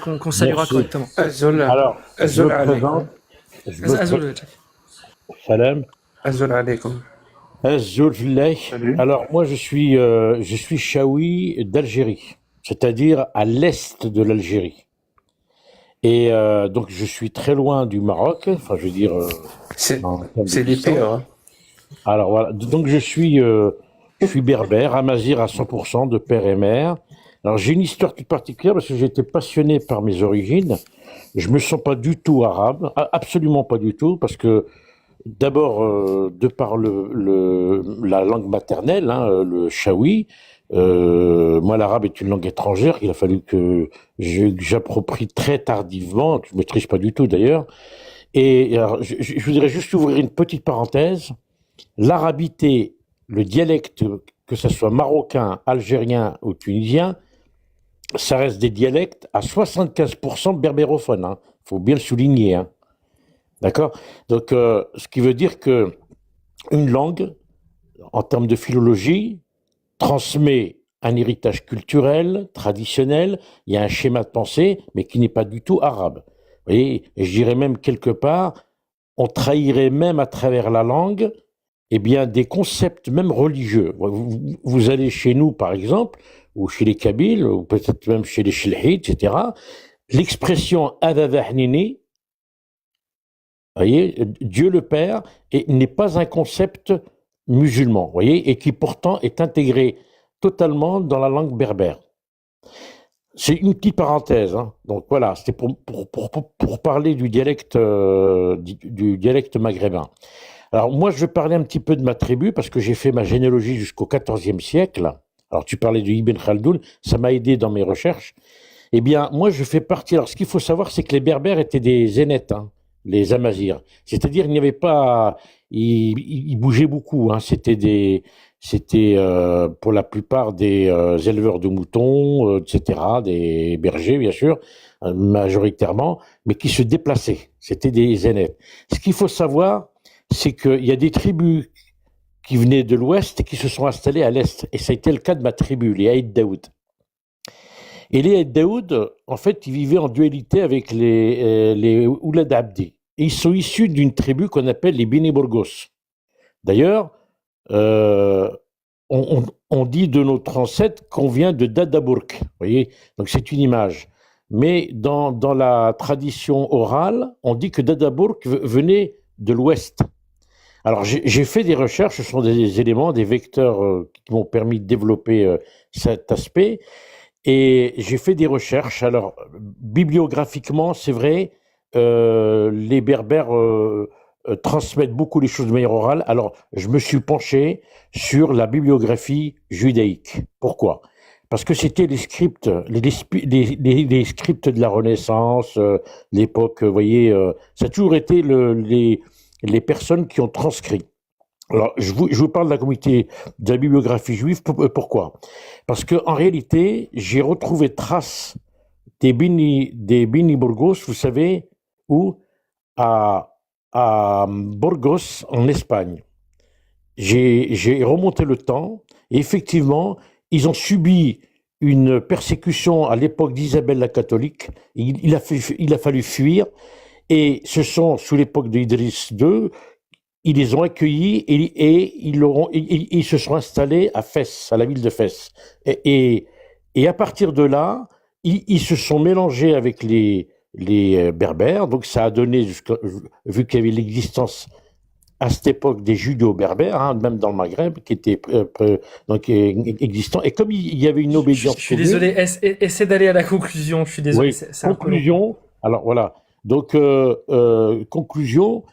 qu'on saluera Merci. correctement. Alors, je me présente. Azul, Jack. Salam. Azul alaikum. Azul Fillah. Salut. Alors, moi, je suis Chaoui d'Algérie, c'est-à-dire à l'est de l'Algérie. Et donc, je suis très loin du Maroc, enfin, je veux dire, C'est en termes de c'est les distance. pires. Hein. Alors, voilà. Donc, je suis berbère, amazigh à 100% de père et mère. Alors, j'ai une histoire toute particulière parce que j'ai été passionné par mes origines. Je me sens pas du tout arabe, absolument pas du tout, parce que d'abord, de par la langue maternelle, hein, le chaoui, moi l'arabe est une langue étrangère qu'il a fallu que j'approprie très tardivement, que je ne maîtrise pas du tout d'ailleurs. Et alors, je voudrais juste ouvrir une petite parenthèse. L'arabité, le dialecte, que ce soit marocain, algérien ou tunisien, ça reste des dialectes à 75% berbérophones. Il faut bien le souligner. Hein. D'accord. Donc, ce qui veut dire que une langue, en termes de philologie, transmet un héritage culturel, traditionnel, il y a un schéma de pensée, mais qui n'est pas du tout arabe. Vous voyez, et je dirais même quelque part, on trahirait même à travers la langue, eh bien, des concepts même religieux. Vous allez chez nous, par exemple, ou chez les Kabyles, ou peut-être même chez les Chelhites, etc. L'expression Adadahnini, vous voyez, Dieu le Père n'est pas un concept musulman, vous voyez, et qui pourtant est intégré totalement dans la langue berbère. C'est une petite parenthèse, hein. Donc voilà, c'était pour parler du dialecte maghrébin. Alors moi, je vais parler un petit peu de ma tribu parce que j'ai fait ma généalogie jusqu'au XIVe siècle. Alors tu parlais de Ibn Khaldoun, ça m'a aidé dans mes recherches. Eh bien, moi, je fais partie. Alors, ce qu'il faut savoir, c'est que les Berbères étaient des zénètes, hein, les Amazirs. C'est-à-dire, il n'y avait pas. Ils bougeaient beaucoup. Hein. C'était pour la plupart des éleveurs de moutons, etc., des bergers, bien sûr, majoritairement, mais qui se déplaçaient. C'était des zénètes. Ce qu'il faut savoir, c'est qu'il y a des tribus qui venaient de l'ouest et qui se sont installées à l'est. Et ça a été le cas de ma tribu, les Aïd Daoud. Et les Aïd Daoud, en fait, ils vivaient en dualité avec les Oulad Abdi. Et ils sont issus d'une tribu qu'on appelle les Bini Burgos. D'ailleurs, euh, on dit de notre ancêtre qu'on vient de Dadabourg. Vous voyez, donc c'est une image. Mais dans la tradition orale, on dit que Dadabourg venait de l'ouest. Alors, j'ai fait des recherches, ce sont des éléments, des vecteurs qui m'ont permis de développer cet aspect. Et j'ai fait des recherches. Alors, bibliographiquement, c'est vrai, les Berbères transmettent beaucoup les choses de manière orale. Alors, je me suis penché sur la bibliographie judaïque. Pourquoi? Parce que c'était les scripts, les scripts de la Renaissance, l'époque, vous voyez, ça a toujours été les personnes qui ont transcrit. Alors, je vous parle de la communauté de la bibliographie juive. Pourquoi? Parce que en réalité, j'ai retrouvé trace des Bini Burgos, vous savez, où à Burgos, en Espagne. J'ai remonté le temps et effectivement, ils ont subi une persécution à l'époque d'Isabelle la catholique. Il a fallu fuir et ce sont, sous l'époque d'Idriss II, ils les ont accueillis et ils se sont installés à Fès, à la ville de Fès. Et à partir de là, ils se sont mélangés avec les Berbères. Donc ça a donné, vu qu'il y avait l'existence à cette époque des judéo-berbères, hein, même dans le Maghreb, qui étaient donc, existants. Et comme il y avait une obédience Je suis commune, désolé, essaie d'aller à la conclusion, je suis désolé, oui, c'est un peu long. conclusion. Alors voilà. Donc, conclusion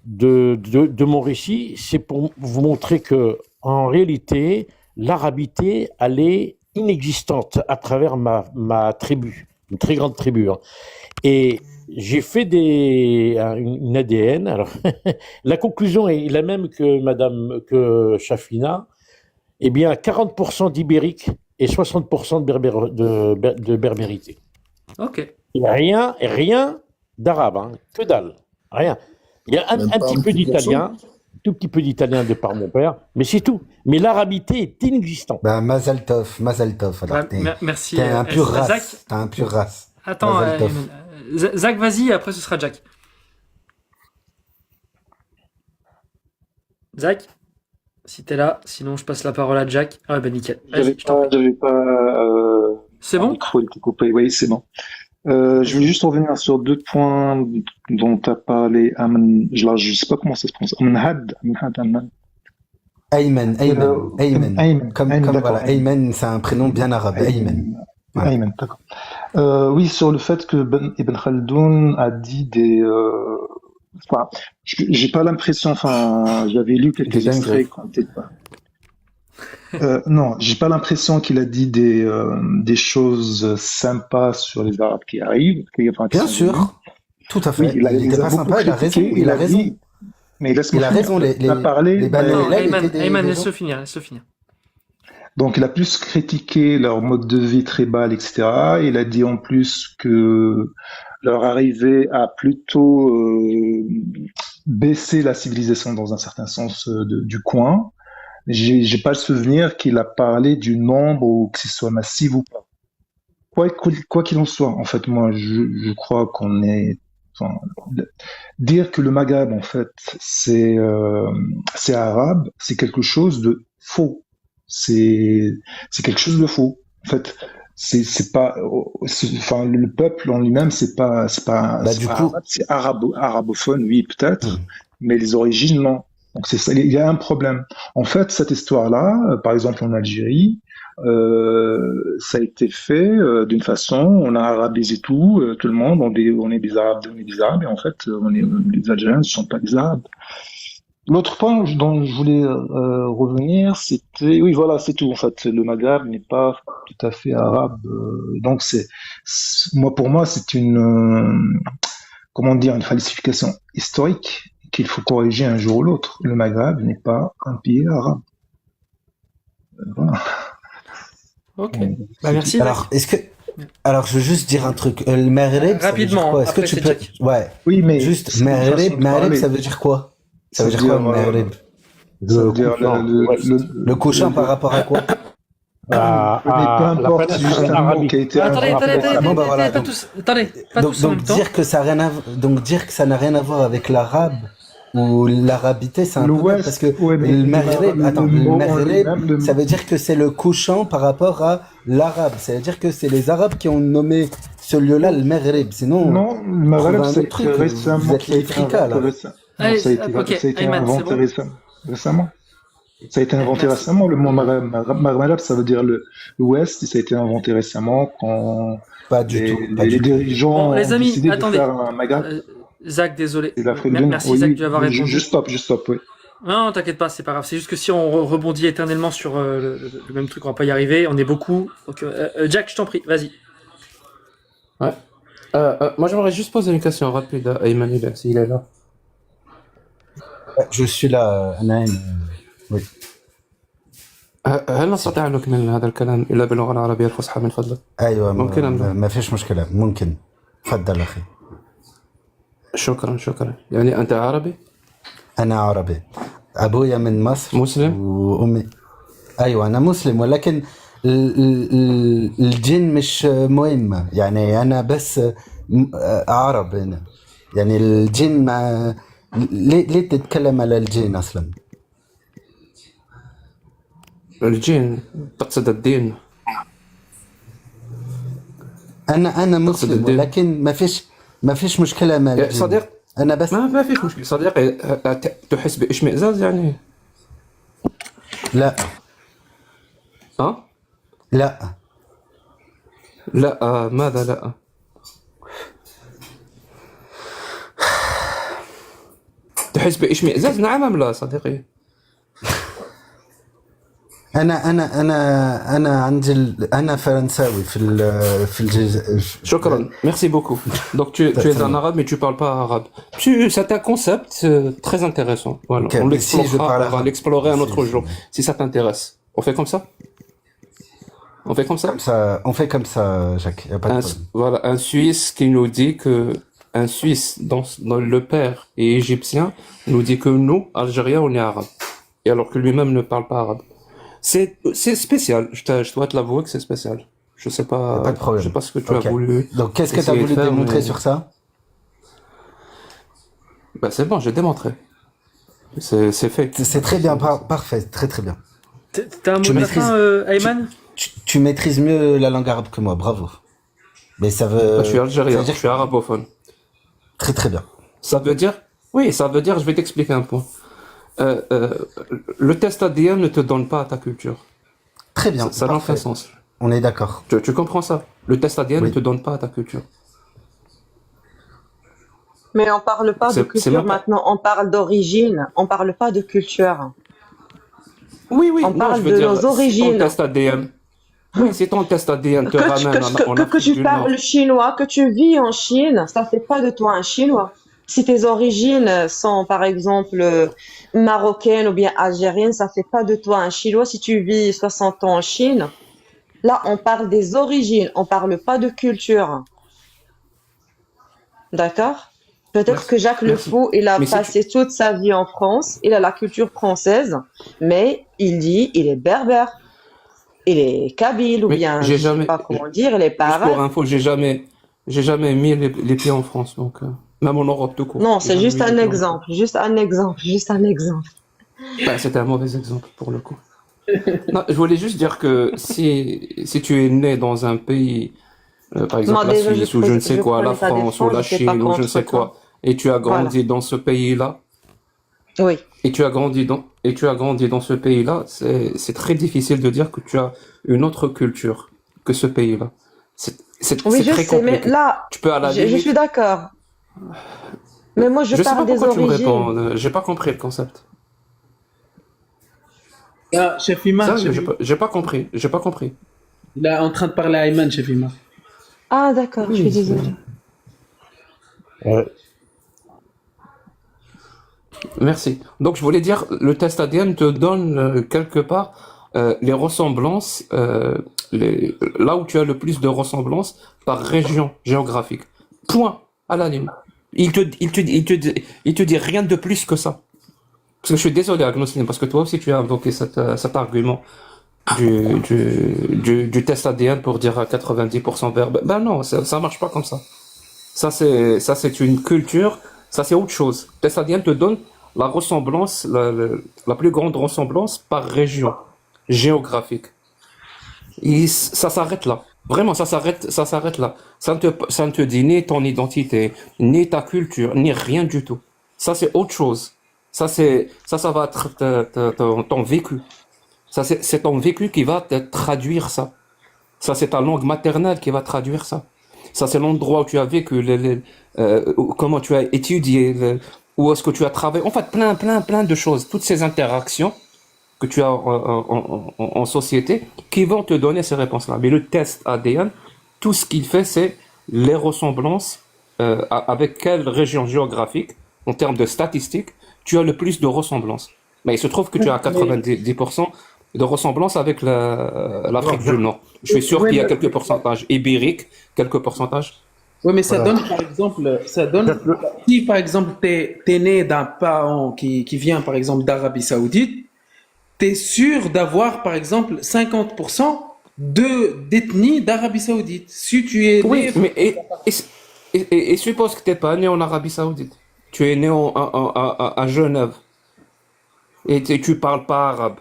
de mon récit, c'est pour vous montrer que, en réalité, l'arabité, elle est inexistante à travers ma tribu, une très grande tribu. Hein. Et j'ai fait une ADN. Alors, la conclusion est la même que Chafina. Eh bien, 40% d'ibérique et 60% de berbérité. Ok. Il n'y a rien d'arabe, hein, que dalle, rien. Il y a un Même pas petit un peu petit pourcent. d'italien, tout petit peu d'italien de par mon père, mais c'est tout. Mais l'arabité est inexistante. Ben, Mazal Tov, Mazal Tov. Alors, Ouais, merci, t'es un pur Zach. race. T'es un pur race. Attends, Mazel tov. Zach, vas-y, et après ce sera Jack. Zach, si t'es là, sinon je passe la parole à Jack. Ah ouais, bah nickel. Vas-y, je t'en prie. J'avais pas C'est mon bon? micro était coupé. Oui, c'est bon. Je voulais juste revenir sur deux points dont tu as parlé. Je sais pas comment ça se prononce. Amnhad. Ayman, Ayman, Ayman. Ayman, Comme d'accord, voilà, Ayman, c'est un prénom bien arabe. Ayman. Voilà. Ayman, d'accord. Oui, sur le fait que Ibn Khaldoun a dit enfin, j'ai pas l'impression, enfin, j'avais lu quelques Des dingueries. extraits quand t'es pas. Non, j'ai pas l'impression qu'il a dit des choses sympas sur les Arabes qui arrivent, enfin, qui Bien sont venus. sûr, tout à Oui, fait. il Il les était a pas beaucoup sympa, il a raison, critiqués, il a raison. dit, mais laisse-moi Il a finir. raison, Il a parlé, les Banu Non, Hillal Ayman, étaient Ayman, des laisse-le gens. finir, laisse-le finir. donc il a plus critiqué leur mode de vie tribal, etc. Il a dit en plus que leur arrivée a plutôt baissé la civilisation dans un certain sens du coin. J'ai pas le souvenir qu'il a parlé du nombre ou que ce soit massif ou pas. Quoi qu'il en soit, en fait, moi, je crois qu'on est, enfin, dire que le Maghreb, en fait, c'est arabe, c'est quelque chose de faux. C'est quelque chose de faux. En fait, c'est pas, enfin, le peuple en lui-même, Bah, c'est du pas coup, arabe, c'est arabophone, oui, peut-être, hmm. mais les origines, non. Donc c'est ça, il y a un problème. En fait, cette histoire-là, par exemple en Algérie, ça a été fait d'une façon, on a arabisé tout le monde, on est des Arabes, et en fait, les Algériens ne sont pas des Arabes. L'autre point dont je voulais revenir, c'était, oui, voilà, c'est tout. En fait, le Maghreb n'est pas tout à fait arabe, donc pour moi, c'est comment dire, une falsification historique qu'il faut corriger un jour ou l'autre. Le Maghreb n'est pas un pays arabe. Voilà. Ok. Donc, Bah c'est tout. merci, Zach. Alors, je veux juste dire un truc. Le Maghreb, ça veut dire Rapidement, quoi? Est-ce que après tu c'est peux, Jack. ouais, Oui, mais juste c'est une façon Maghreb, de Maghreb, parler. ça veut dire quoi? Ça Ça veut veut dire quoi, dire, le Maghreb? ça Le veut dire couchant, l'ouest, Le couchant par rapport à quoi? mais peu à la importe, c'est juste péninsule un mot arabique. qui a été Attendez, inventé attendez, attendez, Bon, bah attendez, voilà, pas donc, tous, attendez, pas tous en même temps. dire que ça a rien donc dire que ça n'a rien à voir avec l'arabe ou l'arabité, c'est un peu bête parce que l'Ouest, ouais, mais le Maghreb, attends, le mot en Maghreb, lui-même, ça veut dire que c'est le couchant par rapport à l'arabe. Ça veut dire que c'est les Arabes qui ont nommé ce lieu-là le Maghreb. Sinon, non, le Maghreb, trouvez un ça a autre été truc. récemment, Vous êtes ça a les été fricas, inventé là. récemment. Non, Allez, ça a été ok, ça a été Ayman, c'est inventé bon. récemment. Ça a été inventé Merci. récemment, le mot Maghreb. Maghreb, ça veut dire l'Ouest, et ça a été inventé récemment quand Pas du tout, pas les du tout. dirigeants Bon, les ont amis, décidé de attendez. faire un Maghreb Zach, désolé. et l'Afrique du Nord. Merci Zach Oui, d'avoir répondu. je stoppe, oui. Non, t'inquiète pas, c'est pas grave. C'est juste que si on rebondit éternellement sur le même truc, on va pas y arriver. On est beaucoup. Donc, Jack, je t'en prie, vas-y. Ouais. Moi, j'aimerais juste poser une question rapide à Emmanuel, s'il est là. Je suis là, Naïm. Oui. هل نستطيع أن نكمل هذا الكلام إلا باللغة العربية الفصحى من فضلك؟ ايوه ممكن أن... ما فيش مشكلة، ممكن. تفضل اخي. شكرا. يعني أنت عربي؟ انا عربي. ابويا من مصر. مسلم؟ وامي. ايوه انا مسلم، ولكن الجن مش مهمة. يعني انا بس عرب هنا. يعني الجن ما ليه تتكلم على الجن اصلا؟ الجن تقصد الدين؟ انا مسلم، ولكن ما فيش مشكلة مع الجن. صديق، انا بس ما فيش مشكلة صديقي. تحس باشمئزاز يعني؟ لا ها؟ لا ماذا لا؟ تحس باشمئزاز نعم أم لا صديقي؟ انا عندي انا فرنساوي في الجزائر. شكرا. Merci beaucoup. Donc tu es un arabe mais tu parles pas arabe. C'est un concept très intéressant. Voilà. Okay, on va l'explorer un autre jour si ça t'intéresse. On fait comme ça? On fait comme ça, Jacques. Y a pas de problème. Voilà, un Suisse qui nous dit que un Suisse dont le père est égyptien nous dit que nous, Algériens, on est arabes. Et alors que lui-même ne parle pas arabe. C'est spécial. Je dois te l'avouer que c'est spécial. Je sais Y a pas de je problème. sais pas ce que tu as Ok. voulu Donc, qu'est-ce que tu as essayer de voulu faire, démontrer mais sur ça? bah, c'est bon, j'ai démontré. C'est fait. C'est très bien, parfait, très très bien. T'as un mot Tu de la maîtrises, fin, tu, Ayman? tu maîtrises mieux la langue arabe que moi, bravo. Mais Bah, je suis ça veut algérien, je dire suis arabophone. très très bien. Ça veut dire, oui, ça veut dire, je vais t'expliquer un point. Euh, euh, le test ADN ne te donne pas à ta culture. Très bien, Ça n'a aucun parfait. sens. On est d'accord. Tu comprends ça? Le test ADN ne Oui. te donne pas à ta culture. Mais on parle pas de C'est culture même pas. maintenant, on parle d'origine, on parle pas de culture. Oui, oui, On non, je parle veux de dire, nos si ton origines. test ADN, oui, si ton test ADN te Que ramène en Afrique tu du parles Nord, chinois, que tu vis en Chine, ça fait pas de toi un Chinois. Si tes origines sont, par exemple, marocaines ou bien algériennes, ça fait pas de toi un Chinois. Si tu vis 60 ans en Chine, là, on parle des origines, on parle pas de culture. D'accord? Peut-être merci, que Jacques Le merci. Fou, il a Mais si tu, passé toute sa vie en France, il a la culture française, mais il dit, il est berbère, il est kabyle, ou mais bien, j'ai je sais jamais, pas comment dire, il est pas juste pour arabe. info, j'ai jamais mis les pieds en France, donc, même en Europe tout court, Non, j'ai c'est jamais juste mis les un pieds en France. exemple, juste un exemple, juste un exemple. Ben, c'était un mauvais exemple pour le coup. Non, je voulais juste dire que si tu es né dans un pays, par Moi, exemple la déjà, Suisse ou je ne sais je quoi, la prenais ta France ou défense, la j'étais pas Chine ou je ne contre sais toi. quoi, et tu as Voilà. grandi dans ce pays-là, Oui. et tu as grandi dans ce pays-là, c'est très difficile de dire que tu as une autre culture que ce pays-là. Oui, C'est je très sais, mais compliqué. là, Tu peux à la je suis limite, d'accord. Mais moi, je je sais parle pas des pourquoi tu me origines. réponds, j'ai pas compris le concept. Ah, chef Ima, Sérieux, chef Ima. j'ai pas compris. Il est en train de parler à Ayman, chef Ima. Ah, d'accord, je suis Oui, désolée. Euh, merci. Donc, je voulais dire, le test ADN te donne quelque part les ressemblances, là où tu as le plus de ressemblances par région géographique. Point, à la ligne. Il te dit rien de plus que ça. Parce que je suis désolé, Agnostin, parce que toi aussi tu as invoqué cet argument du test ADN pour dire à 90% vert. Ben non, ça marche pas comme ça. Ça c'est une culture, ça c'est autre chose. Test ADN te donne la ressemblance, la plus grande ressemblance par région géographique. Et ça s'arrête là. Vraiment, ça s'arrête là. Ça ne te dit ni ton identité, ni ta culture, ni rien du tout. Ça c'est autre chose. Ça va être ton vécu. C'est ton vécu qui va te traduire ça. Ça, c'est ta langue maternelle qui va traduire ça. Ça, c'est l'endroit où tu as vécu, comment tu as étudié, où est-ce que tu as travaillé. En fait, plein de choses. Toutes ces interactions que tu as en société qui vont te donner ces réponses-là. Mais le test ADN, tout ce qu'il fait, c'est les ressemblances avec quelle région géographique, en termes de statistiques, tu as le plus de ressemblances. Mais il se trouve que tu as Mais, 90% de ressemblance avec non, l'Afrique du Nord. Je suis sûr ouais, qu'il y a mais, quelques pourcentages ibériques, quelques pourcentages. ouais, mais ça voilà. donne, par exemple, ça donne, Jacques Le- si par exemple, t'es né d'un parent qui vient, par exemple, d'Arabie Saoudite, t'es sûr d'avoir, par exemple, 50% d'ethnie d'Arabie Saoudite. Si tu es Oui, né, mais et suppose que tu n'es pas né en Arabie Saoudite. Tu es né à Genève et tu parles pas arabe.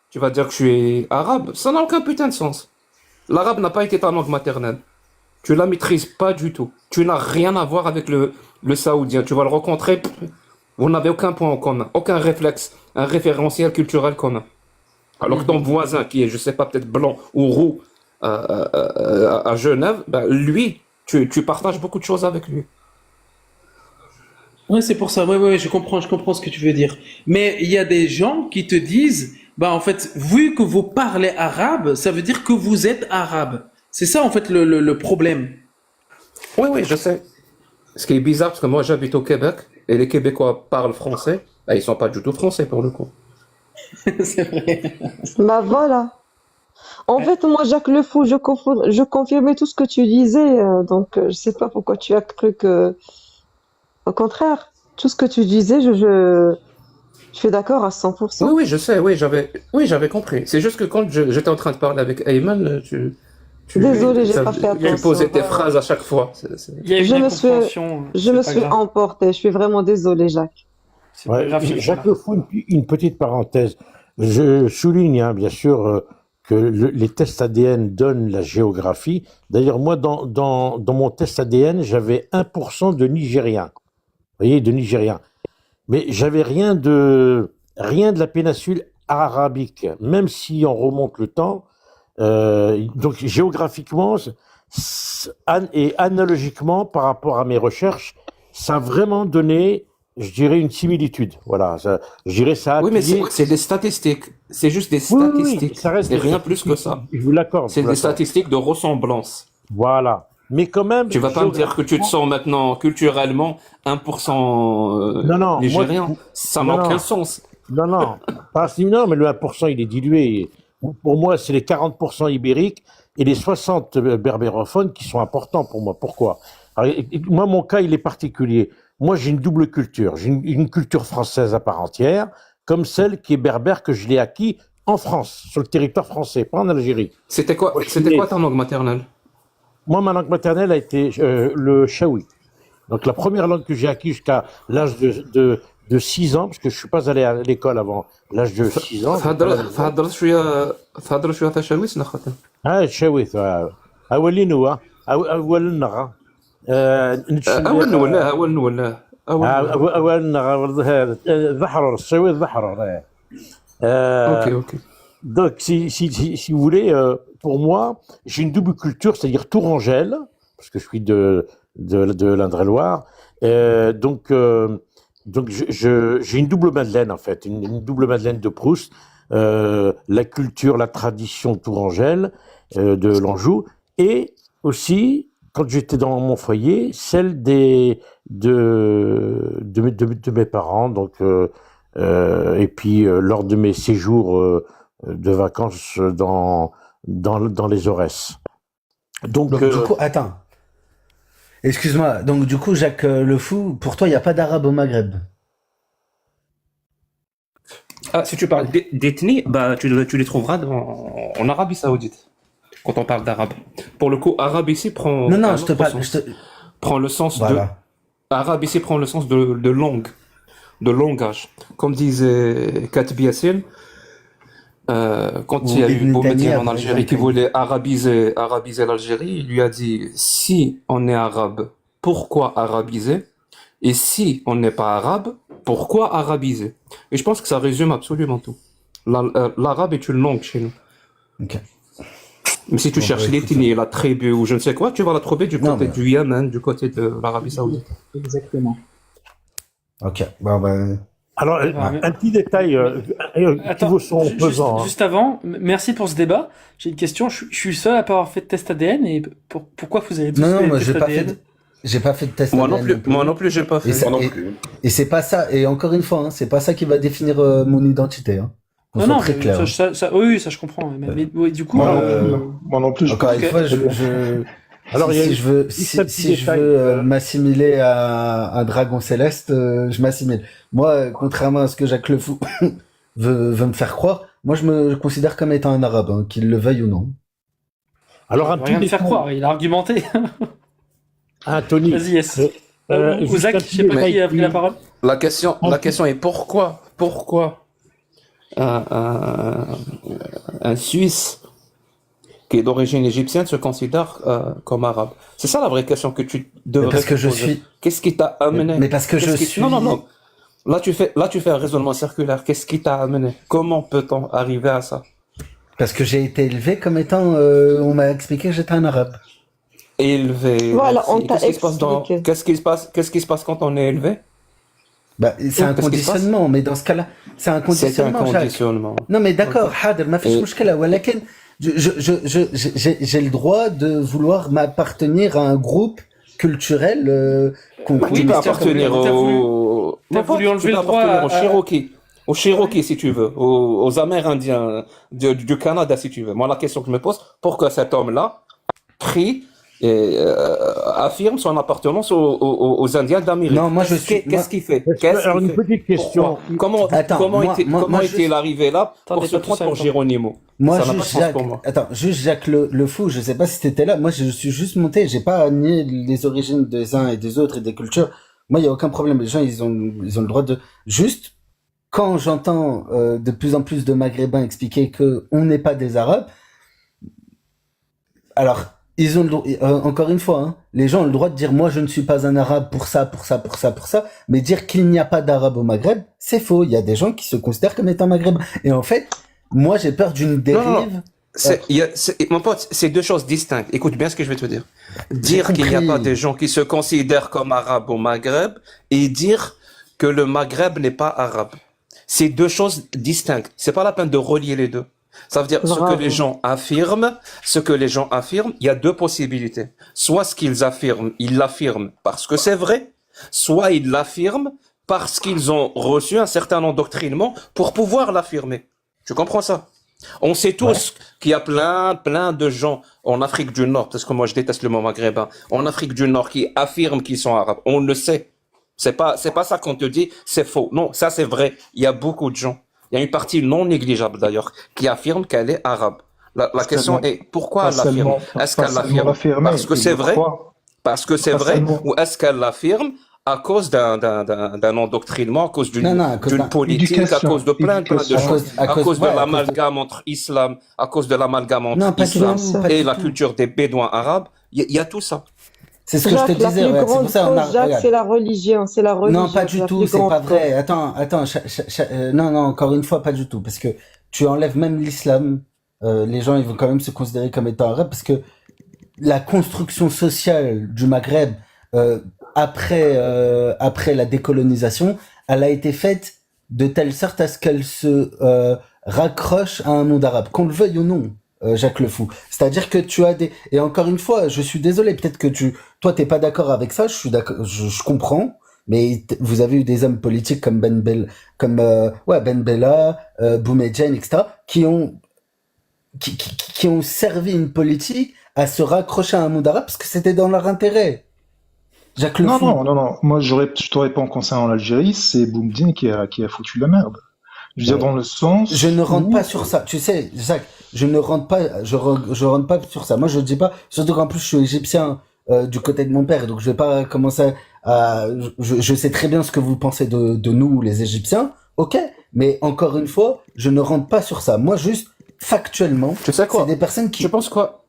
Tu vas dire que je suis arabe. Ça n'a aucun putain de sens. L'arabe n'a pas été ta langue maternelle. Tu la maîtrises pas du tout. Tu n'as rien à voir avec le saoudien. Tu vas le rencontrer, vous n'avez aucun point en commun, aucun réflexe, un référentiel culturel commun. Alors que ton voisin, qui est, je sais pas, peut-être blanc ou roux à Genève, ben, lui, tu partages beaucoup de choses avec lui. ouais, c'est pour ça. Ouais, ouais, ouais, je comprends ce que tu veux dire. Mais il y a des gens qui te disent, bah, en fait, vu que vous parlez arabe, ça veut dire que vous êtes arabe. C'est ça, en fait, le problème. Oui, oui, je sais. Ce qui est bizarre, parce que moi j'habite au Québec, et les Québécois parlent français, ben, ils sont pas du tout français pour le coup. C'est vrai. Bah voilà. En fait, moi, Jacques Le Fou, je confirmais tout ce que tu disais, donc je sais pas pourquoi tu as cru que... Au contraire, tout ce que tu disais, je suis d'accord à Oui, 100%. oui, je sais, oui, j'avais compris. C'est juste que quand j'étais en train de parler avec Ayman, tu Désolée, j'ai ça- pas fait tu attention. posais tes phrases à chaque fois. Il y a une Je me suis- incompréhension. Je c'est me pas suis grave. emportée. Je suis vraiment désolée, Jacques. C'est pas Ouais, grave, Jacques Le Fou, une petite parenthèse. Je souligne, hein, bien sûr, que les tests ADN donnent la géographie. D'ailleurs, moi, dans mon test ADN, j'avais 1% de Nigériens. Vous voyez, de Nigériens. Mais j'avais rien de la péninsule arabique, même si on remonte le temps. Donc, géographiquement, et analogiquement, par rapport à mes recherches, ça a vraiment donné, je dirais, une similitude. Voilà, je dirais ça a Oui, mais appuyé. c'est des statistiques. C'est juste des Oui, oui, oui, statistiques. ça reste C'est des rien plus que ça. Je vous l'accorde. C'est je vous des l'accorde. statistiques de ressemblance. Voilà. Mais quand même, Tu vas pas me dire que tu te sens maintenant culturellement 1% Non, non, nigérien. moi- Ça non, n'a non. aucun sens. Non, pas si, non, mais le 1%, il est dilué. Pour moi, c'est les 40% ibériques et les 60 berbérophones qui sont importants pour moi. Pourquoi? Alors, moi, mon cas, il est particulier. Moi, j'ai une double culture. J'ai une culture française à part entière, comme celle qui est berbère que je l'ai acquis en France, sur le territoire français, pas en Algérie. C'était quoi ta langue maternelle? Moi, ma langue maternelle a été le chaoui. Donc, la première langue que j'ai acquis jusqu'à l'âge de 6 ans, parce que je suis pas allé à l'école avant l'âge de 6 ans. فهضر شويه تشاويش نخاطر. Ah, الشاوي أولين هو أول النغة اول نولاه أول النغة ذحرر الشاوي الذحرر. اوكي Donc, si vous voulez, pour moi, j'ai une double culture, c'est-à-dire Tourangelle, parce que je suis de l'Indre-et-Loire. Donc j'ai une double Madeleine, en fait, une double Madeleine de Proust. La culture, la tradition Tourangelle de l'Anjou, et aussi, quand j'étais dans mon foyer, celle de mes parents, donc, et puis lors de mes séjours de vacances dans les Aurès. Donc, Donc, du coup, attends. Excuse-moi. Donc, du coup, Jacques Le Fou, pour toi, il n'y a pas d'arabe au Maghreb. Ah, si tu parles d'ethnie, bah, tu les trouveras en Arabie Saoudite, quand on parle d'arabe. Pour le coup, arabe ici prend Non, un je te autre parle. sens. Prend le sens Voilà. arabe ici prend le sens de langue, de langage. Comme disait Katb Yassine, quand il y a Ou eu Ibn Boumediene Taymiyyah, en par Algérie qui exemple. voulait arabiser l'Algérie, il lui a dit, si on est arabe, pourquoi arabiser? Et si on n'est pas arabe, pourquoi arabiser? Et je pense que ça résume absolument tout. L'arabe est une langue chez nous. Ok. Mais si tu Bon, cherches bah, écoute, l'ethnie, la tribu ou je ne sais quoi, tu vas la trouver du Non, côté mais- du Yémen, du côté de l'Arabie Saoudite. Exactement. Ok. Bon, ben. alors, un petit détail qui Attends, vaut son pesant. Hein. juste avant, merci pour ce débat. J'ai une question. Je suis le seul à pas avoir fait de test ADN et pourquoi vous avez tous Non, fait moi, des j'ai tests pas fait. ADN? J'ai pas fait de test Moi non ADN plus, j'ai pas fait. Et, ça- Moi non et- plus. et c'est pas ça. Et encore une fois, hein, c'est pas ça qui va définir mon identité. Hein. Qu'on Non, soit non, très mais clair. oui, ça je comprends. Mais oui, du coup, Moi non plus, je Encore une Ok. fois, Alors, il y a si je veux, petit si je détail, veux m'assimiler à un dragon céleste, je m'assimile. Moi, contrairement à ce que Jacques Le Fou veut me faire croire, moi je me considère comme étant un arabe, hein, qu'il le veuille ou non. alors un petit rien me faire détail. croire. Il a argumenté. Anthony. Vas-y, yes. Ou juste Zach, un je petit sais pas détail qui a pris la parole. La question est pourquoi un Suisse qui est d'origine égyptienne se considère comme arabe? C'est ça la vraie question que tu devrais parce que te je poser. suis- Qu'est-ce qui t'a amené? Mais parce que je suis. Non. Là, tu fais un raisonnement circulaire. Qu'est-ce qui t'a amené? Comment peut-on arriver à ça? Parce que j'ai été élevé comme étant, on m'a expliqué que j'étais un arabe. Élevé. Voilà, on merci. t'a Qu'est-ce qui se passe expliqué. qu'est-ce qui se passe quand on est élevé? Bah, c'est un Qu'est-ce qui se passe? conditionnement, mais dans ce cas-là, c'est un C'est un conditionnement, Jacques. conditionnement. Non, mais d'accord, Hader, ma fiche Et- mouchkela, walakin, j'ai le droit de vouloir m'appartenir à un groupe culturel qu'on Oui, Tu peux mais appartenir t'as voulu- au. t'as voulu enlever tu peux le droit appartenir à- Aux Cherokees, si tu veux, aux Amérindiens du Canada, si tu veux. Moi, la question que je me pose, pourquoi cet homme-là prie affirme son appartenance aux Indiens d'Amérique. Non, moi je suis. Qu'est-ce qu'il fait? Alors, une petite question. Pourquoi? Comment, Attends, comment moi- était, moi- comment moi, était-il juste- arrivé là pour Attendez, se pas tous prendre en pour même temps. Geronimo? Moi, Ça n'a pas de juste sens Jacques, pour moi. attends, juste Jacques le fou, je sais pas si t'étais là. Moi, je suis juste monté, j'ai pas nié les origines des uns et des autres et des cultures. Moi, il y a aucun problème. Les gens, ils ont le droit de. Juste, quand j'entends de plus en plus de Maghrébins expliquer que on n'est pas des Arabes, alors ils ont encore une fois, hein, les gens ont le droit de dire moi je ne suis pas un Arabe pour ça, pour ça, pour ça, pour ça, mais dire qu'il n'y a pas d'Arabes au Maghreb, c'est faux. Il y a des gens qui se considèrent comme étant Maghrébins. Et en fait, moi j'ai peur d'une dérive. Mon pote, c'est deux choses distinctes. Écoute bien ce que je vais te dire. Dire qu'il n'y a compris. pas des gens qui se considèrent comme arabes au Maghreb et dire que le Maghreb n'est pas arabe. C'est deux choses distinctes. C'est pas la peine de relier les deux. Ça veut dire ce que Bravo. les gens affirment, il y a deux possibilités. Soit ce qu'ils affirment, ils l'affirment parce que c'est vrai, soit ils l'affirment parce qu'ils ont reçu un certain endoctrinement pour pouvoir l'affirmer. Tu comprends ça? On sait tous qu'il y a plein de gens en Afrique du Nord, parce que moi je déteste le mot maghrébin, en Afrique du Nord qui affirment qu'ils sont arabes. On le sait. C'est pas ça qu'on te dit, c'est faux. Non, ça c'est vrai. Il y a beaucoup de gens. Il y a une partie non négligeable d'ailleurs qui affirme qu'elle est arabe. La question est pourquoi elle l'affirme? Est-ce qu'elle l'affirme parce que c'est vrai? Parce que c'est vrai? Ou est-ce qu'elle l'affirme à cause d'un endoctrinement, à cause d'une Non, à cause d'une d'un- politique, à Éducation. cause de plein de Éducation. choses, à cause de ouais, l'amalgame entre islam, à cause de l'amalgame entre Non, pas du islam tout, pas et du la tout. culture des Bédouins arabes. Il y a tout ça. C'est ce que je Jacques, te la disais. plus Ouais, c'est grande pour ça on a. cause, Jacques, regarde. c'est la religion. C'est la religion. Non, pas du la tout, plus c'est grande pas vrai. cause. Attends, non, encore une fois, pas du tout, parce que tu enlèves même l'islam, les gens ils vont quand même se considérer comme étant arabes, parce que la construction sociale du Maghreb après la décolonisation, elle a été faite de telle sorte à ce qu'elle se raccroche à un monde arabe, qu'on le veuille ou non. Jacques le Fou. C'est-à-dire que tu as des... Et encore une fois, je suis désolé, peut-être que toi, t'es pas d'accord avec ça, je suis d'accord, je comprends, mais vous avez eu des hommes politiques comme Ben Bella, Boumediene, etc., qui ont servi une politique à se raccrocher à un monde arabe parce que c'était dans leur intérêt. Jacques le Fou. Non. Moi, je te réponds concernant l'Algérie, c'est Boumediene qui a foutu la merde. Je veux dire, dans le sens. Je ne rentre où- pas sur ça. Tu sais, Jacques, je rentre pas sur ça. Moi, je dis pas, surtout qu'en plus, je suis égyptien, du côté de mon père, donc je vais pas commencer à, je sais très bien ce que vous pensez de nous, les Égyptiens. Ok. Mais encore une fois, je ne rentre pas sur ça. Moi, juste, factuellement, Tu sais quoi? c'est des personnes qui, Tu penses quoi?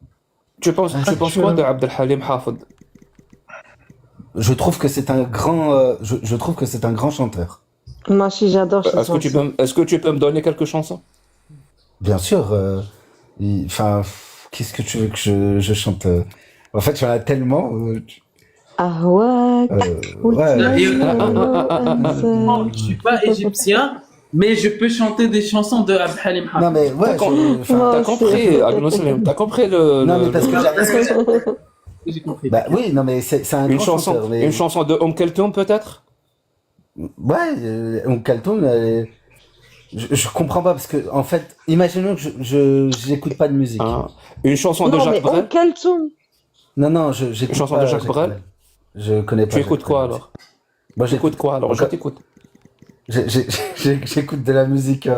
Tu penses quoi de Abdel Halim Hafid? je trouve que c'est un grand, je trouve que c'est un grand chanteur. Moi, si j'adore. Est-ce que tu peux me donner quelques chansons? Bien sûr, enfin, qu'est-ce que tu veux que je chante? En fait, il y en a tellement. Ah ouais. Ouais. Je suis pas égyptien, mais je peux chanter des chansons de Abd Halim Hafid. Non mais ouais, Moi, T'as compris, t'as compris non mais parce que j'arrive. J'ai compris. Bah oui, non mais c'est un une grand chanson, chanteur, mais une chanson de Keltoum peut-être? ouais, on Kaltoum, je comprends pas parce que en fait, imaginons que j'écoute pas de musique. Hein. Une chanson de Non, Jacques mais Brel? Keltoum. Non, j'écoute Une chanson pas de Jacques Brel? Je connais pas. Tu écoutes Jacques quoi Brel. alors? Moi J'écoute quoi alors? Je Encore- t'écoute. J'écoute de la musique.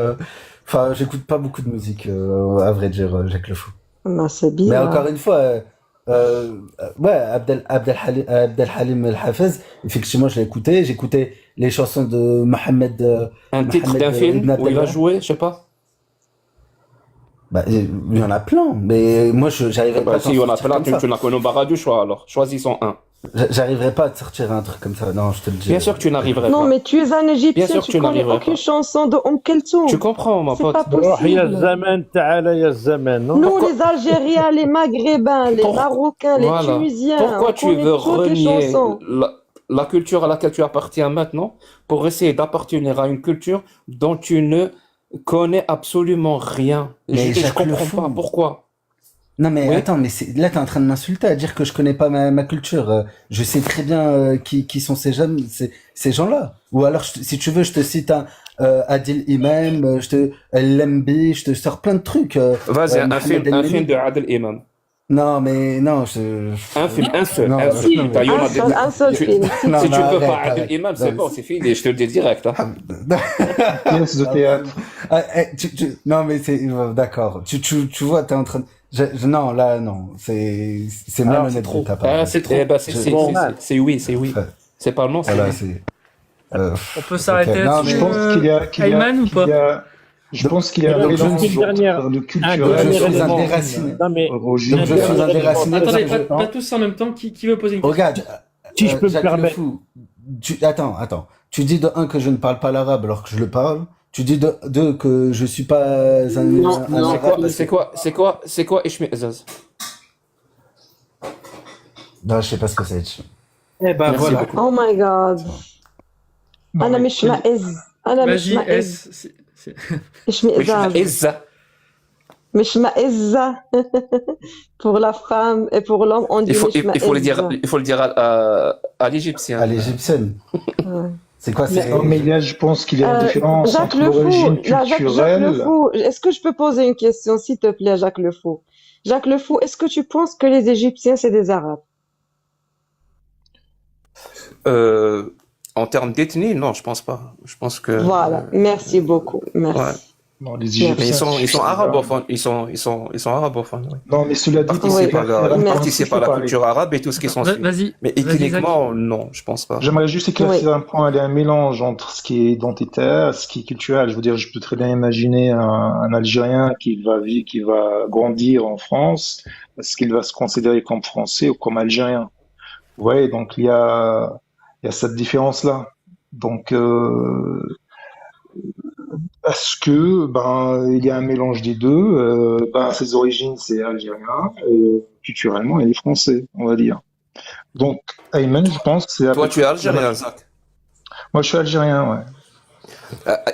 Enfin, j'écoute pas beaucoup de musique, à vrai dire, Jacques Le Fou. Non, c'est Mais bizarre. encore une fois, ouais, Abdel Halim El Hafez, effectivement, je l'ai écouté. J'écoutais les chansons de Mohamed. Un titre Mohamed d'un film Ibn où il a Abdallah. joué, je sais pas. Bah, il y en a plein, mais moi, j'arriverais pas Bah, à t'en si on a sortir plein, comme ça. tu n'as qu'un embarras du choix alors. Choisissons un. J'arriverais pas à te sortir un truc comme ça. Non, je te le dis. Bien sûr que tu n'arriverais Non, pas. mais tu es un Bien Égyptien, sûr que tu tu connais n'arriverais aucune pas. chanson de Keltoum. Tu comprends, ma C'est pote? pas روح يا possible. الزمن تعال يا الزمن non Nous, les Algériens, les Maghrébins, les Marocains, les Voilà. Tunisiens, Pourquoi on tu connaît veux toutes les renier chansons. la culture à laquelle tu appartiens maintenant pour essayer d'appartenir à une culture dont tu ne connais absolument rien? Mais Je Jacques Le comprends Fou. pas pourquoi. Non mais Oui. attends, mais là t'es en train de m'insulter à dire que je connais pas ma culture. Je sais très bien qui sont ces gens-là. Ou alors si tu veux, je te cite un Adil Imam, Lembi, je te sors plein de trucs. Vas-y, un Mohamed film El-Meni. de Adel Imam. Non, mais non, Un film, un seul, non, un seul. non, T'as- il y en a des- Un seul tu- film. non, Si mais tu peux pas arrête, Adel arrête. Imam, c'est Non, bon, c'est fini, je te le dis direct. Hein. Pièce de théâtre. non, mais c'est d'accord. Tu vois, t'es en train de... non, là, non, c'est Alors, malhonnête c'est trop. de ta part. Ah, c'est trop. Eh ben, Bon. c'est oui, c'est oui. Ouais. C'est pas le nom, c'est Voilà, oui. c'est... euh, On peut s'arrêter ok. Non, là-dessus. Je pense qu'il y a, Ayman ou pas je pense qu'il y a un Donc, je mélange suis une dernière- entre le donc, culturel je dernier suis un élément. déraciné. Non, mais Donc, origine. je suis un déraciné parce Attendez, que pas tous en même temps. Qui veut poser une question? Regarde, si je peux me Jacques permettre. Le Fou, attends. Tu dis de un que je ne parle pas l'arabe alors que je le parle. Tu dis de deux que je suis pas un Non, non. arabe. C'est quoi Ishmi'azaz? Non, je sais pas ce que c'est. Eh ben Merci voilà. beaucoup. Oh my god. Non, أنا mais- مش معز. أنا مش Vas-y, معز. S. مش مئزاز. Ishmi'azaz. مش معزة. Pour la femme et pour l'homme, on dit Il faut, مش il faut le dire, معز. il faut le dire à l'égyptien. À l'égyptienne. Ouais. C'est quoi, c'est... Non, mais je pense qu'il y a une différence Jacques entre Le Fou, l'origine Jacques Le culturelle. Fou, est-ce que je peux poser une question, s'il te plaît, Jacques Le Fou? Jacques Le Fou, est-ce que tu penses que les Égyptiens, c'est des Arabes? En termes d'ethnie, non, je pense pas. Je pense que. Voilà, merci beaucoup, merci. Ouais. Non, les Mais Mais Égyptiens. ils sont arabophones. Ils sont arabophones. Oui. Non, mais cela dit, Oui. Ils Merci. participent à la culture arabe et tout ce qui s'en suit. Vas-y. Mais Vas-y, ethniquement, non, je pense pas. J'aimerais juste éclaircir un point. Il y a un mélange entre ce qui est identitaire, ce qui est culturel. Je veux dire, je peux très bien imaginer un Algérien qui va grandir en France, est-ce qu'il va se considérer comme français ou comme algérien? Ouais, donc il y a cette différence-là. Donc, parce que il y a un mélange des deux. Ses origines c'est algérien, culturellement il est français, on va dire. Donc Ayman, je pense que c'est Toi, tu es algérien, Zach. Moi, je suis algérien, ouais.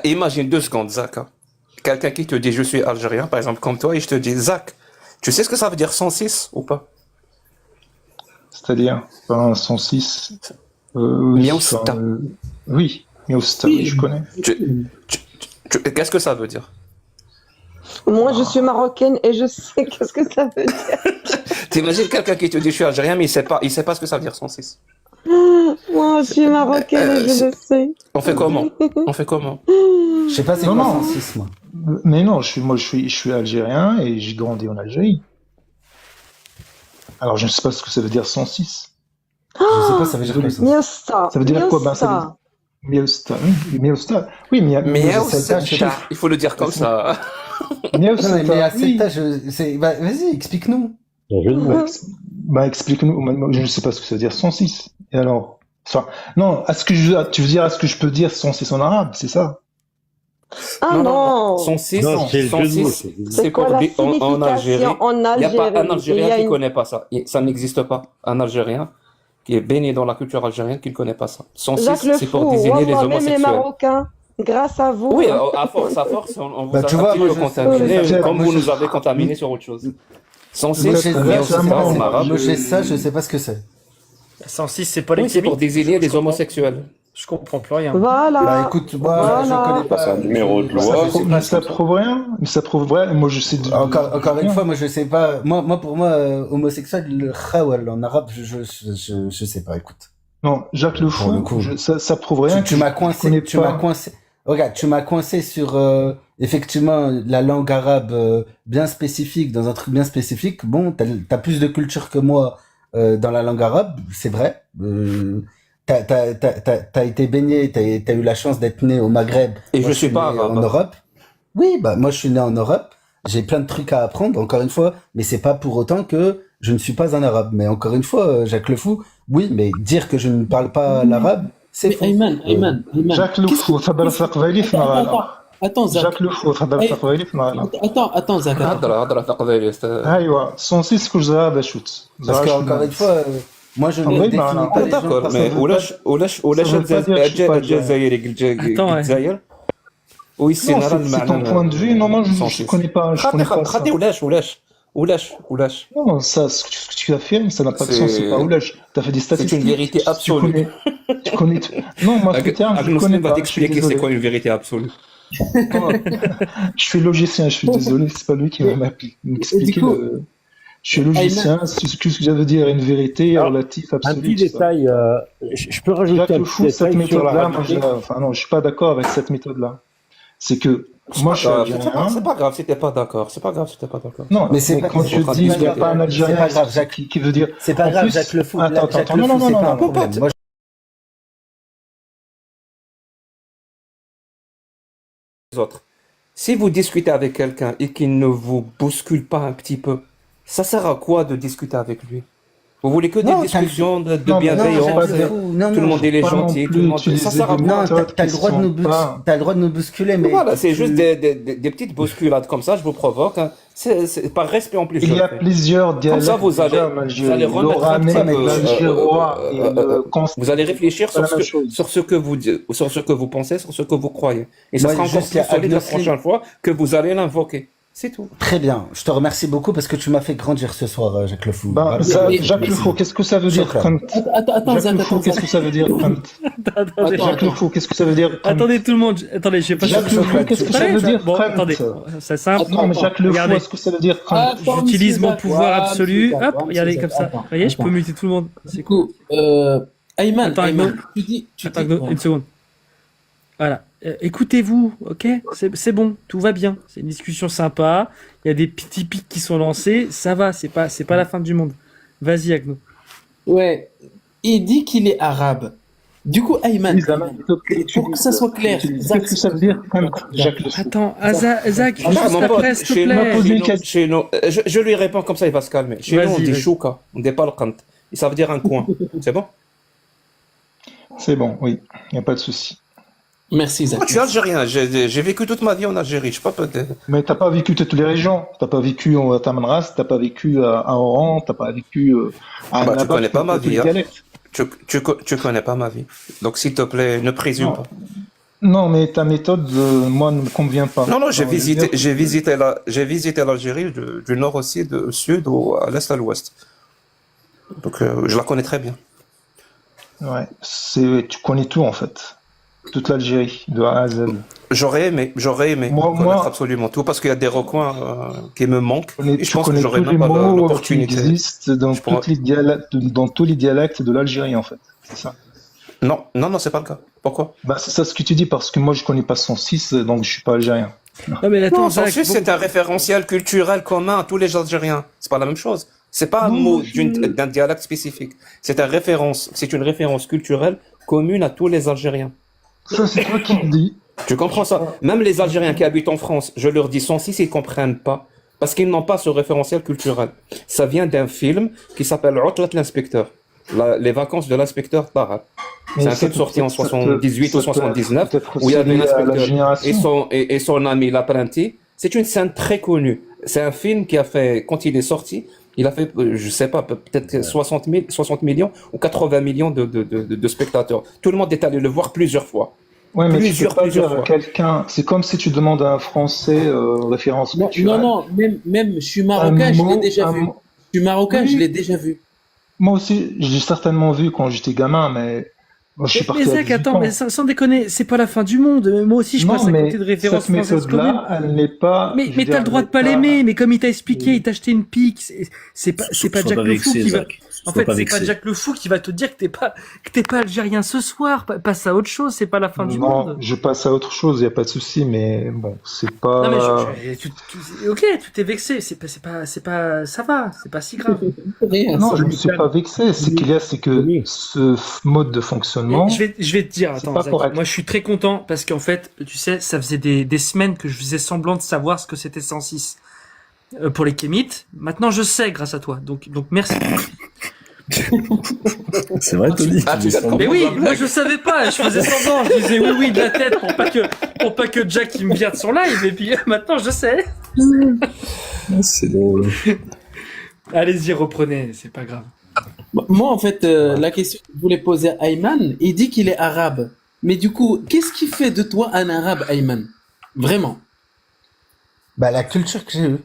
Imagine 2 secondes, Zach. Hein. Quelqu'un qui te dit je suis algérien, par exemple, comme toi, et je te dis Zach, tu sais ce que ça veut dire 106 ou pas? C'est-à-dire 106. Miausta. Oui, Miausta, oui, je connais. Qu'est-ce que ça veut dire? Moi, je suis marocaine et je sais qu'est-ce que ça veut dire. T'imagines quelqu'un qui te dit je suis algérien, mais il sait pas ce que ça veut dire 106. Moi, je suis marocaine et je le sais. On fait comment? On fait comment? Je sais pas c'est Non, quoi non. 106, moi. Mais non, je suis algérien et j'ai grandi en Algérie. Alors, je ne sais pas ce que ça veut dire 106. Je sais pas, ça veut dire quoi, ça. Miausta. Ça veut dire quoi? Ben, ça veut Miausta. Miausta, oui, Miausta. Oui, Il faut le dire comme ça. Miausta, Non, mais à oui. cet âge, vas-y, explique-nous. Il y a un jeu de mots. Explique-nous. Moi, je ne sais pas ce que ça veut dire 106. Et alors? Enfin, non, tu veux dire, est-ce que je peux dire 106 en arabe? C'est ça? Ah non. 106, Non, c'est le jeu de mots. 106, C'est c'est quoi pour la des- en Algérie. signification en Il n'y a Algérie? pas un Il y Algérien a qui une- connaît pas ça. Ça n'existe pas. Un Algérien qui est baigné dans la culture algérienne qui ne connaît pas ça. 106, Jacques Le c'est pour Fou, désigner les Wallah, même les homosexuels. Marocains, grâce à vous. Oui, hein. à force, on vous Bah, a tu un vois, petit moi, peu je- contaminé, je- comme moi, vous je- nous avez contaminé sur autre chose. Moi, 106, j'ai mais là, aussi vraiment, en arabe. Moi, j'ai ça, je sais pas ce que c'est. 106, c'est pas Oui, c'est pour l'équilibre. désigner les homosexuels. Je comprends plus rien. Voilà. Bah écoute, moi, Voilà. je connais pas. C'est un numéro de je- loi. je sais pas ce Ça que- prouve rien. Mais ça prouve rien. Moi, je sais. Encore une fois, moi je sais pas. Pour moi, homosexuel, le khawal en arabe, je sais pas. Écoute, Non, Jacques Le Pour le Fou, coup. ça prouve rien. tu m'as coincé. connais Tu pas. m'as coincé. Regarde, tu m'as coincé sur effectivement la langue arabe bien spécifique, dans un truc bien spécifique. Bon, t'as plus de culture que moi dans la langue arabe, c'est vrai. T'as été baigné, t'as eu la chance d'être né au Maghreb. Et Moi, je suis pas né arabe. en Europe. Oui, bah moi je suis né en Europe. J'ai plein de trucs à apprendre, encore une fois, mais c'est pas pour autant que je ne suis pas un arabe. Mais encore une fois, Jacques Le Fou, oui, mais dire que je ne parle pas l'arabe, c'est Mais faux. Ayman. Jacques Le Qu'est-ce Fou, que- تفضل استقبالي في مغالطة. Attends, Zach. Jacques Le Fou, تفضل استقبالي في مغالطة. Attends, Zach. هضره تقديري. ايوا 106 كل زغابة شوت. Parce que encore une fois, moi je ne Oui, définis bah, pas les gens D'accord, par mais ça. ولاش ça veut pas dire que je suis pas الجزائري Attends, ouais. الجزائر Non, ويسينا c'est ton point de vue. Non, moi, je connais pas. Je connais pas ça. خاطي ولاش Non, ça, ce que tu affirmes, ça n'a pas de C'est- sens. C'est pas oulage. T'as fait des statistiques. une vérité Tu absolue. Tu connais. Non, moi, ce terme, je Agnostin connais va pas. Je suis t'expliquer c'est désolé. quoi une vérité absolue. Je suis logicien, je suis désolé, c'est pas lui qui va m'expliquer coup- le. Je suis logicien, c'est ce que ça veut dire, une vérité Alors, relative un absolue. petit tout ça. détail, je peux rajouter Jacques un Le petit Fou, cette détail sur la méthode-là, moi, rapidité. enfin non, je suis pas d'accord avec cette méthode-là. C'est que C'est moi, pas je suis grave, c'est algérien. pas grave si t'es pas d'accord. C'est pas grave si t'es pas d'accord. Non, Mais c'est mais pas, quand c'est je pas dis il n'y a grave. pas un c'est Algérien pas grave, Jacques. qui veut dire. C'est pas En grave, plus, Jacques Le Fou. attends, Jacques attends, Le non, Fou, non, non, c'est non, pas un non. problème. Moi, Les autres. Si vous discutez avec quelqu'un et qu'il ne vous bouscule pas un petit peu, ça sert à quoi de discuter avec lui? Vous voulez que des non, discussions de Non, mais non, bienveillance, Jacques Le Fou, non, tout le non. monde il est Pas non gentil, tout plus le monde. Ça utiliser sert à des quoi? Non, méthodes t'as qui le droit de sont nous, pas. t'as le droit de nous bousculer, mais Voilà, c'est juste tu- des petites bousculades comme ça, je vous provoque, hein. C'est par respect en plus, je Il y le a fais. plusieurs Comme ça, dialectes vous allez, déjà en vous allez Algérie. remettre un petit L'oranais, peu, l'algérois et le vous allez réfléchir c'est pas sur la ce même que, chose. sur ce que vous, sur ce que vous pensez, sur ce que vous croyez. Et ça moi, sera encore juste, il y plus a solide la Agnoslim. prochaine fois que vous allez l'invoquer. C'est tout. Très bien. Je te remercie beaucoup parce que tu m'as fait grandir ce soir, Jacques Le Fou. Ben, Voilà. Jacques Le Fou, qu'est-ce que ça veut dire Shukran. cunt? Attends, Jacques Le Fou, qu'est-ce que ça veut dire cunt? Attendez, Jacques Le Fou, qu'est-ce que ça veut dire cunt? attendez tout le monde. Attendez, je sais pas si Jacques Le Fou, qu'est-ce que ça veut dire Bon, cunt? attendez. C'est simple. Non, mais Jacques Le Fou, Regardez. est-ce que ça veut dire cunt? Attends, J'utilise monsieur mon Zach, pouvoir ouais, absolu. monsieur Zach, Hop, ouais, regardez monsieur comme Zach, ça. attends, Vous voyez, je peux attends. muter tout le monde. C'est Du cool. coup, Ayman, Attends, Ayman, Agno. tu Attends, dis, ouais. une seconde. Voilà. Écoutez-vous, ok? C'est bon, tout va bien. C'est une discussion sympa. Il y a des petits pics qui sont lancés. Ça va, c'est pas la fin du monde. Vas-y, Agno. Ouais, il dit qu'il est arabe. Du coup, Ayman, pour que ça soit clair, Zach, Qu'est-ce que ça veut dire cunt, Jacques Le Fou? Attends, Zach, Ah, juste mon après, pote, s'il te chez nous, plaît. posé une chez nous, je lui réponds comme ça, il va se calmer. Chez nous, on Vas-y, dit vas-y. chouka, on dit pas le kant. Et ça veut dire un coin. C'est bon? C'est bon, oui, il n'y a pas de souci. merci Zach. Moi, je suis algérien, j'ai vécu toute ma vie en Algérie, je sais pas peut-être. Mais t'as pas vécu toutes les régions. T'as pas vécu à Tamanras, t'as pas vécu à Oran, t'as pas vécu à Bah, tu Annaba, connais pas ma tous les vie, hein. dialectes. Tu connais pas ma vie. Donc, s'il te plaît, ne présume Non. pas. Non, mais ta méthode, moi, ne me convient pas. Non, non, j'ai Alors, je veux dire, j'ai visité l'Algérie du nord au sud, au sud, à l'est, à l'ouest. Donc, je la connais très bien. ouais, tu connais tout en fait. Toute l'Algérie, de A à Z. J'aurais aimé Moi- connaître absolument tout parce qu'il y a des recoins qui me manquent. Et je Tu pense que connais j'aurais tous les même pas mots qui l'opportunité. existent dans, Je pourrais- dans tous les dialectes de l'Algérie en fait. C'est ça. Non, non, non, c'est pas le cas. Pourquoi? Bah, c'est ça ce que tu dis parce que moi je connais pas 106, donc je suis pas algérien. Non, mais attends, Non, Zach. Sansus, c'est un référentiel culturel commun à tous les Algériens. C'est pas la même chose. C'est pas un Non, mot je- d'un dialecte spécifique. C'est une référence culturelle commune à tous les Algériens. Ça c'est toi qui le dis. Tu comprends ça? Même les Algériens qui habitent en France, je leur dis 106, ils comprennent pas. Parce qu'ils n'ont pas ce référentiel culturel. Ça vient d'un film qui s'appelle Utlat l'inspecteur. Les vacances de l'inspecteur Taha. C'est un film sorti en 78 ou 79 où il y avait l'inspecteur et son ami l'apprenti. C'est une scène très connue. C'est un film qui a fait, quand il est sorti, il a fait, je sais pas, peut-être 60 millions ou 80 millions de spectateurs. Tout le monde est allé le voir plusieurs fois. Ouais, mais tu peux Plusieurs pas dire à fois. quelqu'un. C'est comme si tu demandes à un Français référence Non, culturelle. non, même je suis marocain, je l'ai déjà vu. Je suis marocain, Oui. je l'ai déjà vu. Moi aussi, j'ai certainement vu quand j'étais gamin, mais moi, je suis parti Mais à Zach, 18 attends, ans. mais sans déconner, c'est pas la fin du monde. Moi aussi, je passe à mais côté de références cette françaises communes. méthode-là, elle n'est pas. Mais, je veux mais dire, t'as le droit elle de pas n'est l'aimer, mais comme il t'a expliqué, il t'a acheté une pique, c'est pas Sois Jack pas Le Fou vexé, qui va, Zach. en Sois fait, pas c'est pas vexé. Jack Le Fou qui va te dire que t'es pas algérien ce soir, passe à autre chose, c'est pas la fin du Non, monde. je passe à autre chose, il n'y a pas de souci, mais bon, c'est pas. Non, mais ok, tu t'es vexé, c'est pas, ça va, c'est pas si grave. Rien, Non, ça. je ne me suis pas vexé. C'est qu'il y a, c'est que Oui. ce mode de fonctionnement. Mais je vais te dire, C'est attends, pas Zach, correct. moi je suis très content parce qu'en fait, tu sais, ça faisait des semaines que je faisais semblant de savoir ce que c'était 106 pour les kémites. Maintenant, je sais grâce à toi, donc merci. C'est vrai, Tony. Ah, tu viens de Mais comprendre oui, la blague. moi je savais pas, je faisais semblant, je disais oui de la tête pour pas que Jack il me vire de son live et puis maintenant je sais. C'est drôle. Allez-y, reprenez, c'est pas grave. Moi, en fait, la question que je voulais poser à Ayman, il dit qu'il est arabe. Mais du coup, qu'est-ce qui fait de toi un arabe, Ayman? Vraiment. Bah, la culture que j'ai eue.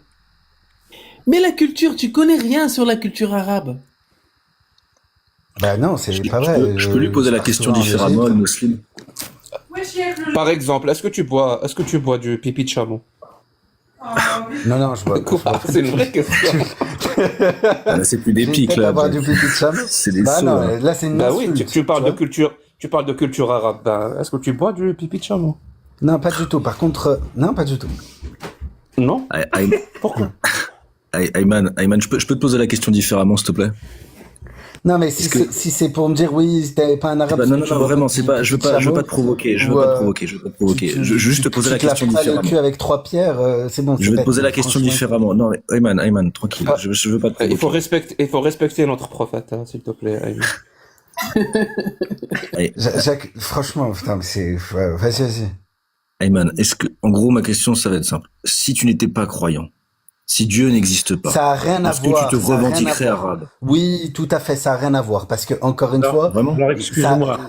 Mais la culture, tu connais rien sur la culture arabe. Bah non, c'est pas vrai. Je peux lui poser la question différemment, le musulman. Par exemple, est-ce que tu bois du pipi de chameau? Non, je vois. Quoi? C'est une vraie question. Ah, là, c'est plus des pics, Peut-être là. avoir du pipi de chameau. C'est des Bah sauts, non, là. là c'est une Bah oui, insulte. tu parles de vois. culture. Tu parles de culture arabe. Ben, est-ce que tu bois du pipi de chameau? Non, pas du tout. Par contre, non, pas du tout. Non? Pourquoi? Ayman, je peux te poser la question différemment, s'il te plaît? Non, mais si Est-ce que- c'est pour me dire oui, t'es pas un arabe. Bah, non, tu vraiment, bois c'est du pas, je veux pipi de pas chameau, te provoquer, je veux ou, pas te provoquer, je veux pas te provoquer. Je veux juste te poser la tu te question laves pas le différemment. cul avec 3 pierres, c'est bon. Je c'est vais te bête, poser la question franchement. différemment. Non, mais Ayman, tranquille. Ah. Je veux pas te Il provoquer. faut respecter notre prophète, hein, s'il te plaît. Ayman. Jacques, franchement, putain, mais c'est, ouais, vas-y. Ayman, en gros, ma question, ça va être simple. Si tu n'étais pas croyant, si Dieu n'existe pas, Ça a rien à est-ce que voir. tu te ça a rien à revendiquerais voir. arabe? Oui, tout à fait, ça a rien à voir. Parce que, encore une fois, Vraiment? Alors, excuse-moi.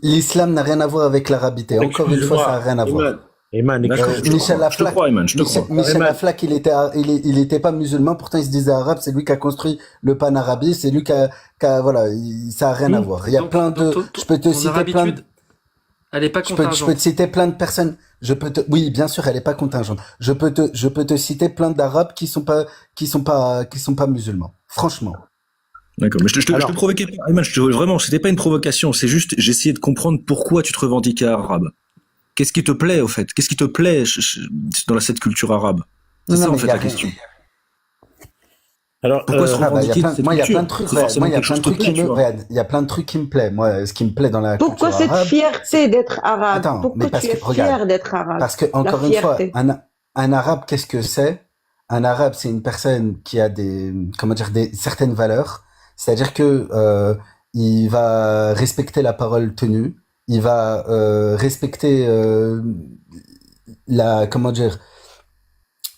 l'islam n'a rien à voir avec l'arabité. Encore une fois, ça a rien à voir. Eman, Là, je te Michel crois, Ayman, je te crois. Michel Ayman. Aflaq, il était pas musulman, pourtant il se disait arabe, c'est lui qui a construit le pan-arabisme, c'est lui qui a voilà, ça a rien à voir. Il y a plein de, je peux te ton citer plein de, arabitude, elle est pas je peux contingente. te citer plein de personnes. Oui, bien sûr, elle est pas contingente. Je peux te citer plein d'arabes qui sont pas musulmans. Franchement. D'accord, mais je te Alors- provoquais pas, Ayman, vraiment, c'était pas une provocation, c'est juste, j'essayais de comprendre pourquoi tu te revendiquais arabe. Qu'est-ce qui te plaît, au fait? Qu'est-ce qui te plaît dans cette culture arabe? C'est Non, ça, en mais fait, y a la rien. question. Alors, Pourquoi se Ah, bah, il y a revendiquer plein, de cette moi, il y a culture? plein de trucs, C'est ouais, forcément moi, il y a quelque plein chose de qui te trucs qui plaît, tu me, vois. regarde, il y a plein de trucs qui me plaît. Moi, ce qui me plaît dans la Pourquoi culture cette arabe, fierté d'être arabe? Attends, Pourquoi mais parce tu es que, regarde, fier d'être arabe? parce que, encore une fois, fierté. un arabe, qu'est-ce que c'est? Un arabe, c'est une personne qui a comment dire, certaines valeurs. C'est-à-dire que, il va respecter la parole tenue. Il va, respecter, comment dire,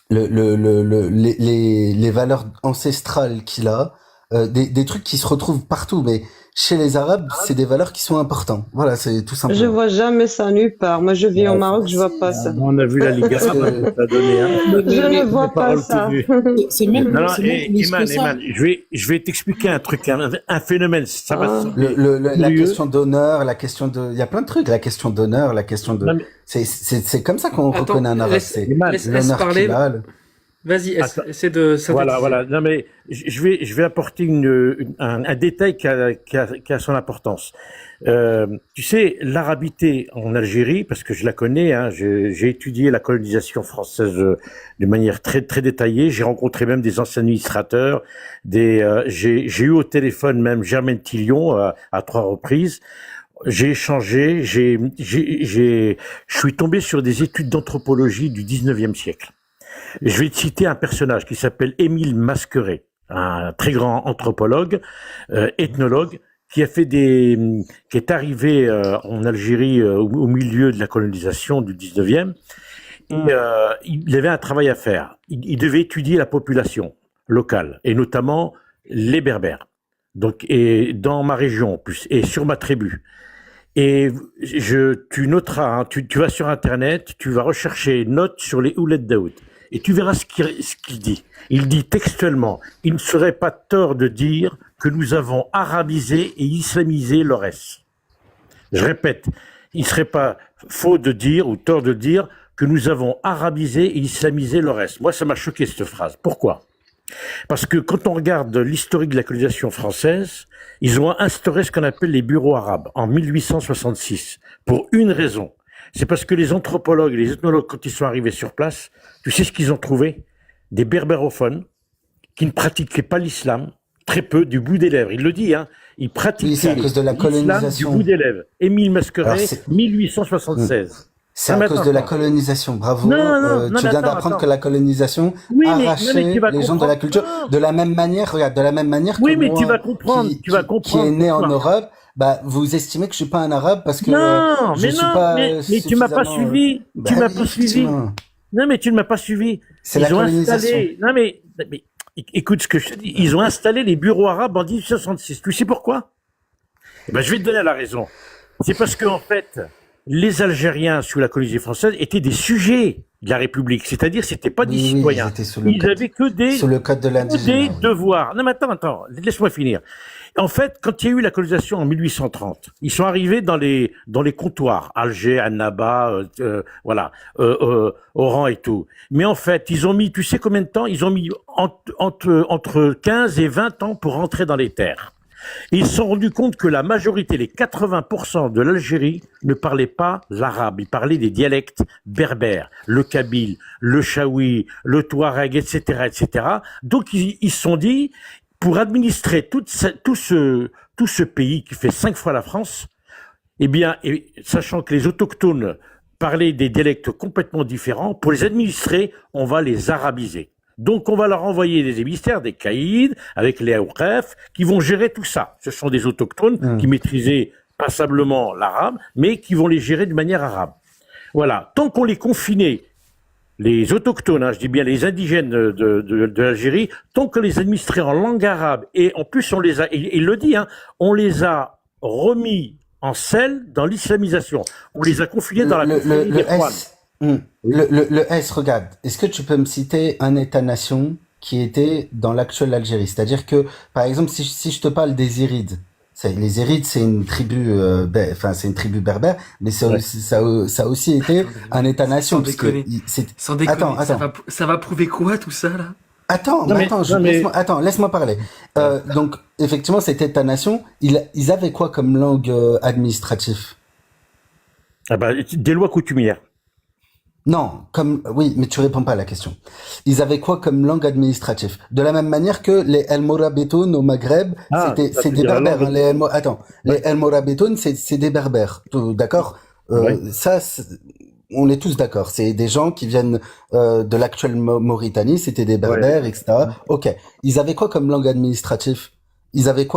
les valeurs ancestrales qu'il a, des trucs qui se retrouvent partout, mais chez les Arabes, c'est des valeurs qui sont importantes. Voilà, c'est tout simplement. Je vois jamais ça nulle part. Moi, je vis au Maroc, je vois pas ça. on a vu la Ligue arabe, hein, ça a donné, hein. Je ne vois pas Parole ça. tenue. C'est même, Non, c'est même plus que ça. Eman, je vais t'expliquer un truc, un phénomène. Ça va Ah. sembler La curieux. question d'honneur, il y a plein de trucs, la question d'honneur, la question de, Non, mais- c'est comme ça qu'on Attends, reconnaît un arabe, laisse- c'est Eman, laisse l'honneur parler. qu'il a. Vas-y, Attends. essaie de synthétiser. Voilà. Non, mais je vais apporter un détail qui a son importance. Tu sais, l'arabité en Algérie, parce que je la connais, hein, j'ai étudié la colonisation française de manière très très détaillée. J'ai rencontré même des anciens administrateurs, j'ai eu au téléphone même Germaine Tillion à 3 reprises. J'ai échangé, je suis tombé sur des études d'anthropologie du 19e siècle. Je vais te citer un personnage qui s'appelle Émile Masqueret, un très grand anthropologue, ethnologue, qui est arrivé en Algérie au milieu de la colonisation du 19e. Et il avait un travail à faire. Il devait étudier la population locale, et notamment les Berbères. Donc, et dans ma région en plus, et sur ma tribu. Et tu noteras, hein, tu vas sur Internet, tu vas rechercher notes sur les Ouled Daoud. Et tu verras ce qu'il dit. Il dit textuellement, il ne serait pas tort de dire que nous avons arabisé et islamisé l'Aurès. Je répète, il ne serait pas faux de dire ou tort de dire que nous avons arabisé et islamisé l'Aurès. Moi, ça m'a choqué cette phrase. Pourquoi ? Parce que quand on regarde l'historique de la colonisation française, ils ont instauré ce qu'on appelle les bureaux arabes en 1866, pour une raison. C'est parce que les anthropologues et les ethnologues, quand ils sont arrivés sur place, tu sais ce qu'ils ont trouvé ? Des berbérophones qui ne pratiquaient pas l'islam, très peu, du bout des lèvres. Il le dit, hein. Ils pratiquaient Oui, c'est à cause de la l'islam colonisation. du bout des lèvres. Émile Alors, Masqueret, c'est- 1876. C'est à Non, mais cause attends, de la attends. colonisation. Bravo. Non, Tu mais viens attends, d'apprendre attends. que la colonisation Oui, mais arrachait tu vas les gens de la comprendre. culture. Non. De la même manière, regarde, de la même manière Oui, que mais moi, tu vas comprendre, tu vas comprendre qui est né en pourquoi. Europe, bah, vous estimez que je suis pas un arabe parce que Non, je mais suis non, pas mais tu m'as pas suffisamment, suivi. bah Tu m'as oui, pas suivi. effectivement. Non, mais tu ne m'as pas suivi. C'est Ils la ont colonisation. installé. Non, mais écoute ce que je te dis. Ils ont installé les bureaux arabes en 1866. Tu sais pourquoi? Eh ben, je vais te donner la raison. C'est parce qu'en fait, les Algériens sous la colonie française étaient des sujets de la République, c'est-à-dire c'était pas des Oui, ils citoyens. étaient sous le Ils code, avaient que sous le code de des l'indigène. Oui. devoirs. Non, mais attends, laisse-moi finir. En fait, quand il y a eu la colonisation en 1830, ils sont arrivés dans les comptoirs, Alger, Annaba, voilà, Oran et tout. Mais en fait, ils ont mis, tu sais combien de temps? Ils ont mis entre 15 et 20 ans pour rentrer dans les terres. Et ils se sont rendus compte que la majorité, les 80% de l'Algérie, ne parlaient pas l'arabe. Ils parlaient des dialectes berbères, le kabyle, le chaoui, le touareg, etc., etc. Donc ils se sont dit, pour administrer tout ce pays qui fait 5 fois la France, eh bien, sachant que les autochtones parlaient des dialectes complètement différents, pour les administrer, on va les arabiser. Donc, on va leur envoyer des émissaires, des caïds, avec les Aouqef, qui vont gérer tout ça. Ce sont des autochtones qui maîtrisaient passablement l'arabe, mais qui vont les gérer de manière arabe. Voilà. Tant qu'on les confinait, les autochtones, hein, je dis bien les indigènes de l'Algérie, tant qu'on les administrait en langue arabe, et en plus, on les a, il le dit, hein, on les a remis en selle dans l'islamisation. On les a confinés dans la confrérie des Juan. Le S, regarde, est-ce que tu peux me citer un État-nation qui était dans l'actuelle Algérie? C'est-à-dire que, par exemple, si je te parle des Irides, les Irides, c'est une tribu, c'est une tribu berbère, mais ça a aussi été un État-nation. Sans déconner, ça va prouver quoi tout ça là? Laisse-moi parler. Donc, effectivement, cet État-nation, ils avaient quoi comme langue administrative? Ah bah, des lois coutumières. Non, oui, mais tu réponds pas à la question. Ils avaient quoi comme langue administrative? De la même manière que les El Morabitoun au Maghreb, c'est des berbères. Hein, les El Morabitoun, c'est des berbères. D'accord? Ça, on est tous d'accord. C'est des gens qui viennent de l'actuelle Mauritanie, c'était des berbères, etc. Ok. Ils avaient quoi comme langue administrative? Ils avaient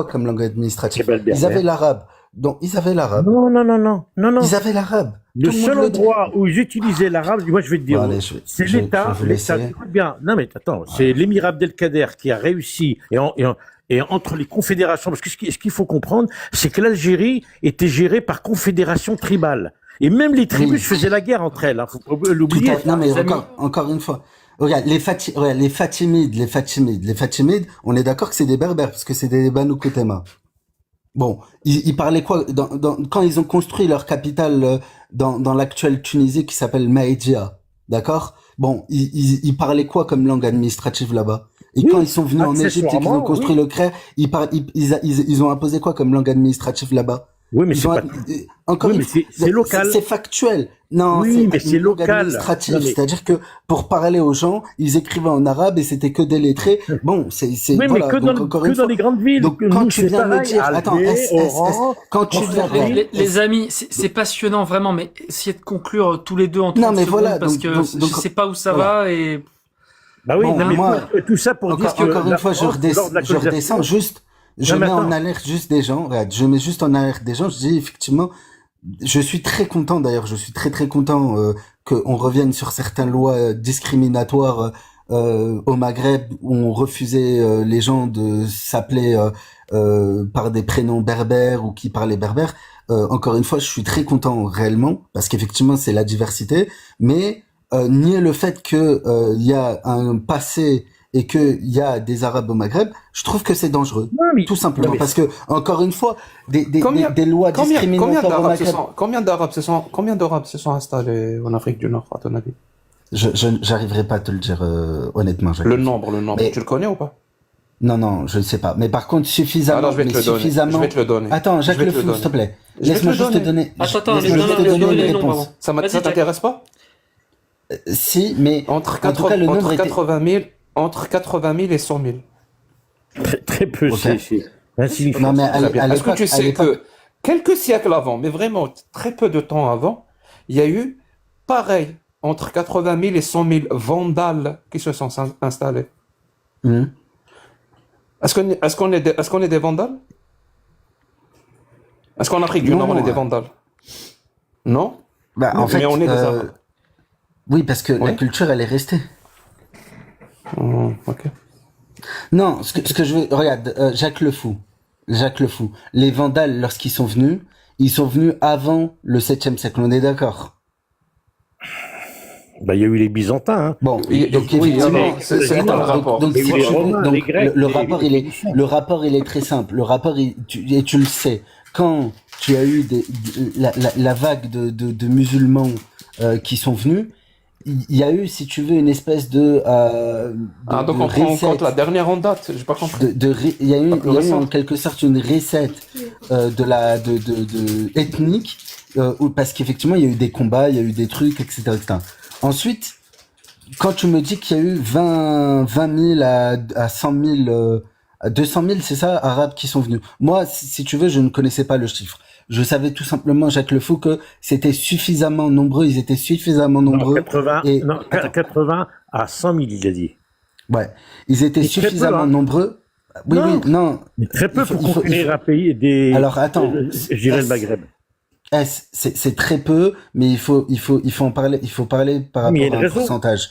l'arabe. Donc, ils avaient l'arabe. Non. Ils avaient l'arabe. Le seul endroit où ils utilisaient l'arabe, moi je vais te dire, c'est l'État. Bien. Non mais attends, c'est l'émir Abdelkader qui a réussi et entre les confédérations, parce que ce qu'il faut comprendre, c'est que l'Algérie était gérée par confédération tribale. Et même les tribus faisaient la guerre entre elles. Hein, faut pas l'oublier. Non mais encore une fois. Regarde, les Fatimides, on est d'accord que c'est des berbères parce que c'est des Banu Koutema. Bon, ils parlaient quoi quand ils ont construit leur capitale dans l'actuelle Tunisie qui s'appelle Maïdia, d'accord? Bon, ils parlaient quoi comme langue administrative là-bas? Et quand ils sont venus en Égypte et qu'ils ont construit le Caire, ils ont imposé quoi comme langue administrative là-bas? Oui, mais c'est local. C'est factuel. Non, mais c'est local. Administratif. C'est-à-dire que pour parler aux gens, ils écrivaient en arabe et c'était que des lettrés. Bon, c'est. Oui, voilà. mais que dans les grandes villes. Donc quand tu viens me dire, attends, quand tu viens, les amis, c'est passionnant vraiment, mais essayez de conclure tous les deux en 30 secondes parce que je sais pas où ça va et. Bah oui, mais moi, tout ça pour dire que encore une fois, je redescends juste. Je mets en alerte juste des gens. Regarde, je mets juste en alerte des gens. Je dis effectivement, je suis très content d'ailleurs. Je suis très très content qu'on revienne sur certaines lois discriminatoires au Maghreb où on refusait les gens de s'appeler par des prénoms berbères ou qui parlaient berbère. Encore une fois, je suis très content réellement parce qu'effectivement c'est la diversité, mais nier le fait que il y a un passé et qu'il y a des Arabes au Maghreb, je trouve que c'est dangereux. Tout simplement. Parce que, encore une fois, des lois discriminatoires au Maghreb. Combien d'Arabes se sont installés en Afrique du Nord, à ton avis? J'arriverai pas à te le dire, honnêtement. Le nombre. Mais, tu le connais ou pas? Non, je ne sais pas. Mais par contre, suffisamment. Alors, je vais te le donner. Attends, Jacques Le Fou, s'il te plaît. Laisse-moi juste te donner. Attends, laisse-moi juste te donner les réponses. Ça t'intéresse pas? Si, mais. Entre 80 000 et 100 000. Très peu, c'est insignifiant. Est-ce que tu sais que quelques siècles avant, mais vraiment très peu de temps avant, il y a eu pareil, entre 80 000 et 100 000 vandales qui se sont installés. Est-ce qu'on est des vandales? Est-ce qu'en Afrique du Nord, on est des vandales? Non? En fait, mais on est des Arabes. Oui, parce que la culture, elle est restée. Ok. Non, ce que je veux, regarde, Jacques Le Fou. Les Vandales, lorsqu'ils sont venus, Ils sont venus avant le 7e siècle, on est d'accord? Bah, il y a eu les Byzantins, hein. Bon, Oui, donc oui, effectivement, alors, c'est quoi le rapport? donc, Il y a eu si les tu veux, Romains, donc les Grecs, le les rapport Phéniciens. le rapport il est très simple. Le rapport et tu le sais. Quand tu as eu la vague de musulmans qui sont venus, il y a eu, si tu veux, une espèce Donc on prend en compte la dernière en date, j'ai pas compris. il y a eu, Pas plus il y a eu récent. en quelque sorte une recette de ethnique parce qu'effectivement il y a eu des combats, il y a eu des trucs, etc., etc. Ensuite, quand tu me dis qu'il y a eu 20 000 à 100 000, à 200 000, c'est ça, arabes qui sont venus. Moi, si tu veux, je ne connaissais pas le chiffre. Je savais tout simplement, Jacques Le Fou, que c'était suffisamment nombreux, ils étaient suffisamment nombreux. 80 à 100 000, il a dit. Ouais, ils étaient Mais très peu, suffisamment hein. nombreux. Oui, Non. oui, non. Mais très peu Il faut- pour il faut- conquérir il faut- un pays des. Alors, attends. Je dirais le Maghreb. C'est très peu, mais il faut en parler, il faut parler par Mais il y a rapport une à un raison. pourcentage.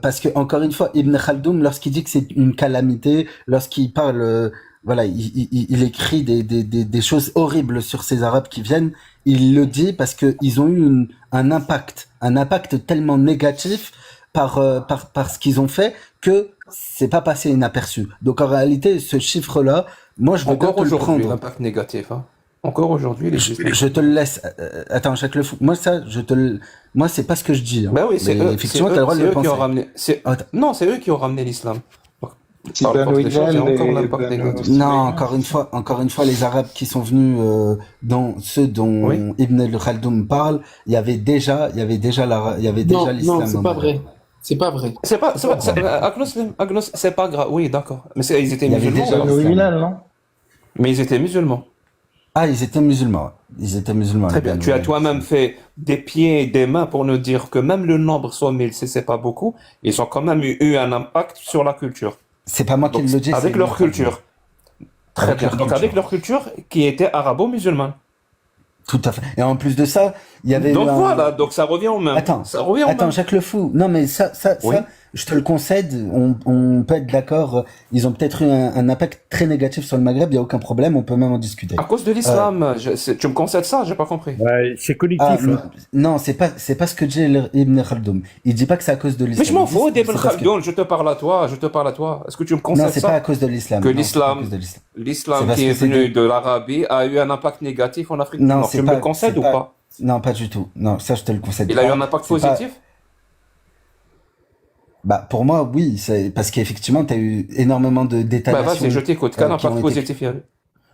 Parce que, encore une fois, Ibn Khaldoun, lorsqu'il dit que c'est une calamité, lorsqu'il parle, voilà, il écrit des choses horribles sur ces Arabes qui viennent, il le dit parce que ils ont eu un impact tellement négatif par ce qu'ils ont fait que c'est pas passé inaperçu. Donc, en réalité, ce chiffre-là, moi, je veux bien Encore te le aujourd'hui, prendre. l'impact négatif. Hein. Encore aujourd'hui, les Juifs. Je te le laisse. Attends, Jacques Le Fou. Moi, moi, c'est pas ce que je dis. Hein. Ben oui, c'est Mais eux, effectivement, t'as le droit de c'est le eux qui penser. ont ramené. Attends. Non, c'est eux qui ont ramené l'islam. Si Par la Banu force des choses, il y a Hillel encore et l'impact Banu négatif. Non, encore une fois, les Arabes qui sont venus, ceux dont Oui. Ibn al-Khaldoun parle, il y avait déjà Non, l'islam. non, c'est au pas Maghreb. vrai. C'est pas vrai. Agnos, c'est pas grave. Oui, d'accord. Mais ils étaient Il y avait musulmans. déjà alors. Banu Hillel, non? Mais ils étaient musulmans. Ah, ils étaient musulmans. Ils étaient musulmans. Très les bien. Banu Tu as Hillel. toi-même fait des pieds et des mains pour nous dire que même le nombre soit 1000, c'est pas beaucoup. Ils ont quand même eu un impact sur la culture. C'est pas moi qui Donc, le dis. avec c'est leur Ibn Khaldoun. culture. Très Avec bien. leur Donc culture. avec leur culture qui était arabo-musulmane. Tout à fait. Et en plus de ça, il y avait Donc eu un... voilà, donc ça revient au même. Attends, Ça revient au attends, même. Jacques Le Fou. Non, mais ça, Oui. je te le concède. On peut être d'accord. Ils ont peut-être eu un impact très négatif sur le Maghreb. Il y a aucun problème. On peut même en discuter. À cause de l'islam. Tu me concèdes ça? J'ai pas compris. Ouais, c'est collectif. Ah, hein. non, c'est pas ce que dit Ibn Khaldoun. Il dit pas que c'est à cause de l'islam. Mais je m'en Il dit fous c'est d'Ibn parce que- Khaldoun, je te parle à toi, Est-ce que tu me Non, concèdes c'est pas à ça? cause de l'islam. Que Non, c'est pas à l'islam, cause de l'islam. C'est l'islam parce qui que est c'est venu des- de l'Arabie a eu un impact négatif en Afrique du Non, Nord. c'est Tu me pas- le concèdes c'est ou pas? Non, pas du tout. Non, ça, je te le concède Il pas. a eu un impact C'est pas- positif? Bah, pour moi, oui. C'est parce qu'effectivement, t'as eu énormément d'états Bah vas-y, je t'écoute. Quel qui ont impact été- positif il y a eu?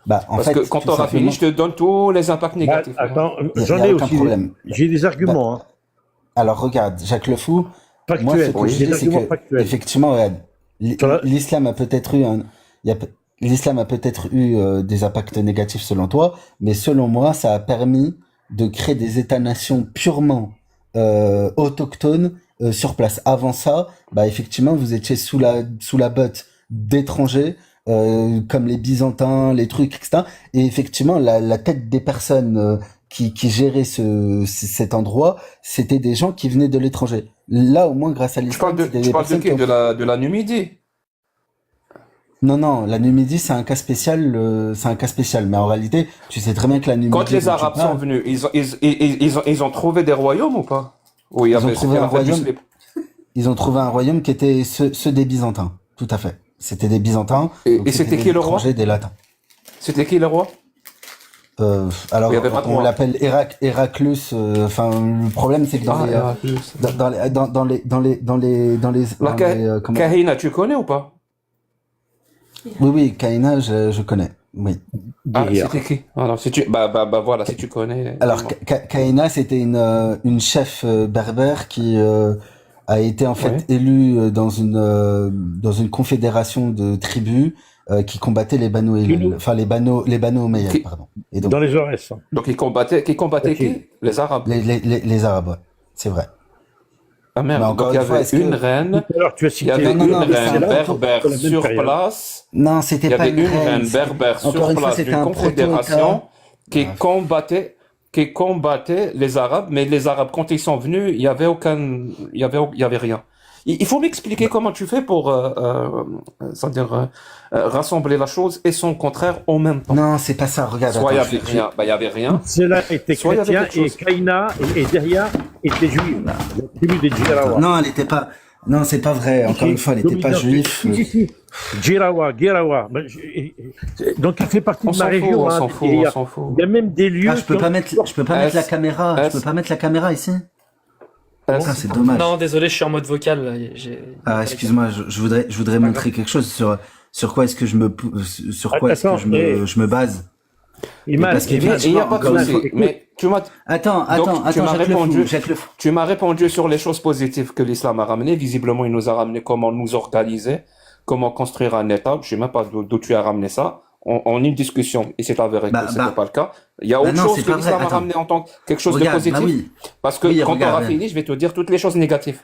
Bah, en Parce fait, que quand tout t'auras fini, je te donne tous les impacts Bah, négatifs. attends, Y a- j'en y a ai aucun aussi. problème. J'ai des arguments. Hein. Alors regarde, Jacques Le Fou, moi ce Factuels. que je Des dis c'est arguments que factuels. effectivement, regarde, Sur la- l'islam a peut-être eu l'islam a peut-être eu des impacts négatifs selon toi, mais selon moi, ça a permis de créer des États-nations purement autochtones sur place. Avant ça, bah effectivement, vous étiez sous la botte d'étrangers. Comme les Byzantins, les trucs, etc. Et effectivement, la tête des personnes qui géraient cet endroit, c'était des gens qui venaient de l'étranger. Là, au moins, grâce à Tu l'islam, parles de, c'était tu des parles de personnes qui? qui ont- De la Numidie? Non, la Numidie, c'est un cas spécial, mais en réalité, tu sais très bien que la Numidie... Quand les dont tu Arabes parles, sont venus, ils ont trouvé des royaumes ou pas? Oui, Ils ont trouvé c'était un la fête du royaume. slip. Ils ont trouvé un royaume qui était ceux des Byzantins, tout à fait. C'était des Byzantins, Et donc c'était des qui le roi? étrangers, des Latins. C'était qui le roi? Alors, Il y avait pas de on roi. l'appelle Héraclus. Enfin, le problème, c'est que dans les, Héraclius. dans les, comment- Kahina, tu connais ou pas? Oui, Kaina, je connais. Oui. Ah, Guerrière. c'était qui? Alors, si tu, voilà, si tu connais. Alors, dis-moi. Kaina, c'était une chef berbère qui a été en fait Ouais. élue dans une confédération de tribus qui combattaient les Banu Hillel, Kilo. enfin les Banu Umayya, Qui- pardon. Et donc Dans les Aurès. Hein. Donc, ils combattaient Ok. qui? Les Arabes. les Arabes, ouais. C'est vrai. Ah merde, Mais donc encore il y une fois, avait est-ce que- une reine, Alors, tu as il y cité. avait Non, une non, mais reine c'est berbère pour la même sur période. place, Non, il c'était y pas avait une une reine. reine berbère Encore sur une fois, place c'était d'une un confédération qui Bref. combattait les Arabes, mais les Arabes, quand ils sont venus, il y avait rien. Il faut m'expliquer comment tu fais pour c'est-à-dire, rassembler la chose et son contraire en même temps. Non, c'est pas ça. Regarde, Soit il attends, n'y avait rien, bah, il y avait rien. Cela était Soit il y avait chrétien quelque et chose. Kaina et Deria étaient juifs. La tribu des Djirawa. Non, elle était pas. Non, c'est pas vrai. Encore une fois, elle était pas juive. Si. Djirawa. Donc il fait partie On de ma s'en fout, région. on hein, s'en fout, Deria. on s'en fout. Il y a même des lieux. Ah, je peux pas mettre la caméra. Je peux pas mettre la caméra ici. Putain, c'est dommage. Non, désolé, je suis en mode vocal. Là. Ah, excuse-moi, je voudrais montrer quelque chose sur quoi est-ce que je me base. Parce qu'il n'y a pas de souci. Mais tu m'as. Attends, Jacques Le Fou. Tu m'as répondu sur les choses positives que l'islam a ramenées. Visiblement, il nous a ramené comment nous organiser, comment construire un État. Je sais même pas d'où tu as ramené ça. On a une discussion et c'est avéré que c'était pas le cas. Il y a autre chose que l'islam a ramené en tant que quelque chose de positif. Parce que quand on aura fini, je vais te dire toutes les choses négatives.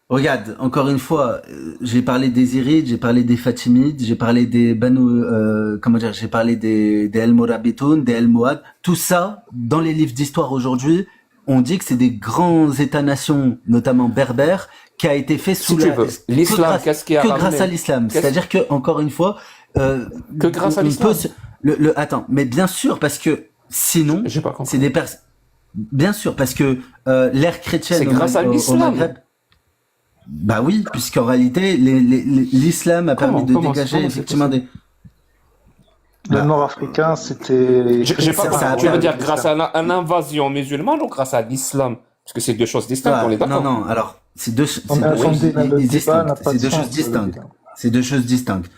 Regarde, encore une fois, j'ai parlé des Irides, j'ai parlé des Fatimides, j'ai parlé des j'ai parlé des El Morabitoun, des El Moad. Tout ça, dans les livres d'histoire aujourd'hui, on dit que c'est des grands États-nations, notamment berbères, qui a été fait sous l'islam. Qu'est-ce qui a ramené? Grâce à l'islam. C'est-à-dire que, encore une fois, que grâce à l'islam. Attends, mais bien sûr, parce que sinon, c'est des personnes. Bien sûr, parce que l'ère chrétienne c'est grâce à l'islam. Au Maghreb. Bah oui, puisqu'en réalité, l'islam a permis de dégager effectivement des. Le nord-africain, c'était. Tu veux dire grâce à une invasion musulmane ou grâce à l'islam? Parce que c'est deux choses distinctes, on est d'accord. Non, alors, c'est deux choses distinctes. C'est deux choses distinctes.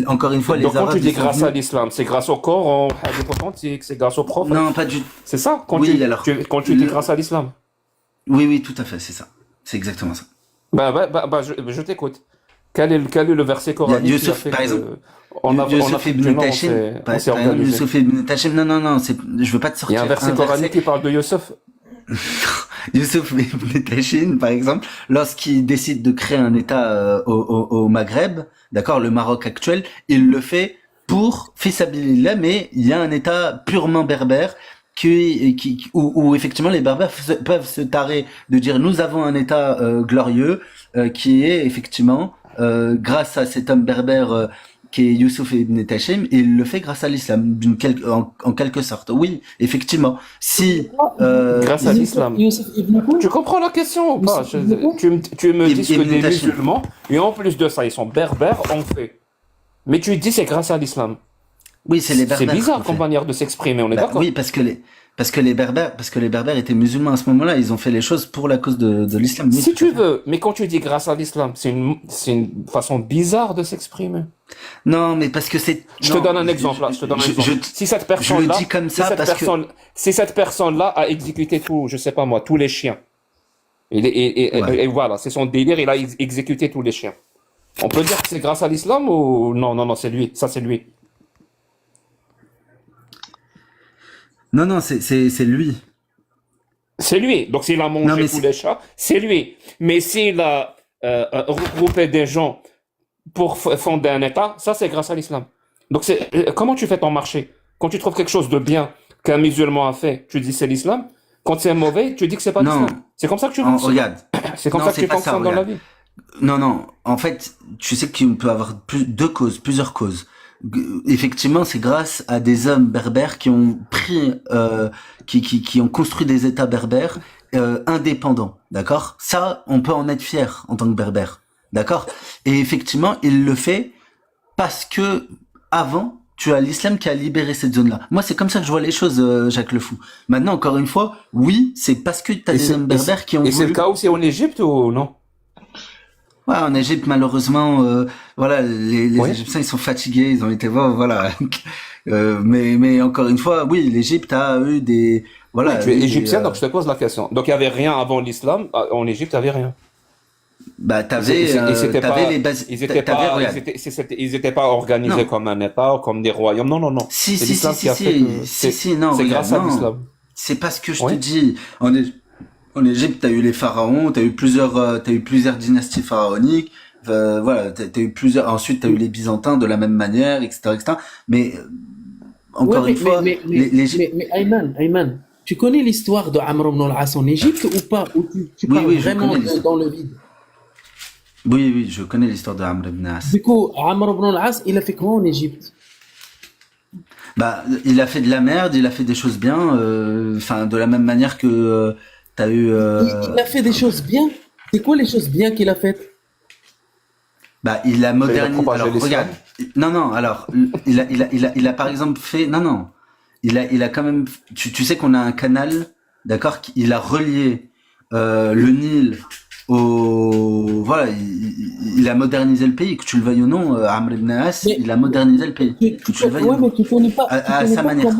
Encore une fois, donc les Arabes. Quand tu dis grâce à l'islam, c'est grâce au Coran, à authentique, c'est grâce au prophète. Non, pas du. C'est ça quand tu dis grâce à l'islam. Oui, tout à fait, c'est ça. C'est exactement ça. Je t'écoute. Quel est le verset coranique qui a fait par exemple, Youssef Ibn Tashim, non, je veux pas te sortir. Il y a un verset coranique qui parle de Youssef. Youssouf Ibn Tachine, par exemple, lorsqu'il décide de créer un État au Maghreb, d'accord, le Maroc actuel, il le fait pour fils Abilillah, mais il y a un État purement berbère où effectivement les berbères peuvent se tarer de dire nous avons un État glorieux qui est effectivement grâce à cet homme berbère qui est Youssouf Ibn Tashim, et il le fait grâce à l'islam, en quelque sorte. Oui, effectivement. Si grâce à l'islam. Tu comprends la question ou pas? Tu me dis que des musulmans, et en plus de ça, ils sont berbères, on fait. Mais tu dis c'est grâce à l'islam. Oui, c'est les berbères. C'est bizarre comme manière de s'exprimer, on est d'accord? Oui, parce que les berbères étaient musulmans à ce moment-là, ils ont fait les choses pour la cause de l'islam. Si tu veux, mais quand tu dis grâce à l'islam, c'est une façon bizarre de s'exprimer. Non, mais parce que c'est. Je te donne un exemple là. Si cette personne-là, je le dis comme ça si cette personne-là a exécuté tous les chiens. Et voilà, c'est son délire, il a exécuté tous les chiens. On peut dire que c'est grâce à l'islam ou non, c'est lui. Ça, c'est lui. Non, c'est lui. C'est lui. Donc s'il a mangé tous les chats, c'est lui. Mais s'il a regroupé des gens pour fonder un État, ça c'est grâce à l'islam. Donc comment tu fais ton marché? Quand tu trouves quelque chose de bien qu'un musulman a fait, tu dis c'est l'islam. Quand c'est mauvais, tu dis que c'est pas l'islam. C'est comme ça que tu fonctionnes. Regarde. C'est comme ça que tu fonctionnes dans la vie. Non. En fait, tu sais qu'il peut y avoir plusieurs causes. Effectivement, c'est grâce à des hommes berbères qui ont pris, qui ont construit des États berbères indépendants, d'accord? Ça, on peut en être fier en tant que berbère, d'accord? Et effectivement, il le fait parce que avant, tu as l'islam qui a libéré cette zone-là. Moi, c'est comme ça que je vois les choses, Jacques Le Fou. Maintenant, encore une fois, oui, c'est parce que tu as des hommes berbères qui ont voulu... Et c'est le cas aussi en Égypte ou non? Ouais, en Égypte, malheureusement, voilà, les Égyptiens, ils sont fatigués, ils ont été voir, voilà. Mais encore une fois, oui, l'Égypte a eu des, voilà. Oui, tu es égyptien, donc je te pose la question. Donc il y avait rien avant l'islam, en Égypte, il y avait rien. Bah, t'avais les bases. Ils étaient pas organisés comme un État, comme des royaumes. Non. Si, non. C'est grâce à l'islam. C'est parce que je te dis, en Égypte, t'as eu les pharaons, t'as eu plusieurs dynasties pharaoniques, voilà, t'as eu plusieurs, ensuite t'as eu les Byzantins de la même manière, etc. Mais, encore une fois, mais Ayman, tu connais l'histoire de Amr ibn al-As en Égypte ou pas? Ou tu parles vraiment dans le vide? Oui, oui, je connais l'histoire de Amr ibn As. Du coup, Amr ibn al-As, il a fait quoi en Égypte? Bah, il a fait de la merde, il a fait des choses bien, enfin, de la même manière que t'as eu. Il a fait des choses bien. C'est quoi les choses bien qu'il a faites? Bah, il a modernisé. propagé Alors, l'islam. regarde. Non, non. Alors, il a par exemple fait. Non, non. Il a quand même. Tu sais qu'on a un canal, d'accord. Il a relié le Nil au. Voilà. Il a modernisé le pays, que tu le veuilles ou non. Amr ibn As, Mais il a modernisé le pays, que tu le veuilles ou ouais, mais non, tu connais pas, à sa manière.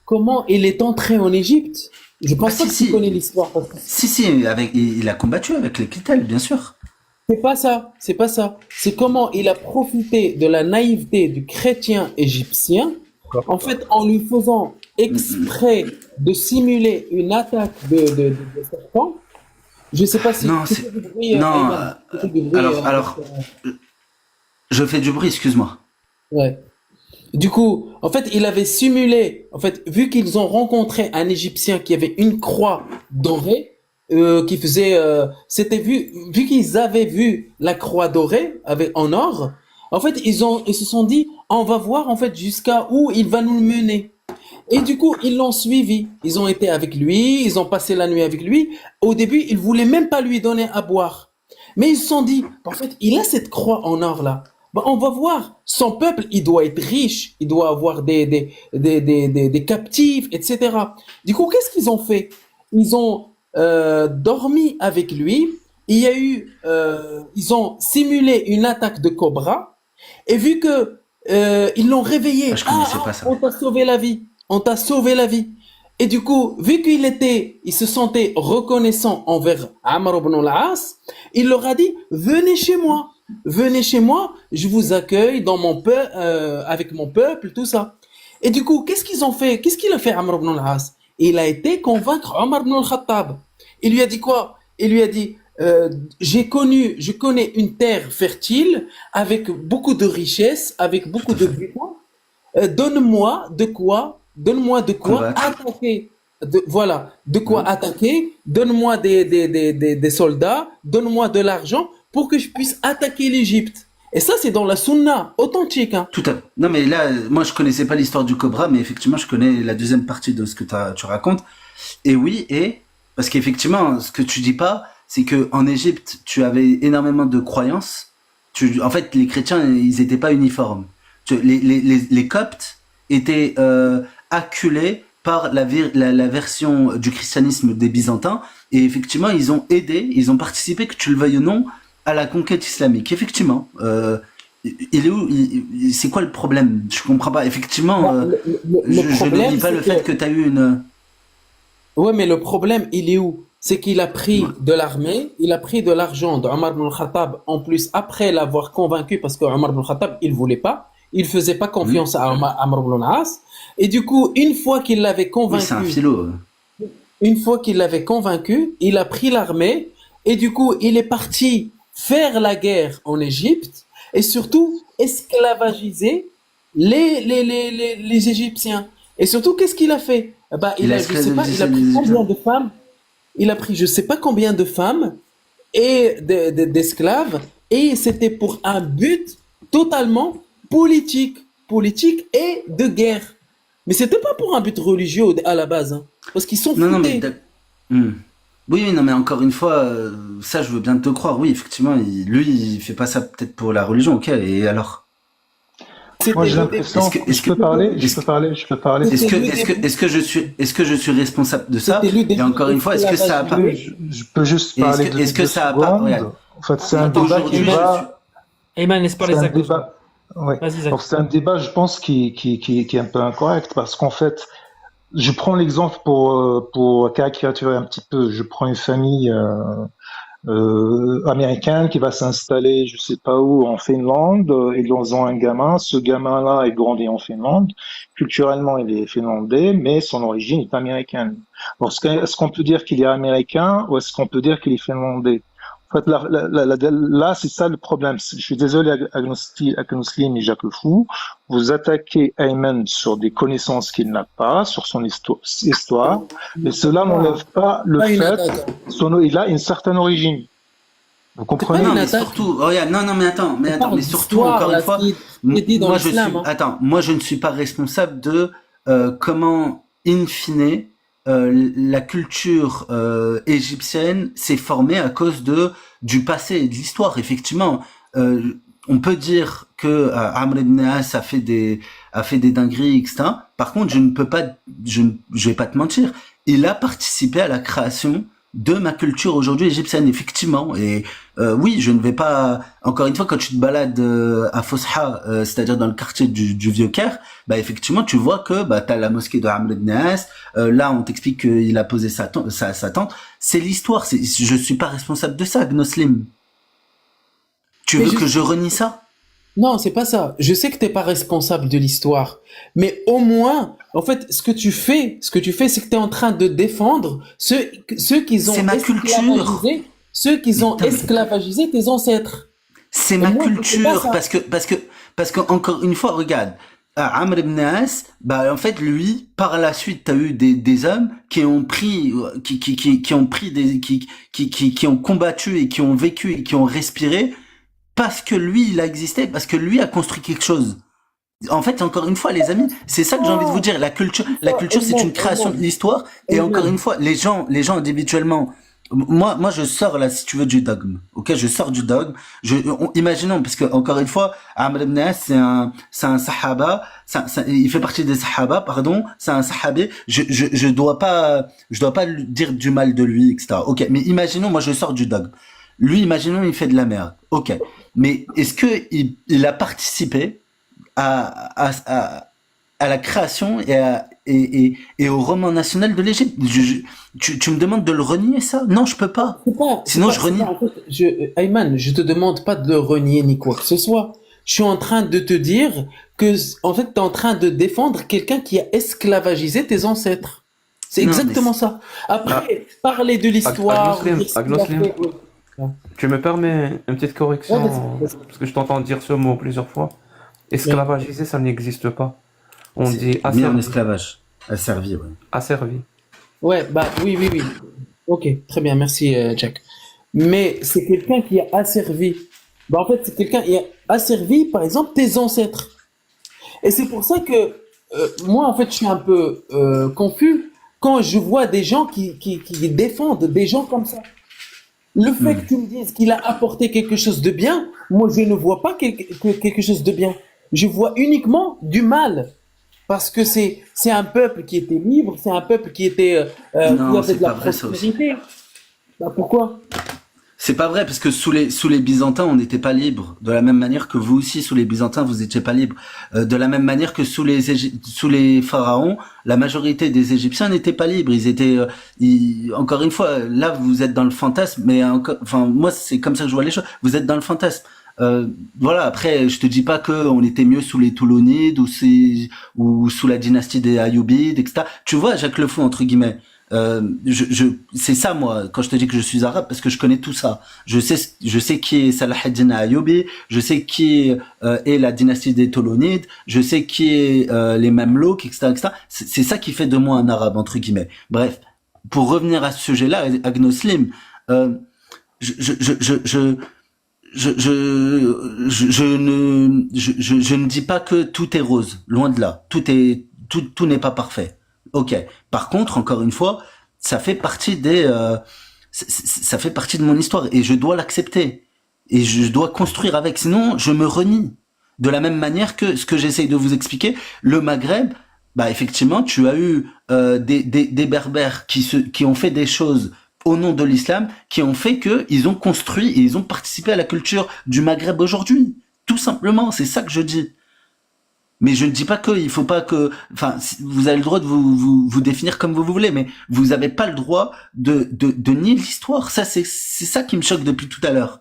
comment il est entré en Égypte. Je Ah pense pas si que tu si. connais l'histoire. Parce que Si, avec, il a combattu avec les Clitels, bien sûr. c'est pas ça. C'est pas ça. C'est comment il a profité de la naïveté du chrétien égyptien, en fait, en lui faisant exprès de simuler une attaque de serpent. Je sais pas si Non, tu c'est. fais du bruit, Non, Ayman. Tu fais du bruit, alors, je fais du bruit, excuse-moi. ouais. Du coup, en fait, il avait simulé, en fait, vu qu'ils ont rencontré un Égyptien qui avait une croix dorée, qui faisait, c'était vu qu'ils avaient vu la croix dorée avec en or, en fait, ils se sont dit, on va voir en fait jusqu'à où il va nous mener. Et du coup, ils l'ont suivi. Ils ont été avec lui, ils ont passé la nuit avec lui. Au début, ils voulaient même pas lui donner à boire. Mais ils se sont dit, en fait, il a cette croix en or là. Bah, on va voir. Son peuple, il doit être riche. Il doit avoir des captifs, etc. Du coup, qu'est-ce qu'ils ont fait? Ils ont dormi avec lui. Il y a eu, ils ont simulé une attaque de cobra. Et vu que ils l'ont réveillé, Ah, je connaissais pas ça. on t'a sauvé la vie. On t'a sauvé la vie. Et du coup, vu il se sentait reconnaissant envers Amr ibn al-As, il leur a dit, venez chez moi, je vous accueille dans mon avec mon peuple, tout ça. Et du coup, qu'est-ce qu'ils ont fait? Qu'est-ce qu'il a fait Amr ibn al-As? Il a été convaincre Omar ibn al-Khattab. Il lui a dit quoi? Il lui a dit, je connais une terre fertile avec beaucoup de richesses, avec beaucoup de butin. Donne-moi de quoi Combattre. attaquer. Voilà, de quoi attaquer. Donne-moi des soldats, donne-moi de l'argent pour que je puisse attaquer l'Égypte. Et ça, c'est dans la Sunna authentique. Hein. Tout à fait. Non, mais là, moi, je connaissais pas l'histoire du Cobra, mais effectivement, je connais la deuxième partie de ce que tu racontes. Et oui, parce qu'effectivement, ce que tu dis pas, c'est que en Égypte, tu avais énormément de croyances. En fait, les chrétiens, ils étaient pas uniformes. Les Coptes étaient acculés par la version du christianisme des Byzantins, et effectivement, ils ont participé, que tu le veuilles ou non, à la conquête islamique. Effectivement, il est où, c'est quoi le problème? Je comprends pas. Effectivement, je ne dis pas le fait que tu as eu une. Ouais, mais le problème, il est où? C'est qu'il a pris de l'armée, il a pris de l'argent de Omar ibn al-Khattab, en plus, après l'avoir convaincu, parce que Omar ibn al-Khattab, il voulait pas, il faisait pas confiance à Amr ibn al-As, et du coup, une fois qu'il l'avait convaincu, Oui, c'est un philo. une fois qu'il l'avait convaincu, il a pris l'armée, et du coup, il est parti faire la guerre en Égypte, et surtout, esclavagiser les Égyptiens. Et surtout, qu'est-ce qu'il a fait? Bah, je sais pas, il a pris combien de femmes? Il a pris je sais pas combien de femmes et d'esclaves, et c'était pour un but totalement politique et de guerre. Mais c'était pas pour un but religieux à la base, hein, parce qu'ils sont Non, foutés. Oui, non, mais encore une fois, ça, je veux bien te croire. Oui, effectivement, lui, il fait pas ça peut-être pour la religion, ok. Et alors? Moi, j'ai l'impression. Je peux parler. Est-ce que je suis responsable de ça? Et encore une fois, est-ce que ça a pas? Je peux juste parler Est-ce que ça a pas? Regarde. En fait, c'est un débat qui va. Ayman, laisse parler Zach. Ouais. Vas-y, Zach. Donc, c'est un débat, je pense, qui est un peu incorrect, parce qu'en fait, je prends l'exemple pour caricaturer un petit peu. Je prends une famille américaine qui va s'installer, je sais pas où, en Finlande. Ils ont un gamin. Ce gamin-là est grandi en Finlande. Culturellement, il est finlandais, mais son origine est américaine. Donc, est-ce qu'on peut dire qu'il est américain ou est-ce qu'on peut dire qu'il est finlandais? En fait, là, c'est ça le problème. Je suis désolé, Agnoslim et Jacques Le Fou. Vous attaquez Ayman sur des connaissances qu'il n'a pas, sur son histoire, et cela n'enlève pas le fait qu'il a une certaine origine. Vous comprenez? Non, mais surtout, regarde, non, mais attends, mais surtout, encore une fois, moi, je ne suis pas responsable de comment, in fine, la culture égyptienne s'est formée à cause du passé et de l'histoire. Effectivement, on peut dire que Amr ibn As a fait des dingueries, etc. Par contre, je vais pas te mentir, il a participé à la création de ma culture aujourd'hui égyptienne, effectivement. Et oui, je ne vais pas... Encore une fois, quand tu te balades à Fosha, c'est-à-dire dans le quartier du Vieux-Caire, bah effectivement, tu vois que t'as la mosquée de Amr ibn As. Là, on t'explique qu'il a posé sa tente. C'est l'histoire. Je suis pas responsable de ça, Gnoslim. Tu veux que je renie ça? Non, c'est pas ça. Je sais que t'es pas responsable de l'histoire, mais au moins, en fait, ce que tu fais, c'est que t'es en train de défendre ceux qui ont C'est ma culture. Ceux qui ont esclavagisé tes ancêtres. C'est ma culture, parce que encore une fois, regarde, Amr ibn As, en fait, lui, par la suite, t'as eu des hommes qui ont combattu et qui ont vécu et qui ont respiré parce que lui, il a existé, parce que lui a construit quelque chose. En fait, encore une fois, les amis, c'est ça que j'ai envie de vous dire. La culture, c'est une création de l'histoire. Et encore une fois, les gens individuellement, moi, je sors là, si tu veux, du dogme. Ok, je sors du dogme. Imaginons, parce que encore une fois, Amr ibn As, c'est un sahaba, il fait partie des sahaba, pardon, c'est un sahabé. Je dois pas lui dire du mal de lui, etc. Ok, mais imaginons, moi, je sors du dogme. Lui, imaginons, il fait de la merde. Ok, mais est-ce que il a participé à la création et au roman national de l'Égypte? Tu me demandes de le renier, ça? Non, je peux pas. Sinon, je renie. En fait, Ayman, je te demande pas de le renier ni quoi que ce soit. Je suis en train de te dire que, en fait, t'es en train de défendre quelqu'un qui a esclavagisé tes ancêtres. C'est exactement ça. Après, parler de l'histoire. Tu me permets une petite correction, parce que je t'entends dire ce mot plusieurs fois. Esclavagiser, ça n'existe pas. On dit asservi. En esclavage. Asservi, ouais. Asservi. Ouais, oui. Ok, très bien, merci Jack. Mais c'est quelqu'un qui a asservi. En fait, c'est quelqu'un qui a asservi, par exemple, tes ancêtres. Et c'est pour ça que moi, en fait, je suis un peu confus quand je vois des gens qui défendent des gens comme ça. Le fait que tu me dises qu'il a apporté quelque chose de bien, moi je ne vois pas quelque chose de bien. Je vois uniquement du mal. Parce que c'est un peuple qui était libre, c'est un peuple qui était qui avait de la prospérité. Pourquoi? C'est pas vrai, parce que sous les Byzantins, on n'était pas libre. De la même manière que vous aussi, sous les Byzantins, vous n'étiez pas libre. De la même manière que sous les pharaons, la majorité des Égyptiens n'étaient pas libres. Ils étaient, encore une fois, là, vous êtes dans le fantasme, mais moi, c'est comme ça que je vois les choses. Vous êtes dans le fantasme. Voilà. Après, je te dis pas que on était mieux sous les Toulonides ou sous la dynastie des Ayyoubides, etc. Tu vois, Jacques Le Fou, entre guillemets. C'est ça, moi, quand je te dis que je suis arabe, parce que je connais tout ça. Je sais qui est Salah ad-Din Ayyoubi, je sais qui est la dynastie des Tolonides, je sais qui est les Mamelouks, etc., etc. C'est ça qui fait de moi un arabe, entre guillemets. Bref, pour revenir à ce sujet-là, Agnoslim, je ne dis pas que tout est rose, loin de là. Tout n'est pas parfait. Ok. Par contre, encore une fois, ça fait partie ça fait partie de mon histoire et je dois l'accepter et je dois construire avec. Sinon, je me renie. De la même manière que ce que j'essaye de vous expliquer, le Maghreb, effectivement, tu as eu des Berbères qui ont fait des choses au nom de l'islam, qui ont fait que ils ont construit et ils ont participé à la culture du Maghreb aujourd'hui. Tout simplement, c'est ça que je dis. Mais je ne dis pas qu'il faut pas que, vous avez le droit de vous définir comme vous voulez, mais vous avez pas le droit de nier l'histoire. Ça, c'est ça qui me choque depuis tout à l'heure.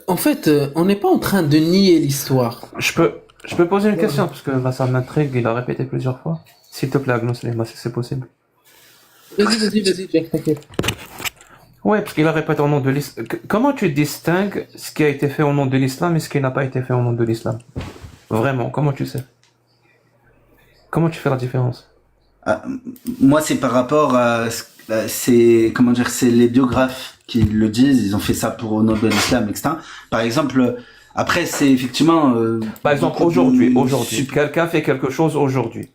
En fait, on n'est pas en train de nier l'histoire. Je peux poser une question, parce que ça m'intrigue, il a répété plusieurs fois. S'il te plaît, Agnoslim, si c'est possible. Vas-y, Jack, t'inquiète. Ouais, parce qu'il a répété au nom de l'islam. Comment tu distingues ce qui a été fait au nom de l'islam et ce qui n'a pas été fait au nom de l'islam? Vraiment, comment tu sais? Comment tu fais la différence? Ah, moi, c'est par rapport c'est comment dire, c'est les biographes qui le disent. Ils ont fait ça pour au nom de l'islam, etc. Par exemple, après, c'est effectivement. Par exemple, aujourd'hui, quelqu'un fait quelque chose aujourd'hui.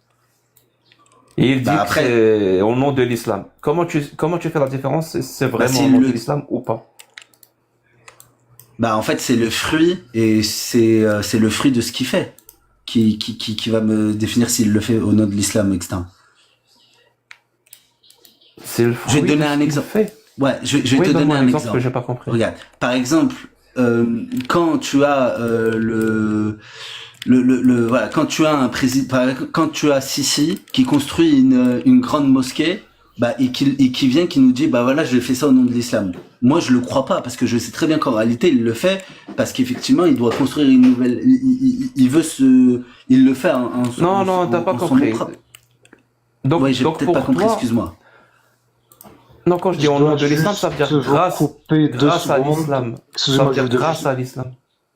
Et il dit que c'est au nom de l'islam. Comment tu fais la différence? C'est vraiment au nom de l'islam ou pas? En fait, c'est le fruit et c'est le fruit de ce qu'il fait qui va me définir s'il le fait au nom de l'islam, etc. C'est le fruit. Je vais te donner un exemple. Ouais, je vais te donner un exemple que j'ai pas compris. Regarde, par exemple, quand tu as voilà, quand tu as un président, quand tu as Sisi qui construit une grande mosquée, et qui vient, qui nous dit, voilà, je fais ça au nom de l'islam. Moi, je le crois pas, parce que je sais très bien qu'en réalité, il le fait, parce qu'effectivement, il doit construire une nouvelle, il le fait Non, t'as pas compris. Donc, ouais, j'ai peut-être pas compris, excuse-moi. Non, quand je dis au nom de l'islam, ça veut dire grâce à l'islam. Ça veut dire grâce à l'islam.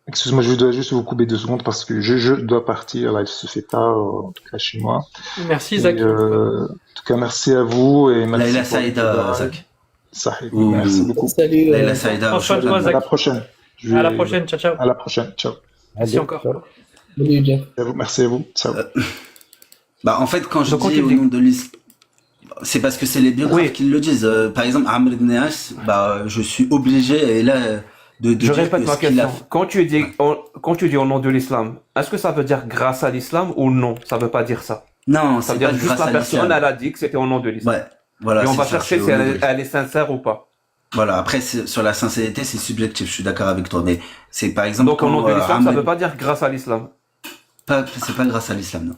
Excuse-moi, je dois juste vous couper 2 secondes parce que je dois partir. Là, il se fait tard, en tout cas chez moi. Merci, Zach. En tout cas, merci à vous et merci. Laïla Saïda, Zach. Merci beaucoup. Salut. Laïla Saïda. À la prochaine. À la prochaine. Ciao, ciao. À la prochaine. Ciao. Merci encore. Salut, Jack. Merci à vous. Ciao. En fait, quand je dis au nom de l'islam, c'est parce que c'est les biographes qui le disent. Par exemple, Amr ibn As, je suis obligé, et là, je répète ma question. Quand tu dis au nom de l'islam, est-ce que ça veut dire grâce à l'islam ou non? Ça veut pas dire ça. Non, ça veut dire juste la personne, elle a dit que c'était au nom de l'islam. Ouais, voilà. Et on va chercher si elle est sincère ou pas. Voilà. Après, sur la sincérité, c'est subjectif. Je suis d'accord avec toi, mais c'est par exemple. Donc au nom de l'islam, ça veut pas dire grâce à l'islam. C'est pas grâce à l'islam, non.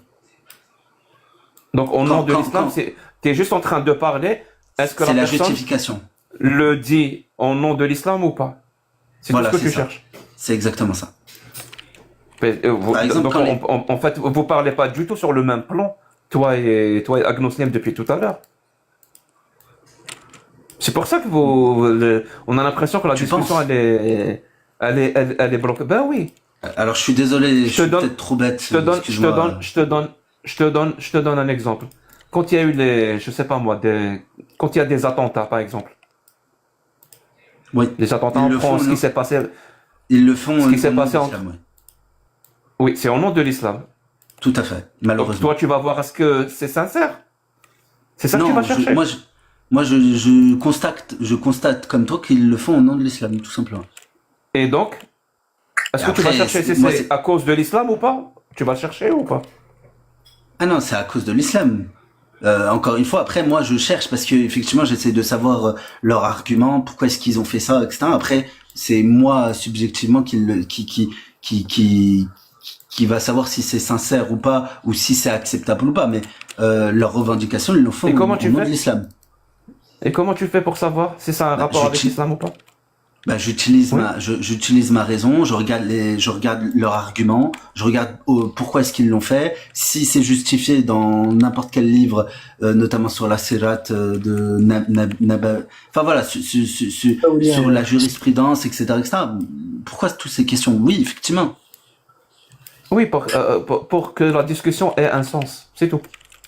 Donc au nom de l'islam, t'es juste en train de parler. Est-ce que la personne justification le dit au nom de l'islam ou pas? C'est tout ce que tu cherches. C'est exactement ça. Par exemple, donc, en fait, vous parlez pas du tout sur le même plan, toi et Agnosiem depuis tout à l'heure. C'est pour ça que on a l'impression que la discussion elle est bloquée. Ben oui. Alors je suis désolé, je suis peut-être trop bête. Je te donne un exemple. Quand il y a eu je sais pas moi, quand il y a des attentats par exemple. Oui. Les attentats en France, ce qui s'est passé. Ils le font. Ce qui s'est passé en l'islam, oui, c'est au nom de l'islam. Tout à fait, malheureusement. Donc, toi, tu vas voir, est-ce que c'est sincère? C'est ça que tu vas chercher? Moi, je constate comme toi qu'ils le font au nom de l'islam, tout simplement. Et donc, est-ce que tu vas chercher si c'est à cause de l'islam ou pas? Tu vas chercher ou pas? Ah non, c'est à cause de l'islam. Encore une fois, après, moi, je cherche parce que effectivement, j'essaie de savoir leur argument, pourquoi est-ce qu'ils ont fait ça, etc. Après, c'est moi subjectivement qui va savoir si c'est sincère ou pas, ou si c'est acceptable ou pas. Mais leurs revendications, ils le font au nom de l'islam. Et comment tu fais pour savoir si ça a un rapport avec l'islam ou pas? J'utilise ma raison, je regarde leur argument, je regarde pourquoi est-ce qu'ils l'ont fait, si c'est justifié dans n'importe quel livre, notamment sur la Sirat de enfin voilà, sur la jurisprudence, etc., etc. Pourquoi toutes ces questions? Oui, effectivement. Oui, pour que la discussion ait un sens, c'est tout.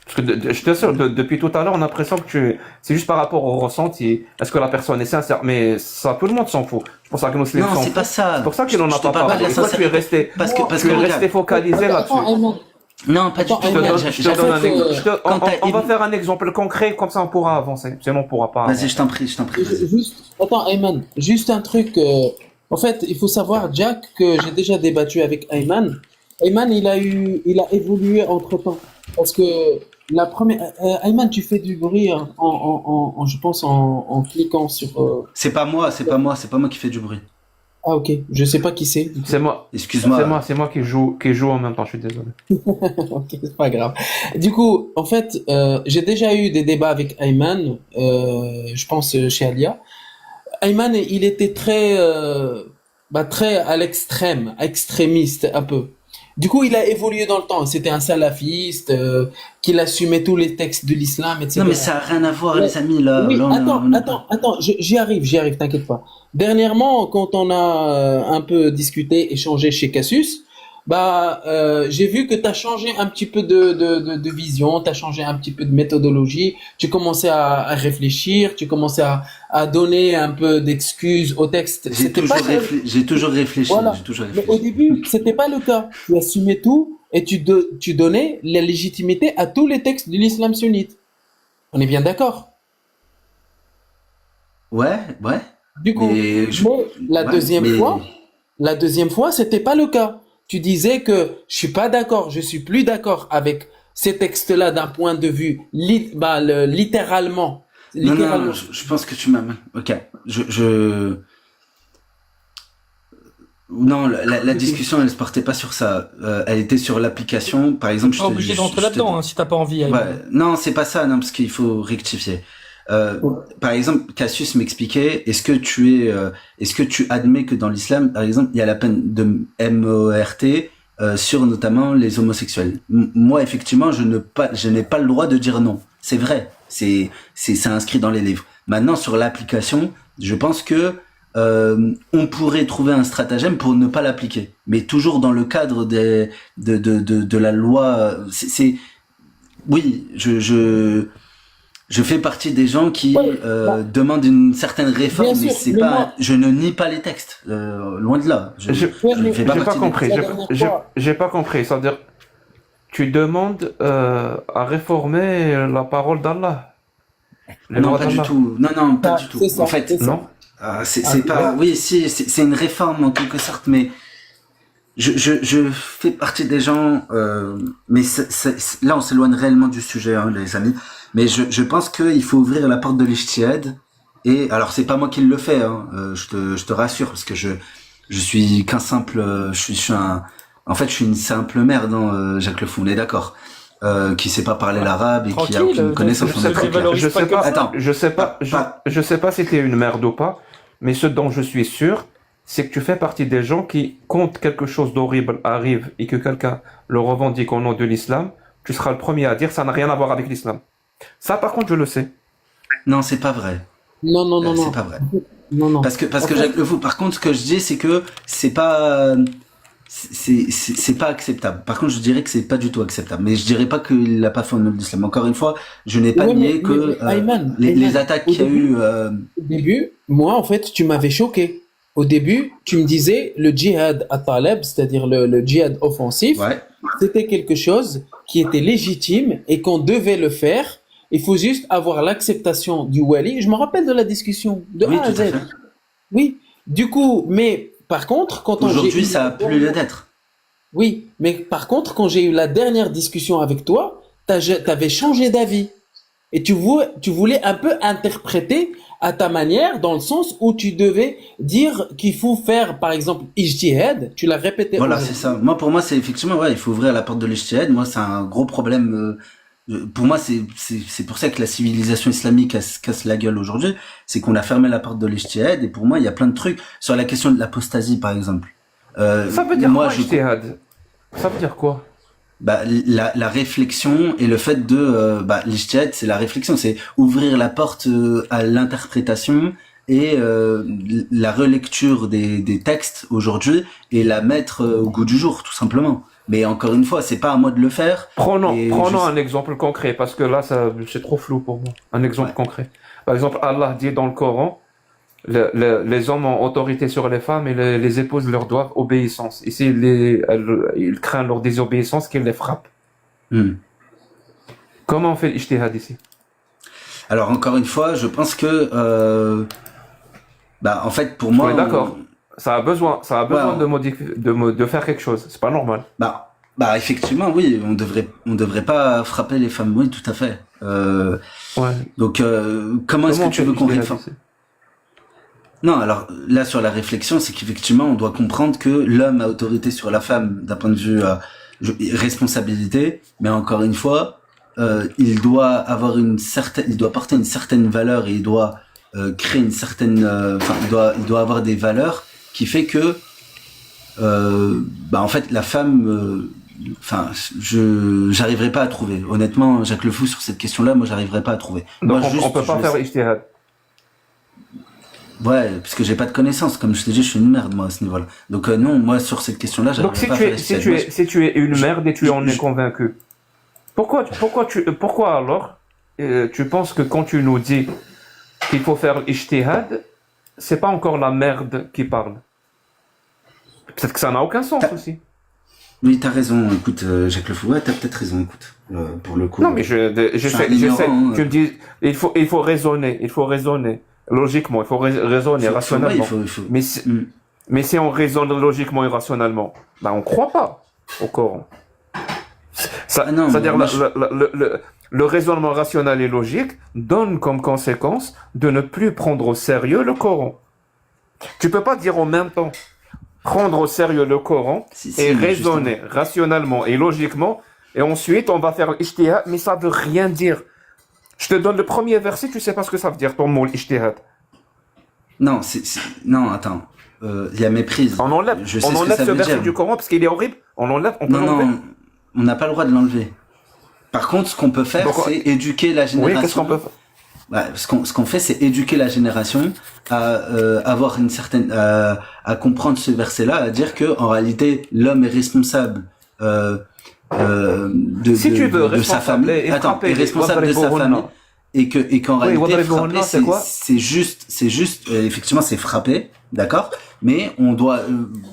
Parce que je t'assure, depuis tout à l'heure, on a l'impression que c'est juste par rapport au ressenti. Est-ce que la personne est sincère? Mais ça, tout le monde s'en fout. C'est pour ça que nous s'en fout. Non, c'est pas ça. C'est pour ça qu'il n'en a pas parlé. Toi, tu es resté, focalisé là-dessus. Non, pas du tout. On va faire un exemple concret, comme ça on pourra avancer. Sinon, on pourra pas. Vas-y, je t'en prie. Attends, Ayman, juste un truc. En fait, il faut savoir, Jack, que j'ai déjà débattu avec Ayman. Ayman, il a évolué entre-temps. Parce que la première... Ayman, tu fais du bruit je pense en cliquant sur... C'est pas moi qui fais du bruit. Ah ok, je sais pas qui c'est. C'est moi. Excuse-moi. C'est moi qui joue en même temps, je suis désolé. Ok, c'est pas grave. Du coup, en fait, j'ai déjà eu des débats avec Ayman, je pense chez Alia. Ayman, il était très à l'extrême, extrémiste un peu. Du coup, il a évolué dans le temps. C'était un salafiste qui assumait tous les textes de l'islam, etc. Non, mais ça n'a rien à voir, les amis. Là, oui, attends, j'y arrive, t'inquiète pas. Dernièrement, quand on a un peu discuté, échangé chez Cassius, j'ai vu que tu as changé un petit peu de vision, tu as changé un petit peu de méthodologie, tu commençais à réfléchir, tu commençais à donner un peu d'excuses au texte. J'ai toujours réfléchi. Voilà. J'ai toujours Mais au début, c'était pas le cas. Tu assumais tout et tu donnais la légitimité à tous les textes de l'islam sunnite. On est bien d'accord? Ouais. Du coup, la deuxième fois, c'était pas le cas. Tu disais que je suis pas d'accord, je suis plus d'accord avec ces textes-là d'un point de vue littéralement. Non, je pense que tu m'as. Ok, Non, la discussion, elle se portait pas sur ça. Elle était sur l'application. Par exemple, je suis pas obligé de rentrer là-dedans, si t'as pas envie. Non, c'est pas ça, non, parce qu'il faut rectifier. Par exemple, Cassius m'expliquait, est-ce que tu admets que dans l'islam, par exemple, il y a la peine de mort sur notamment les homosexuels? Moi, effectivement, je n'ai pas le droit de dire non. C'est vrai. C'est inscrit dans les livres. Maintenant, sur l'application, je pense que on pourrait trouver un stratagème pour ne pas l'appliquer, mais toujours dans le cadre de la loi. Oui, je fais partie des gens qui demandent une certaine réforme, mais c'est pas. Je ne nie pas les textes, loin de là. J'ai pas compris. C'est-à-dire, tu demandes à réformer la parole d'Allah. Non, pas du tout. Non, pas du tout. En fait, non. C'est pas. Oui, si, c'est une réforme en quelque sorte, mais je fais partie des gens. Mais là, on s'éloigne réellement du sujet, hein, les amis. Mais je pense qu'il faut ouvrir la porte de l'ijtihad. Et alors, c'est pas moi qui le fais, hein, je te rassure, parce que je suis qu'un simple. En fait, je suis une simple merde, hein, Jacques Le Fou, on est d'accord. Qui sait pas parler l'arabe et qui a aucune connaissance. Je sais pas si t'es une merde ou pas, mais ce dont je suis sûr, c'est que tu fais partie des gens qui, quand quelque chose d'horrible arrive et que quelqu'un le revendique au nom de l'islam, tu seras le premier à dire ça n'a rien à voir avec l'islam. Ça, par contre, je le sais. Non, c'est pas vrai. Non. C'est pas vrai. Non. Parce que Jacques Le Fou, par contre, ce que je dis, c'est que c'est pas acceptable. Par contre, je dirais que c'est pas du tout acceptable. Mais je dirais pas qu'il l'a pas fait au nom de l'islam. Encore une fois, je n'ai pas nié que les attaques qu'il y a eu. Au début, moi, en fait, tu m'avais choqué. Au début, tu me disais le djihad at-talab, c'est-à-dire le djihad offensif, c'était quelque chose qui était légitime et qu'on devait le faire. Il faut juste avoir l'acceptation du wali. Je me rappelle de la discussion de A à Z. Oui. Du coup, mais par contre, aujourd'hui, ça a plus lieu d'être. Oui, mais par contre, quand j'ai eu la dernière discussion avec toi, t'avais changé d'avis. Et tu voulais un peu interpréter à ta manière, dans le sens où tu devais dire qu'il faut faire, par exemple, ijtihad. Tu l'as répété. Voilà, c'est ça. Pour moi, c'est effectivement, il faut ouvrir la porte de l'ijtihad. Moi, c'est un gros problème. Pour moi, c'est pour ça que la civilisation islamique se casse la gueule aujourd'hui. C'est qu'on a fermé la porte de l'ijtihad. Et pour moi, il y a plein de trucs. Sur la question de l'apostasie, par exemple. Ça veut dire quoi, ijtihad? Ça veut dire quoi? La réflexion et le fait de l'ijtihad, c'est la réflexion, c'est ouvrir la porte à l'interprétation et la relecture des textes aujourd'hui et la mettre au goût du jour, tout simplement. Mais encore une fois, c'est pas à moi de le faire. Prenons un exemple concret, parce que là, c'est trop flou pour moi. Un exemple concret. Par exemple, Allah dit dans le Coran, les hommes ont autorité sur les femmes et les épouses leur doivent obéissance. Et s'ils ils craignent leur désobéissance, qu'ils les frappent. Comment on fait l'ijtihad ici? Alors, encore une fois, je pense que, en fait, pour moi. D'accord. Ça a besoin de modifier, de faire quelque chose. C'est pas normal. Effectivement, oui, on devrait pas frapper les femmes. Oui, tout à fait. Donc, comment est-ce que tu veux qu'on réforme? Non, alors là sur la réflexion, c'est qu'effectivement on doit comprendre que l'homme a autorité sur la femme d'un point de vue responsabilité, mais encore une fois, il doit porter une certaine valeur et il doit créer une certaine, il doit avoir des valeurs qui fait que, en fait la femme, j'arriverai pas à trouver. Honnêtement, Jacques Le Fou sur cette question-là, moi j'arriverai pas à trouver. Donc moi, on peut pas faire ijtihad. Ouais, parce que j'ai pas de connaissances. Comme je t'ai dit, je suis une merde, moi, à ce niveau-là. Donc, non, moi, sur cette question-là, Donc j'arrive pas à faire si tu es une merde et tu en es convaincu, pourquoi alors tu penses que quand tu nous dis qu'il faut faire ijtihad, c'est pas encore la merde qui parle? Peut-être que ça n'a aucun sens aussi. Oui, t'as raison. Écoute, Jacques Le Fou, ouais, t'as peut-être raison. Écoute, pour le coup. Non, mais j'essaie. Tu me dis, il faut raisonner. Logiquement, il faut raisonner rationnellement. Mais si on raisonne logiquement et rationnellement, ben on croit pas au Coran. C'est-à-dire le raisonnement rationnel et logique donne comme conséquence de ne plus prendre au sérieux le Coran. Tu peux pas dire en même temps prendre au sérieux le Coran et raisonner rationnellement et logiquement, et ensuite on va faire ijtihad, mais ça veut rien dire. Je te donne le premier verset, tu sais pas ce que ça veut dire ton mot ijtihad. Non, non, attends. Il y a méprise. On enlève ce verset du Coran parce qu'il est horrible. On peut l'enlever. Non, on n'a pas le droit de l'enlever. Par contre, ce qu'on peut faire, c'est éduquer la génération. Oui, qu'est-ce qu'on peut faire? Ce qu'on fait, c'est éduquer la génération à avoir une certaine, à comprendre ce verset-là, à dire que en réalité, l'homme est responsable de sa famille. Attends, est responsable de sa famille. Et qu'en réalité, frapper, c'est juste, effectivement, c'est frapper, d'accord? Mais on doit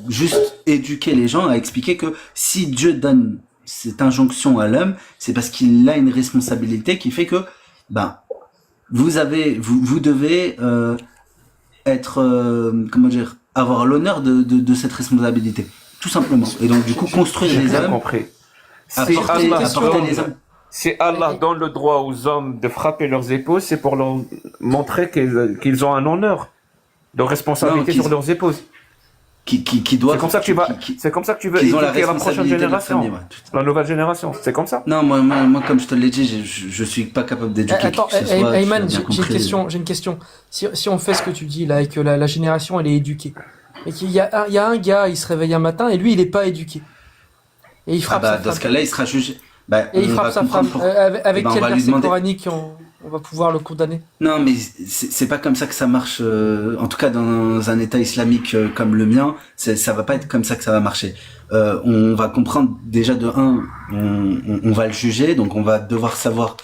juste éduquer les gens à expliquer que si Dieu donne cette injonction à l'homme, c'est parce qu'il a une responsabilité qui fait que, vous devez être, comment dire, avoir l'honneur de cette responsabilité, tout simplement. Et donc, du coup, construire les hommes. Apporter les hommes. Si Allah donne le droit aux hommes de frapper leurs épouses, c'est pour leur montrer qu'ils ont un honneur de responsabilité sur leurs épouses. Qui doivent. C'est comme ça que tu veux éduquer la prochaine génération, la nouvelle génération. C'est comme ça. Non, moi, comme je te l'ai dit, je suis pas capable d'éduquer. Attends, Ayman, j'ai une question. Si on fait ce que tu dis là et que la génération elle est éduquée, et qu'il y a un gars, il se réveille un matin et lui il est pas éduqué et il frappe sa femme. Dans ce cas-là, il sera jugé. Et il frappe sa femme. Avec quel verset coranique on va pouvoir le condamner? Non, mais c'est pas comme ça que ça marche. En tout cas, dans un État islamique comme le mien, ça va pas être comme ça que ça va marcher. On va comprendre déjà de on va le juger, donc on va devoir savoir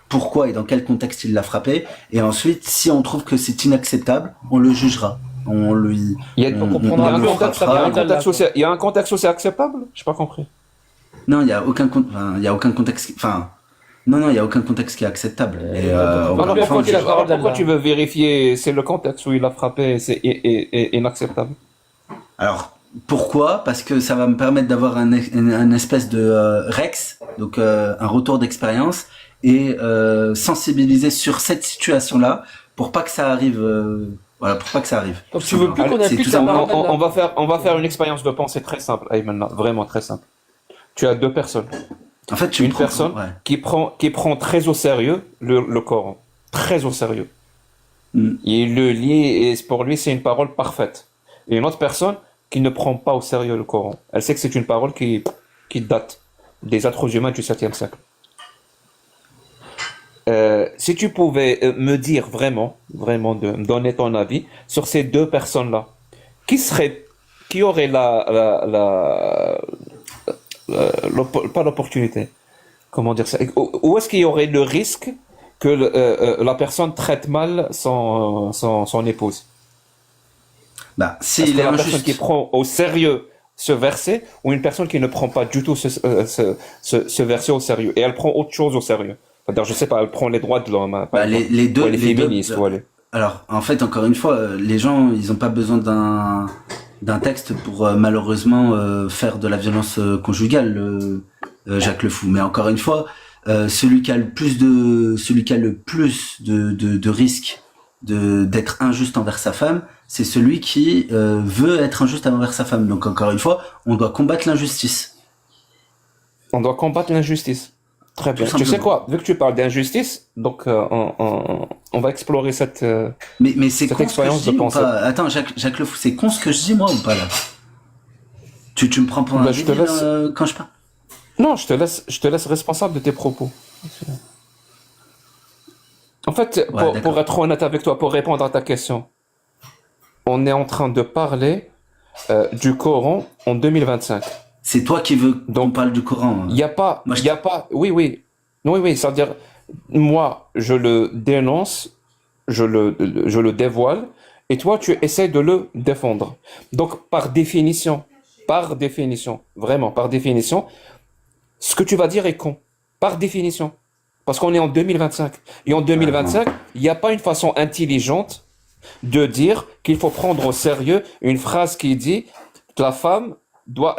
pourquoi et dans quel contexte il l'a frappé. Et ensuite, si on trouve que c'est inacceptable, on le jugera. Il y a un contexte aussi acceptable? J'ai pas compris. Non, il y a aucun contexte. Enfin, non, il y a aucun contexte qui est acceptable. Pourquoi tu veux vérifier? C'est le contexte où il a frappé, c'est inacceptable. Alors pourquoi? Parce que ça va me permettre d'avoir un espèce de Rex, donc un retour d'expérience et sensibiliser sur cette situation-là pour pas que ça arrive. Voilà, pour pas que ça arrive. Donc tu veux plus qu'on applique ça? On va faire une expérience de pensée très simple, Ayman, vraiment très simple. Tu as deux personnes. En fait, une personne qui prend très au sérieux le Coran, très au sérieux. Il le lit et pour lui c'est une parole parfaite. Et une autre personne qui ne prend pas au sérieux le Coran. Elle sait que c'est une parole qui date des êtres humains du 7e siècle. Si tu pouvais me dire vraiment de me donner ton avis sur ces deux personnes-là, qui aurait pas l'opportunité, comment dire ça, où est-ce qu'il y aurait le risque que la personne traite mal son épouse? S'il est la injuste. Personne qui prend au sérieux ce verset ou une personne qui ne prend pas du tout ce verset au sérieux et elle prend autre chose au sérieux? C'est-à-dire, je sais pas, elle prend les droits de l'homme, les deux, les féministes. Alors, en fait, encore une fois, les gens, ils ont pas besoin d'un texte pour malheureusement faire de la violence conjugale, Jacques Le Fou. Mais encore une fois, celui qui a le plus de risques d'être injuste envers sa femme, c'est celui qui veut être injuste envers sa femme. Donc encore une fois, on doit combattre l'injustice. On doit combattre l'injustice. Très bien. Tu sais quoi, vu que tu parles d'injustice, donc on va explorer cette expérience de pensée. Attends, Jacques Le Fou, c'est con ce que je dis moi ou pas là? Tu me prends pour un débile quand je parle? Non, je te laisse responsable de tes propos. En fait, pour être honnête avec toi, pour répondre à ta question, on est en train de parler du Coran en 2025. C'est toi qui veux qu'on Donc, parle du Coran. il n'y a pas, Moi, il y a pas, oui, oui, oui, oui, c'est-à-dire, moi, je le dénonce, je le dévoile, et toi, tu essaies de le défendre. Donc, par définition, vraiment, par définition, ce que tu vas dire est con. Par définition. Parce qu'on est en 2025. Et en 2025, il n'y a pas une façon intelligente de dire qu'il faut prendre au sérieux une phrase qui dit que la femme doit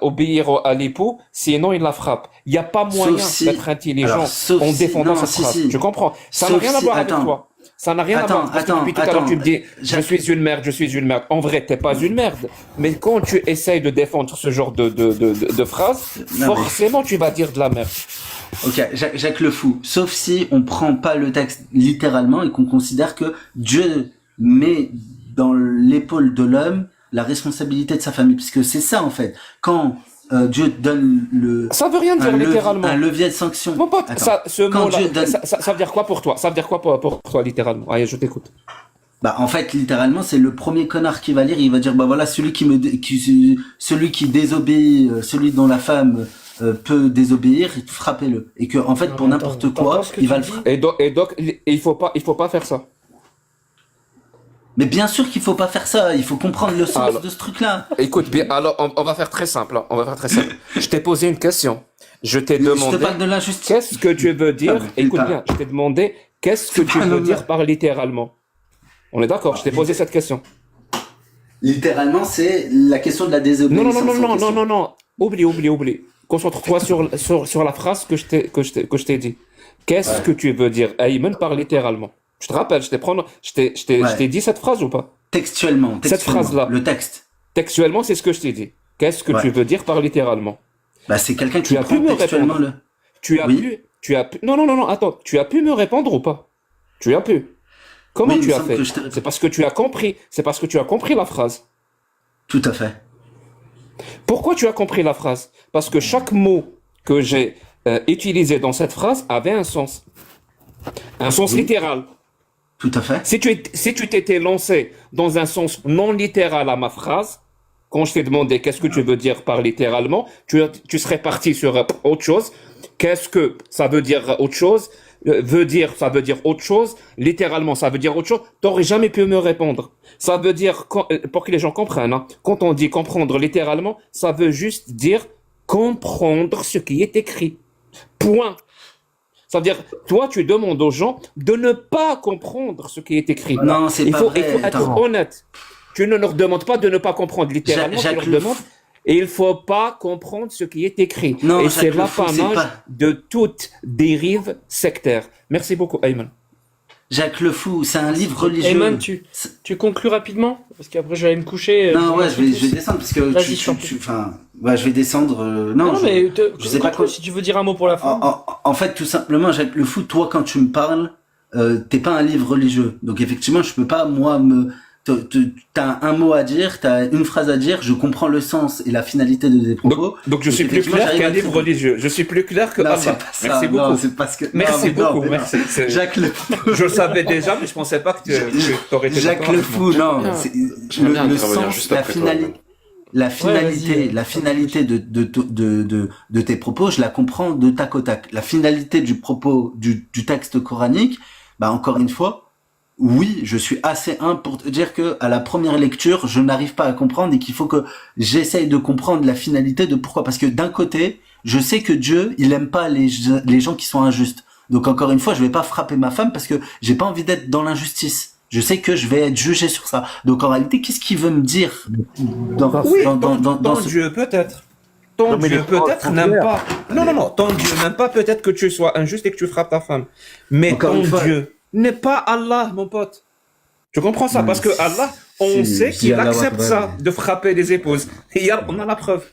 obéir à l'époux, sinon il la frappe. Il n'y a pas moyen d'être intelligent en défendant cette phrase. Tu comprends? Ça n'a rien à voir avec toi. Ça n'a rien à voir. Parce que depuis tout à l'heure, tu me dis, je suis une merde. En vrai, t'es pas une merde. Mais quand tu essayes de défendre ce genre de phrase, forcément, tu vas dire de la merde. Ok, Jacques le Fou. Sauf si on prend pas le texte littéralement et qu'on considère que Dieu met dans l'épaule de l'homme la responsabilité de sa famille, puisque c'est ça en fait. Quand Dieu donne ça veut rien dire littéralement. Un levier de sanction. Mon pote, ce mot-là, donne... ça veut dire quoi pour toi? Ça veut dire quoi pour toi littéralement? Allez, je t'écoute. Bah en fait littéralement c'est le premier connard qui va lire, il va dire bah voilà celui qui désobéit, celui dont la femme peut désobéir, frappez-le. Et que en fait pour n'importe quoi il va le frapper. Et donc il faut pas faire ça. Mais bien sûr qu'il faut pas faire ça, il faut comprendre le sens de ce truc-là. Écoute bien, alors on va faire très simple. Je t'ai posé une question. Je t'ai demandé. Je te parle de l'injustice. Qu'est-ce que tu veux dire? Écoute bien, je t'ai demandé qu'est-ce que tu veux dire par littéralement. On est d'accord, je t'ai posé cette question. Littéralement, c'est la question de la désobéissance. Non. Oublie. Concentre-toi sur la phrase que je t'ai dit. Qu'est-ce que tu veux dire, Ayman, par littéralement? Je te rappelle, je t'ai dit cette phrase ou pas? Textuellement. Cette phrase-là. Le texte. Textuellement, c'est ce que je t'ai dit. Qu'est-ce que tu veux dire par littéralement? Bah, c'est quelqu'un qui prend textuellement le... Non, attends. Tu as pu me répondre ou pas? Tu as pu. Comment tu as fait? C'est parce que tu as compris. C'est parce que tu as compris la phrase. Tout à fait. Pourquoi tu as compris la phrase? Parce que chaque mot que j'ai utilisé dans cette phrase avait un sens. Un sens littéral. Tout à fait. Si tu t'étais lancé dans un sens non littéral à ma phrase, quand je t'ai demandé qu'est-ce que tu veux dire par littéralement, tu serais parti sur autre chose. Qu'est-ce que ça veut dire autre chose? Ça veut dire autre chose. Littéralement, ça veut dire autre chose. T'aurais jamais pu me répondre. Ça veut dire, pour que les gens comprennent, hein, quand on dit comprendre littéralement, ça veut juste dire comprendre ce qui est écrit. Point. Ça veut dire, toi, tu demandes aux gens de ne pas comprendre ce qui est écrit. Non, c'est pas vrai. Il faut être honnête. Tu ne leur demandes pas de ne pas comprendre littéralement, tu leur demandes. Et il faut pas comprendre ce qui est écrit. Non, et c'est l'apanage de toute dérive sectaire. Merci beaucoup, Ayman. Jacques le Fou, c'est un livre religieux. Ayman, tu conclus rapidement? Parce qu'après, je vais aller me coucher. Non, ouais, je vais descendre parce que je vais descendre. Non, mais je sais pas quoi. Si tu veux dire un mot pour la fin. En fait, tout simplement, Jacques le Fou, toi, quand tu me parles, t'es pas un livre religieux. Donc, effectivement, je peux pas, moi, t'as un mot à dire, t'as une phrase à dire, je comprends le sens et la finalité de tes propos. Donc je suis plus clair qu'un livre religieux. Je suis plus clair que non, Allah. c'est pas ça. Merci beaucoup. Non, c'est parce que... Merci beaucoup. Merci. Jacques le Fou. Je le savais déjà, mais je pensais pas que tu aurais été Jacques le Fou, non. Le sens, la finalité de tes propos, je la comprends de tac au tac. La finalité du propos du texte coranique, bah encore une fois, oui, je suis assez humble pour te dire que à la première lecture, je n'arrive pas à comprendre et qu'il faut que j'essaye de comprendre la finalité de pourquoi. Parce que d'un côté, je sais que Dieu, il aime pas les gens qui sont injustes. Donc encore une fois, je vais pas frapper ma femme parce que j'ai pas envie d'être dans l'injustice. Je sais que je vais être jugé sur ça. Donc en réalité, qu'est-ce qu'il veut me dire dans ce Dieu peut-être. Ton Dieu peut-être n'aime pas. Non. Ton Dieu n'aime pas peut-être que tu sois injuste et que tu frappes ta femme. Mais ton Dieu n'est pas Allah, mon pote. Tu comprends ça? Parce que Allah, on sait qu'il accepte ça, de frapper les épouses. Et on a la preuve.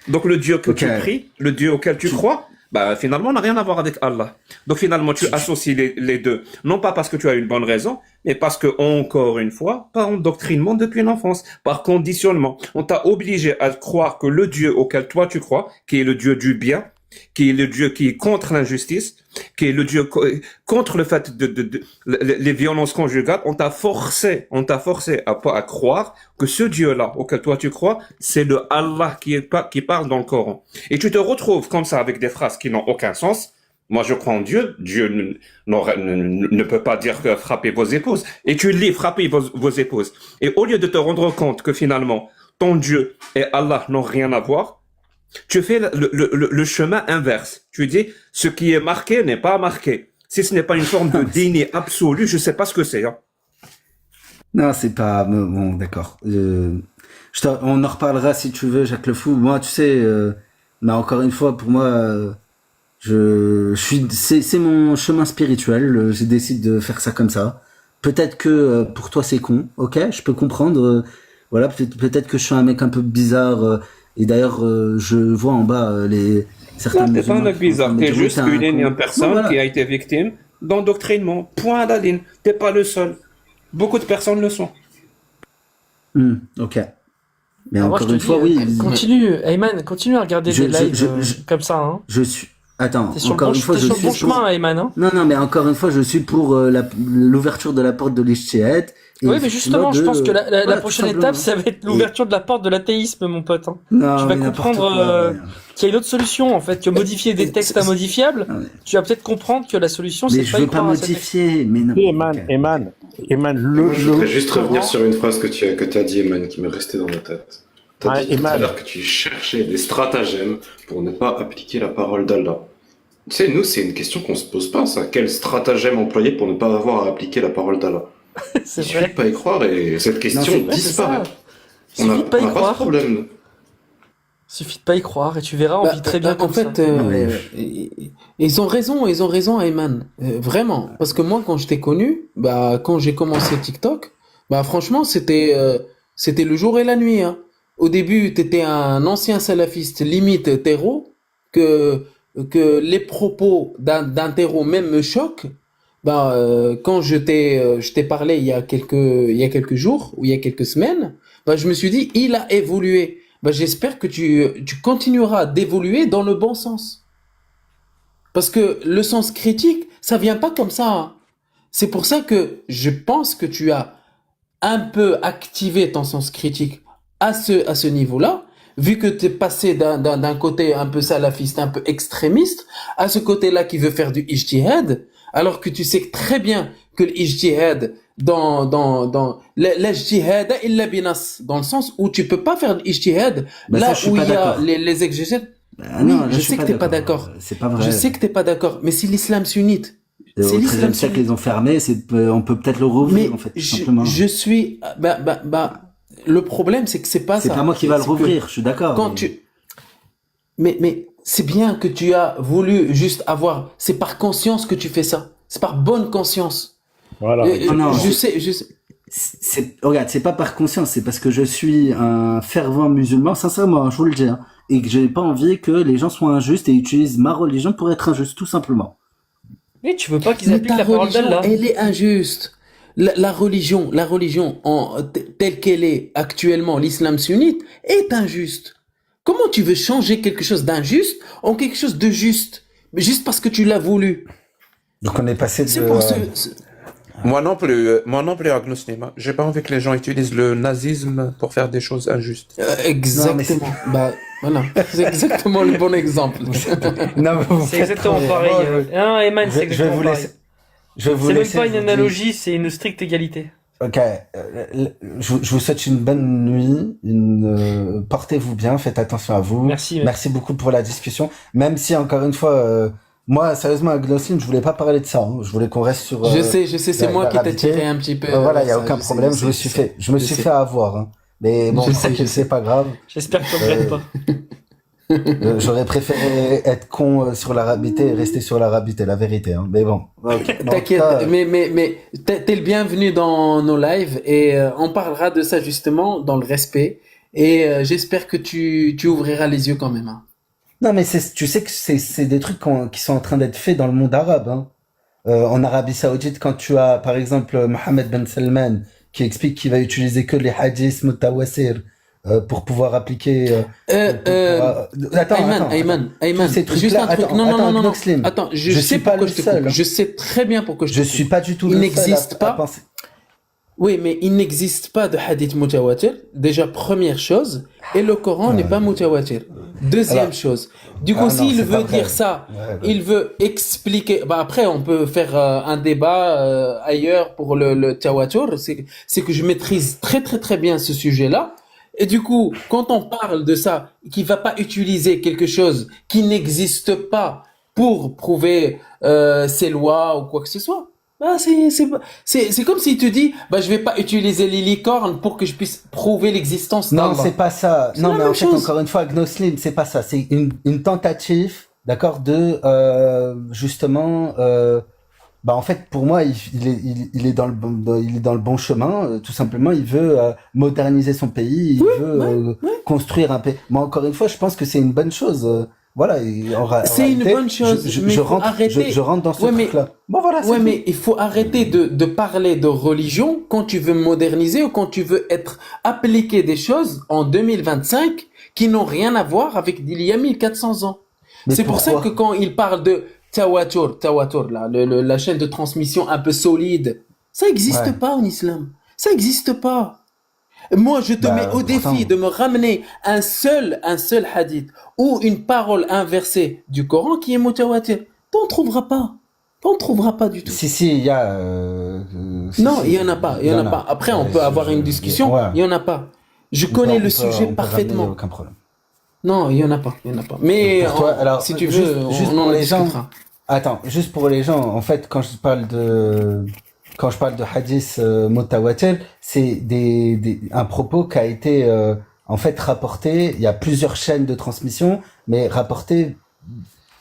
Donc le Dieu que tu pries, le Dieu auquel tu crois, bah finalement, n'a rien à voir avec Allah. Donc finalement, tu associes les deux. Non pas parce que tu as une bonne raison, mais parce que, encore une fois, par endoctrinement depuis l'enfance, par conditionnement. On t'a obligé à croire que le Dieu auquel toi tu crois, qui est le Dieu du bien, qui est le Dieu qui est contre l'injustice, qui est le Dieu contre le fait les violences conjugales. On t'a forcé à croire que ce Dieu-là auquel toi tu crois, c'est le Allah qui parle dans le Coran. Et tu te retrouves comme ça avec des phrases qui n'ont aucun sens. Moi, je crois en Dieu. Dieu ne peut pas dire que frappez vos épouses. Et tu lis frappez vos épouses. Et au lieu de te rendre compte que finalement, ton Dieu et Allah n'ont rien à voir, tu fais le chemin inverse. Tu dis, ce qui est marqué n'est pas marqué. Si ce n'est pas une forme de déni absolu, je sais pas ce que c'est. Hein. Non, c'est pas bon, d'accord. On en reparlera si tu veux, Jacques Le Fou. Moi, tu sais, mais encore une fois, pour moi, c'est mon chemin spirituel. J'ai décidé de faire ça comme ça. Peut-être que pour toi c'est con, ok, je peux comprendre. Voilà, peut-être que je suis un mec un peu bizarre. Et d'ailleurs, je vois en bas certains. Non, t'es pas un mec bizarre. T'es juste une énième personne voilà. qui a été victime d'endoctrinement. Point à la ligne. T'es pas le seul. Beaucoup de personnes le sont. Ok. Mais Alors encore moi, je une te fois, dis, oui. Continue, Ayman, continue à regarder des lives comme ça. Hein. Je suis. Attends, T'es sur encore le une fois, bon, je sur suis le bon chemin, Ayman. Hein. Non, mais encore une fois, je suis pour l'ouverture de la porte de l'Ijtihad. Oui, mais justement, je pense que la prochaine tout étape, simplement. ça va être l'ouverture de la porte de l'athéisme, mon pote. Hein. Non, Tu vas mais n'importe comprendre quoi, qu'il y a une autre solution, en fait, que modifier des textes immodifiables. Ah ouais. Tu vas peut-être comprendre que la solution, Mais c'est je pas y veux pas croire à cet modifier, mais non. Eman, Je voudrais juste revenir sur une phrase que tu as dit, Eman, qui m'est restée dans la tête. Tu as dit tout à l'heure que tu cherchais des stratagèmes pour ne pas appliquer la parole d'Allah. Tu sais, nous, c'est une question qu'on se pose pas, ça. Quel stratagème employer pour ne pas avoir à appliquer la parole d'Allah? Il suffit de pas y croire et cette question disparaît. Il suffit de pas y pas croire. ce problème. Il suffit de pas y croire et tu verras, on vit très bien comme ça. En fait, ils ont raison, Ayman. Vraiment. Parce que moi, quand je t'ai connu, quand j'ai commencé TikTok, franchement, c'était le jour et la nuit. Hein. Au début, t'étais un ancien salafiste limite terreau, que les propos d'un terreau même me choquent. Quand je t'ai parlé il y a quelques jours ou il y a quelques semaines, je me suis dit, il a évolué. J'espère que tu continueras d'évoluer dans le bon sens. Parce que le sens critique, ça vient pas comme ça. Hein. C'est pour ça que je pense que tu as un peu activé ton sens critique à ce niveau-là, vu que tu es passé d'un côté un peu salafiste, un peu extrémiste, à ce côté-là qui veut faire du ijtihad, alors que tu sais très bien que l'ijtihad dans l'ijtihad illa binas, dans le sens où tu peux pas faire l'ijtihad là où il y a les exégètes. Je sais que t'es pas d'accord. C'est pas vrai. Je sais que t'es pas d'accord, mais c'est l'islam sunnite. Au XIIIe siècle, ils ont fermé. On peut peut-être le rouvrir, en fait. Simplement. Je suis. Le problème, c'est que c'est pas ça. C'est pas moi qui va le rouvrir. Je suis d'accord. Mais c'est bien que tu as voulu juste avoir. C'est par conscience que tu fais ça. C'est par bonne conscience. Voilà. Je sais. Regarde, c'est pas par conscience, c'est parce que je suis un fervent musulman, sincèrement, je vous le dis, hein, et que j'ai pas envie que les gens soient injustes et utilisent ma religion pour être injustes, tout simplement. Mais tu veux pas qu'ils appliquent la parole d'Allah. Elle est injuste. La religion telle qu'elle est actuellement, l'islam sunnite, est injuste. Comment tu veux changer quelque chose d'injuste en quelque chose de juste? Mais juste parce que tu l'as voulu. Donc on est passé de... C'est pour Moi non plus, Agnostima. J'ai pas envie que les gens utilisent le nazisme pour faire des choses injustes. Exactement. Voilà. C'est exactement le bon exemple. C'est exactement pareil. Eman, c'est exactement pareil. C'est même pas une analogie, c'est une stricte égalité. Ok, je vous souhaite une bonne nuit, portez-vous bien, faites attention à vous. Merci beaucoup pour la discussion, même si encore une fois, moi sérieusement avec Glossim, je voulais pas parler de ça, hein. Je voulais qu'on reste sur... je sais, c'est moi qui t'ai tiré un petit peu. Voilà, il y a aucun problème, je me suis fait avoir, hein. Mais bon, c'est pas grave. J'espère que tu regrettes pas. J'aurais préféré être con sur l'arabité et rester sur l'arabité, la vérité, hein. Mais bon. T'inquiète, mais t'es le bienvenu dans nos lives et on parlera de ça justement dans le respect et j'espère que tu ouvriras les yeux quand même. Hein. Non, mais tu sais que c'est des trucs qui sont en train d'être faits dans le monde arabe, hein. En Arabie Saoudite, quand tu as, par exemple, Mohammed Ben Salman, qui explique qu'il va utiliser que les hadiths mutawassir, pour pouvoir appliquer. Ayman, tous ces juste trucs-là. un truc. Attends, Non, attends, non. Gnoxlim. Attends, je Je sais suis pas pourquoi le je te seul. coupe. Je sais très bien pourquoi je te Je coupe. suis pas du tout Il le n'existe seul à pas. penser. Oui, mais il n'existe pas de hadith mutawatir. Déjà, première chose. Et le Coran n'est pas mutawatir. Deuxième Alors- chose. Du coup, Ah non, s'il c'est veut pas vrai. dire ça, Ouais. il veut expliquer. Bah après, on peut faire un débat ailleurs pour le tawatur. C'est que je maîtrise très très très bien ce sujet-là. Et du coup, quand on parle de ça, qu'il va pas utiliser quelque chose qui n'existe pas pour prouver ses lois ou quoi que ce soit. Bah c'est comme s'il te dit, bah je vais pas utiliser les licornes pour que je puisse prouver l'existence Non, d'Allah. c'est pas ça. C'est Non, la mais même en fait, chose. encore une fois, Gnoslim, c'est pas ça. C'est une tentative, d'accord, de justement. Bah en fait, pour moi, il est dans le bon chemin. Tout simplement, il veut moderniser son pays. Il veut construire un pays. Moi, encore une fois, je pense que c'est une bonne chose. Voilà. Et C'est une réalité, bonne chose, mais je il faut rentre, arrêter. je rentre dans ce Ouais, mais- truc-là. Bon, voilà. c'est Ouais, tout. mais il faut arrêter de parler de religion quand tu veux moderniser ou quand tu veux être appliquer des choses en 2025 qui n'ont rien à voir avec d'il y a 1400 ans. Mais C'est pour ça pourquoi que quand il parle de tawatur, là, la chaîne de transmission un peu solide, ça n'existe Ouais. pas en islam. Ça n'existe pas. Moi, je te Bah, mets au pourtant. défi de me ramener un seul hadith ou une parole inversée du Coran qui est mutawatir. T'en trouveras pas. T'en trouveras pas du tout. Si, il y a. Non, si, il y en a pas. Il y en a pas. Après, on Ouais, peut avoir une discussion. ouais. Il y en a pas. Je On connais peut- le on peut- sujet on peut parfaitement. ramener aucun problème. Non, il y en a pas. Il y en a pas. Mais Pour toi, alors, si tu veux, juste on pour en les gens. discutera. Attends, juste pour les gens, en fait, quand je parle de hadith mutawatir, c'est un propos qui a été en fait rapporté. Il y a plusieurs chaînes de transmission, mais rapporté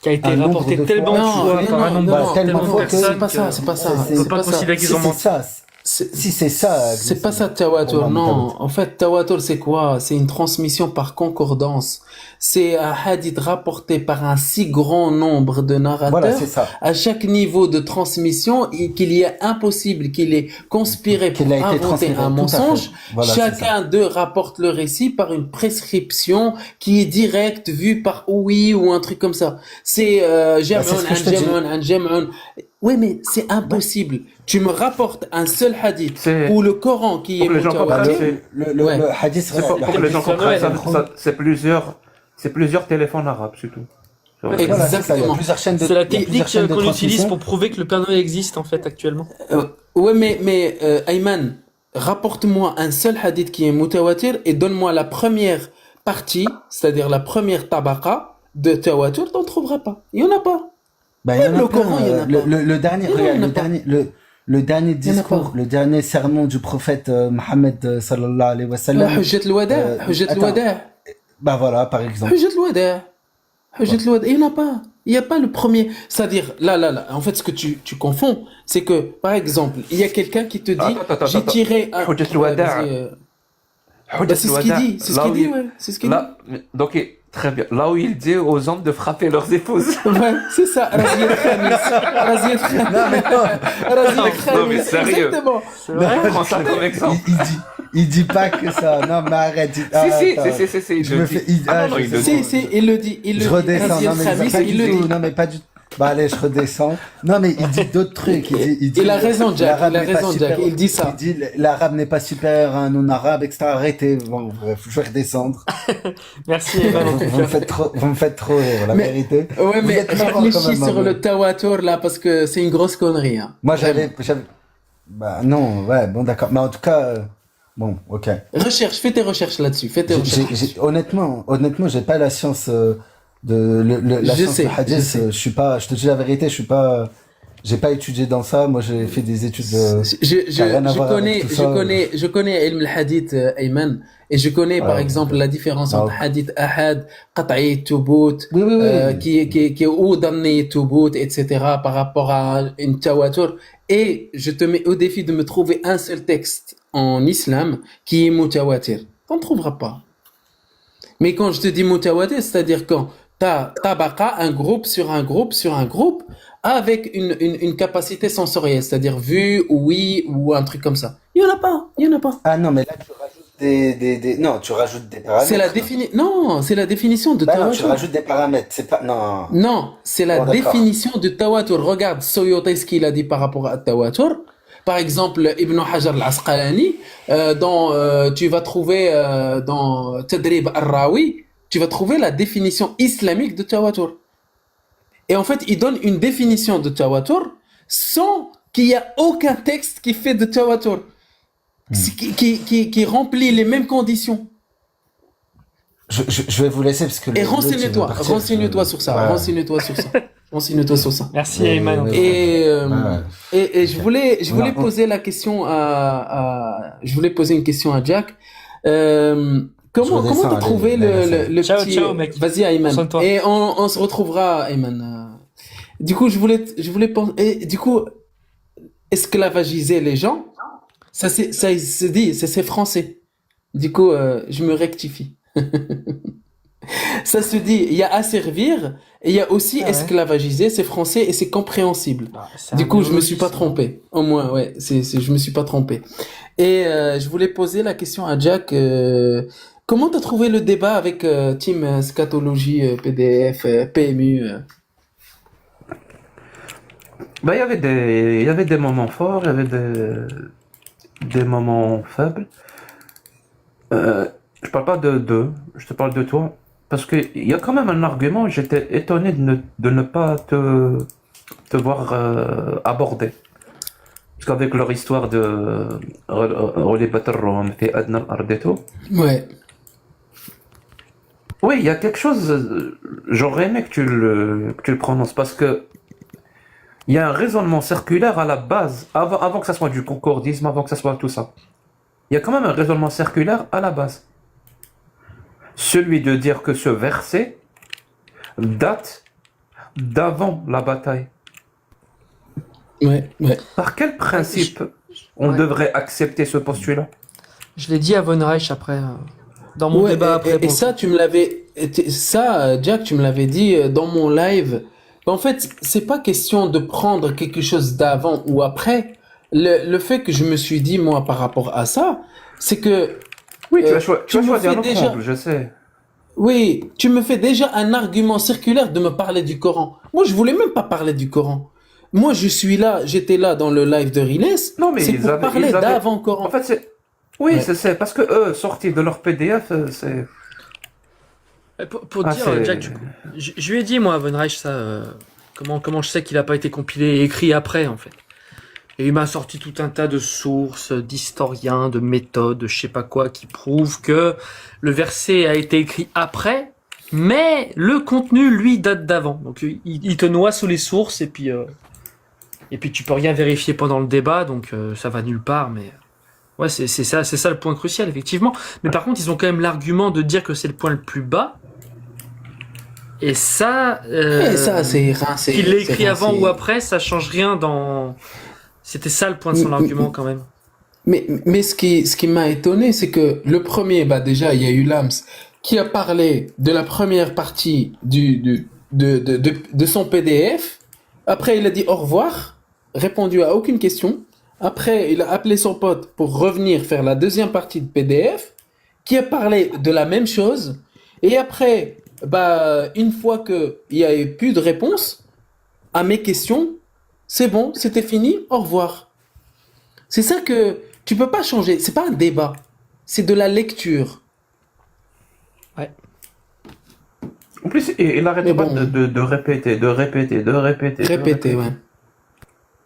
Qui a été un nombre rapporté de tellement de fois. fois par un nombre non, tellement de fois que- personnes c'est pas ça, que c'est pas ça. on C'est peut pas pas ça. considérer qu'ils Si ont c'est menti. ça, si c'est ça, C'est pas ça, pour tawatur. moi, Non, en fait, tawatur, c'est quoi? C'est une transmission par concordance. C'est un hadith rapporté par un si grand nombre de narrateurs. Voilà, c'est ça. À chaque niveau de transmission, qu'il y est impossible qu'il ait conspiré pour Qu'il a été inventer transféré, un tout à fait. mensonge. Voilà, c'est Chacun d'eux rapporte le récit par une prescription qui est directe, vue par oui ou un truc comme ça. C'est c'est ce que je te dis. jam'un. Oui, mais c'est impossible. Tu me rapportes un seul hadith C'est- ou le Coran qui Pour est que les gens mutawatir. comprennent, Le Ouais. hadith, C'est pour, le pour que les gens hadith- comprennent, ouais. c'est plusieurs téléphones arabes, c'est tout. Voilà, c'est ça, il y a Exactement. plusieurs chaînes de C'est la il y a plusieurs technique chaînes de qu'on utilise transmission. pour prouver que le Père Noël existe en fait actuellement. Ouais, mais Ayman, rapporte-moi un seul hadith qui est mutawatir et donne-moi la première partie, c'est-à-dire la première tabaqa de tawatur, t'en trouveras pas. Il y en a pas. Bah, il y en Même a le plein. Coran, il y en a pas. Le dernier, Non, il y regarde, en a le pas. dernier, le dernier y en a discours, pas. le dernier sermon du prophète Mohammed sallallahu alayhi wa sallam. Hujjat al-Wada', Hujjat attends. al-Wada', Bah voilà, par exemple. Hujjat al-Wada', Hujjat al-Wada'. Il y en a pas. Il y a pas le premier. C'est-à-dire, là. En fait, ce que tu confonds, c'est que, par exemple, il y a quelqu'un qui te dit, Attends, j'ai tiré un. Hujjat al-Wada'. Bah, c'est ce qu'il dit. C'est ce qu'il dit, ouais. C'est ce qu'il dit. Là, donc, très bien. Là où il dit aux hommes de frapper leurs épouses. Ouais, c'est ça. Razia al-Khamis. Razia al-Khamis. Razia al-Khamis. Non, mais sérieux. Exactement. C'est vrai, prends ça comme exemple. Il dit pas que ça. Non, mais arrête. Si, Attends. il Je le me dit. fais. Ah non, il le dit. Si, il le dit. Il le Je dit. redescends. Razia Non, mais al-Khamis, pas il du le tout. dit. Non, mais pas du tout. Bah allez, je redescends. Non, mais il dit d'autres trucs. Il dit Il a raison, Jack. l'arabe Il a n'est pas raison, Jack. supérieur- Il dit ça. Il dit l'arabe n'est pas supérieur à un non-arabe, etc. Arrêtez. Bon, bref, je vais redescendre. Merci Evan en tout Vous me cas. faites trop rire, la Mais- vérité. Ouais, Vous mais êtes marrant quand réfléchis même, sur hein, le tawatur là, parce que c'est une grosse connerie. Hein. Moi, j'avais. Bah non, ouais, bon, d'accord. Mais en tout cas, bon, ok. Fais tes recherches là-dessus. Fais tes recherches. Honnêtement, j'ai pas la science la Je science sais, du hadith. je sais. Je suis pas. Je te dis la vérité, je suis pas. J'ai pas étudié dans ça. Moi, j'ai fait des études. qui a rien à voir avec tout ça. Je connais ilm al-hadith, Ayman, et je connais par Ouais. exemple la différence entre Ah. hadith ahad, qat'i tubut, Oui, oui, oui. qui est ou damni tubut, etc. par rapport à une tawatur. Et je te mets au défi de me trouver un seul texte en islam qui est mutawatir. T'en trouveras pas. Mais quand je te dis mutawatir, c'est-à-dire quand t'as tabaqa, un groupe sur un groupe sur un groupe, avec une capacité sensorielle, c'est-à-dire vue, oui, ou un truc comme ça. Il y en a pas. Ah non, mais là, tu rajoutes. Non, tu rajoutes des paramètres. C'est la Non, c'est la définition de Bah non, tawatur. tu rajoutes des paramètres. C'est pas. Non. Non, c'est la Bon, d'accord. définition de tawatur. Regarde Soyote ce qu'il a dit par rapport à tawatur. Par exemple, Ibn Hajar al-Asqalani, tu vas trouver dans Tadrib al-Rawi, tu vas trouver la définition islamique de tawatur. Et en fait, il donne une définition de tawatur sans qu'il y ait aucun texte qui fait de tawatur, qui remplit les mêmes conditions. Je vais vous laisser parce que. Et renseigne-toi sur ça. Ouais. Renseigne-toi sur ça. Renseigne-toi sur ça. Merci Ayman. Et je voulais Ouais. poser la question je voulais poser une question à Jack. Comment redescends, t'as allez, trouvé le Ciao, petit... ciao, mec. Vas-y, Ayman. Prends soin de toi. Et on se retrouvera, Ayman. Du coup, je voulais penser... Et du coup, esclavagiser les gens, ça se dit, c'est français. Du coup, je me rectifie. Ça se dit, il y a asservir et il y a aussi esclavagiser, c'est français et c'est compréhensible. Du coup, je me suis pas trompé. Au moins, ouais, je me suis pas trompé. Et je voulais poser la question à Jack. Comment t'as trouvé le débat avec Team Scatologie, PDF, PMU Bah, il y avait des moments forts, il y avait des moments faibles. Je parle pas d'eux, je te parle de toi. Parce qu'il y a quand même un argument, j'étais étonné de ne pas te voir aborder. Parce qu'avec leur histoire de Relibat al-Rum et Adna al-Ardeto, Ouais. oui, il y a quelque chose, j'aurais aimé que tu le prononces, parce que il y a un raisonnement circulaire à la base, avant que ça soit du concordisme, avant que ça soit tout ça. Il y a quand même un raisonnement circulaire à la base. Celui de dire que ce verset date d'avant la bataille. Ouais. Par quel principe on devrait accepter ce postulat? Je l'ai dit à Von Reich après, dans mon débat après. Et ça, Jack, tu me l'avais dit dans mon live. En fait, c'est pas question de prendre quelque chose d'avant ou après. Le fait que je me suis dit, moi, par rapport à ça, c'est que... Oui, tu as choisi un autre déjà... angle, je sais. Oui, tu me fais déjà un argument circulaire de me parler du Coran. Moi, je voulais même pas parler du Coran. Moi, j'étais là dans le live de Rines. Non, mais c'est pour parler d'avant Coran. En fait, c'est... Oui, ouais. C'est parce que eux, sortis de leur PDF, c'est... Pour dire, Jack, je lui ai dit, moi, à Von Reich, ça, comment je sais qu'il n'a pas été compilé et écrit après, en fait. Et il m'a sorti tout un tas de sources, d'historiens, de méthodes, de je sais pas quoi, qui prouvent que le verset a été écrit après, mais le contenu, lui, date d'avant. Donc, il te noie sous les sources, et puis tu peux rien vérifier pendant le débat, donc ça va nulle part, mais... Ouais, c'est ça le point crucial, effectivement. Mais par contre, ils ont quand même l'argument de dire que c'est le point le plus bas. Et ça, c'est rincé. qu'il l'ait écrit avant ou après, ça change rien dans... C'était ça le point de son argument, quand même. Mais ce qui m'a étonné, c'est que le premier, déjà, il y a eu Lams qui a parlé de la première partie de son PDF. Après, il a dit au revoir, répondu à aucune question. Après, il a appelé son pote pour revenir faire la deuxième partie de PDF, qui a parlé de la même chose. Et après, une fois qu'il n'y a eu plus de réponse à mes questions, c'est bon, c'était fini, au revoir. C'est ça que tu peux pas changer. C'est pas un débat, c'est de la lecture. Ouais. En plus, il n'arrête pas de répéter. Répéter, ouais.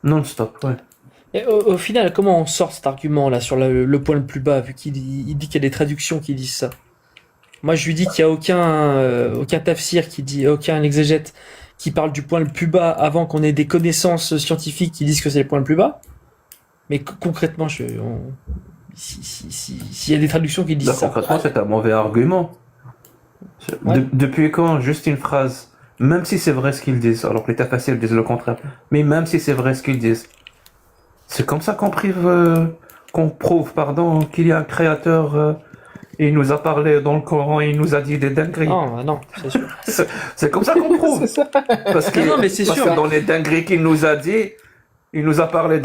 Non-stop, ouais. Et au final, comment on sort cet argument-là sur le point le plus bas, vu qu'il dit qu'il y a des traductions qui disent ça? Moi, je lui dis qu'il n'y a aucun tafsir qui dit, aucun exégète qui parle du point le plus bas avant qu'on ait des connaissances scientifiques qui disent que c'est le point le plus bas. Mais concrètement, s'il y a des traductions qui disent ça. Concrètement, c'est un mauvais argument. Ouais. Depuis quand, juste une phrase, même si c'est vrai ce qu'ils disent, alors que les tafassirs disent le contraire, mais même si c'est vrai ce qu'ils disent, c'est comme ça qu'on prouve qu'il y a un créateur, il nous a parlé dans le Coran, il nous a dit des dingueries. Non, c'est sûr. C'est comme ça qu'on prouve. Parce que dans les dingueries qu'il nous a dit, il nous a parlé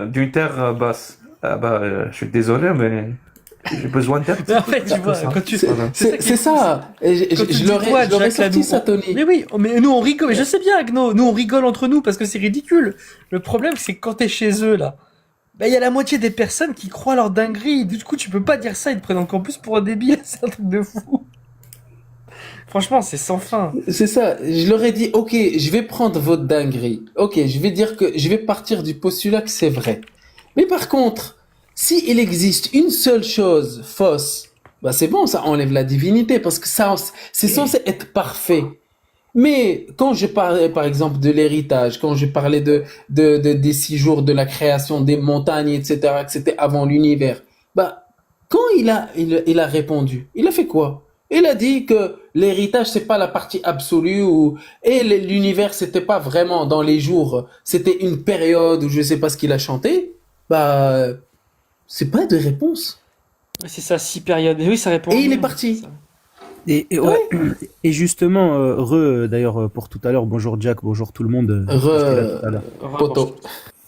d'une terre basse. Je suis désolé, mais J'ai besoin d'aide. Mais en fait, tu vois, quand tu. C'est ça. Et Quand tu je dis quoi, l'aurais Jack, là, sorti nous, ça, Tony. Mais oui, mais nous on rigole. Je sais bien, Agno, nous on rigole entre nous parce que c'est ridicule. Le problème, c'est que quand t'es chez eux là, bah il y a la moitié des personnes qui croient à leur dinguerie. Du coup, tu peux pas dire ça. Ils te prennent encore plus pour un débile. C'est un truc de fou. Franchement, c'est sans fin. C'est ça. Je leur ai dit, ok, je vais prendre votre dinguerie. Ok, je vais dire que je vais partir du postulat que c'est vrai. Mais par contre, si il existe une seule chose fausse, bah c'est bon, ça enlève la divinité parce que ça, c'est censé être parfait. Mais quand je parlais, par exemple, de l'héritage, quand je parlais des 6 jours de la création des montagnes, etc., que c'était avant l'univers, bah, quand il a répondu, il a fait quoi? Il a dit que l'héritage, c'est pas la partie absolue et l'univers, c'était pas vraiment dans les jours, c'était une période où je sais pas ce qu'il a chanté. Bah, c'est pas de réponse. C'est ça, 6 périodes. Et oui, ça répond. Et il est parti. Et justement, d'ailleurs, pour tout à l'heure, bonjour Jack, bonjour tout le monde. Poto.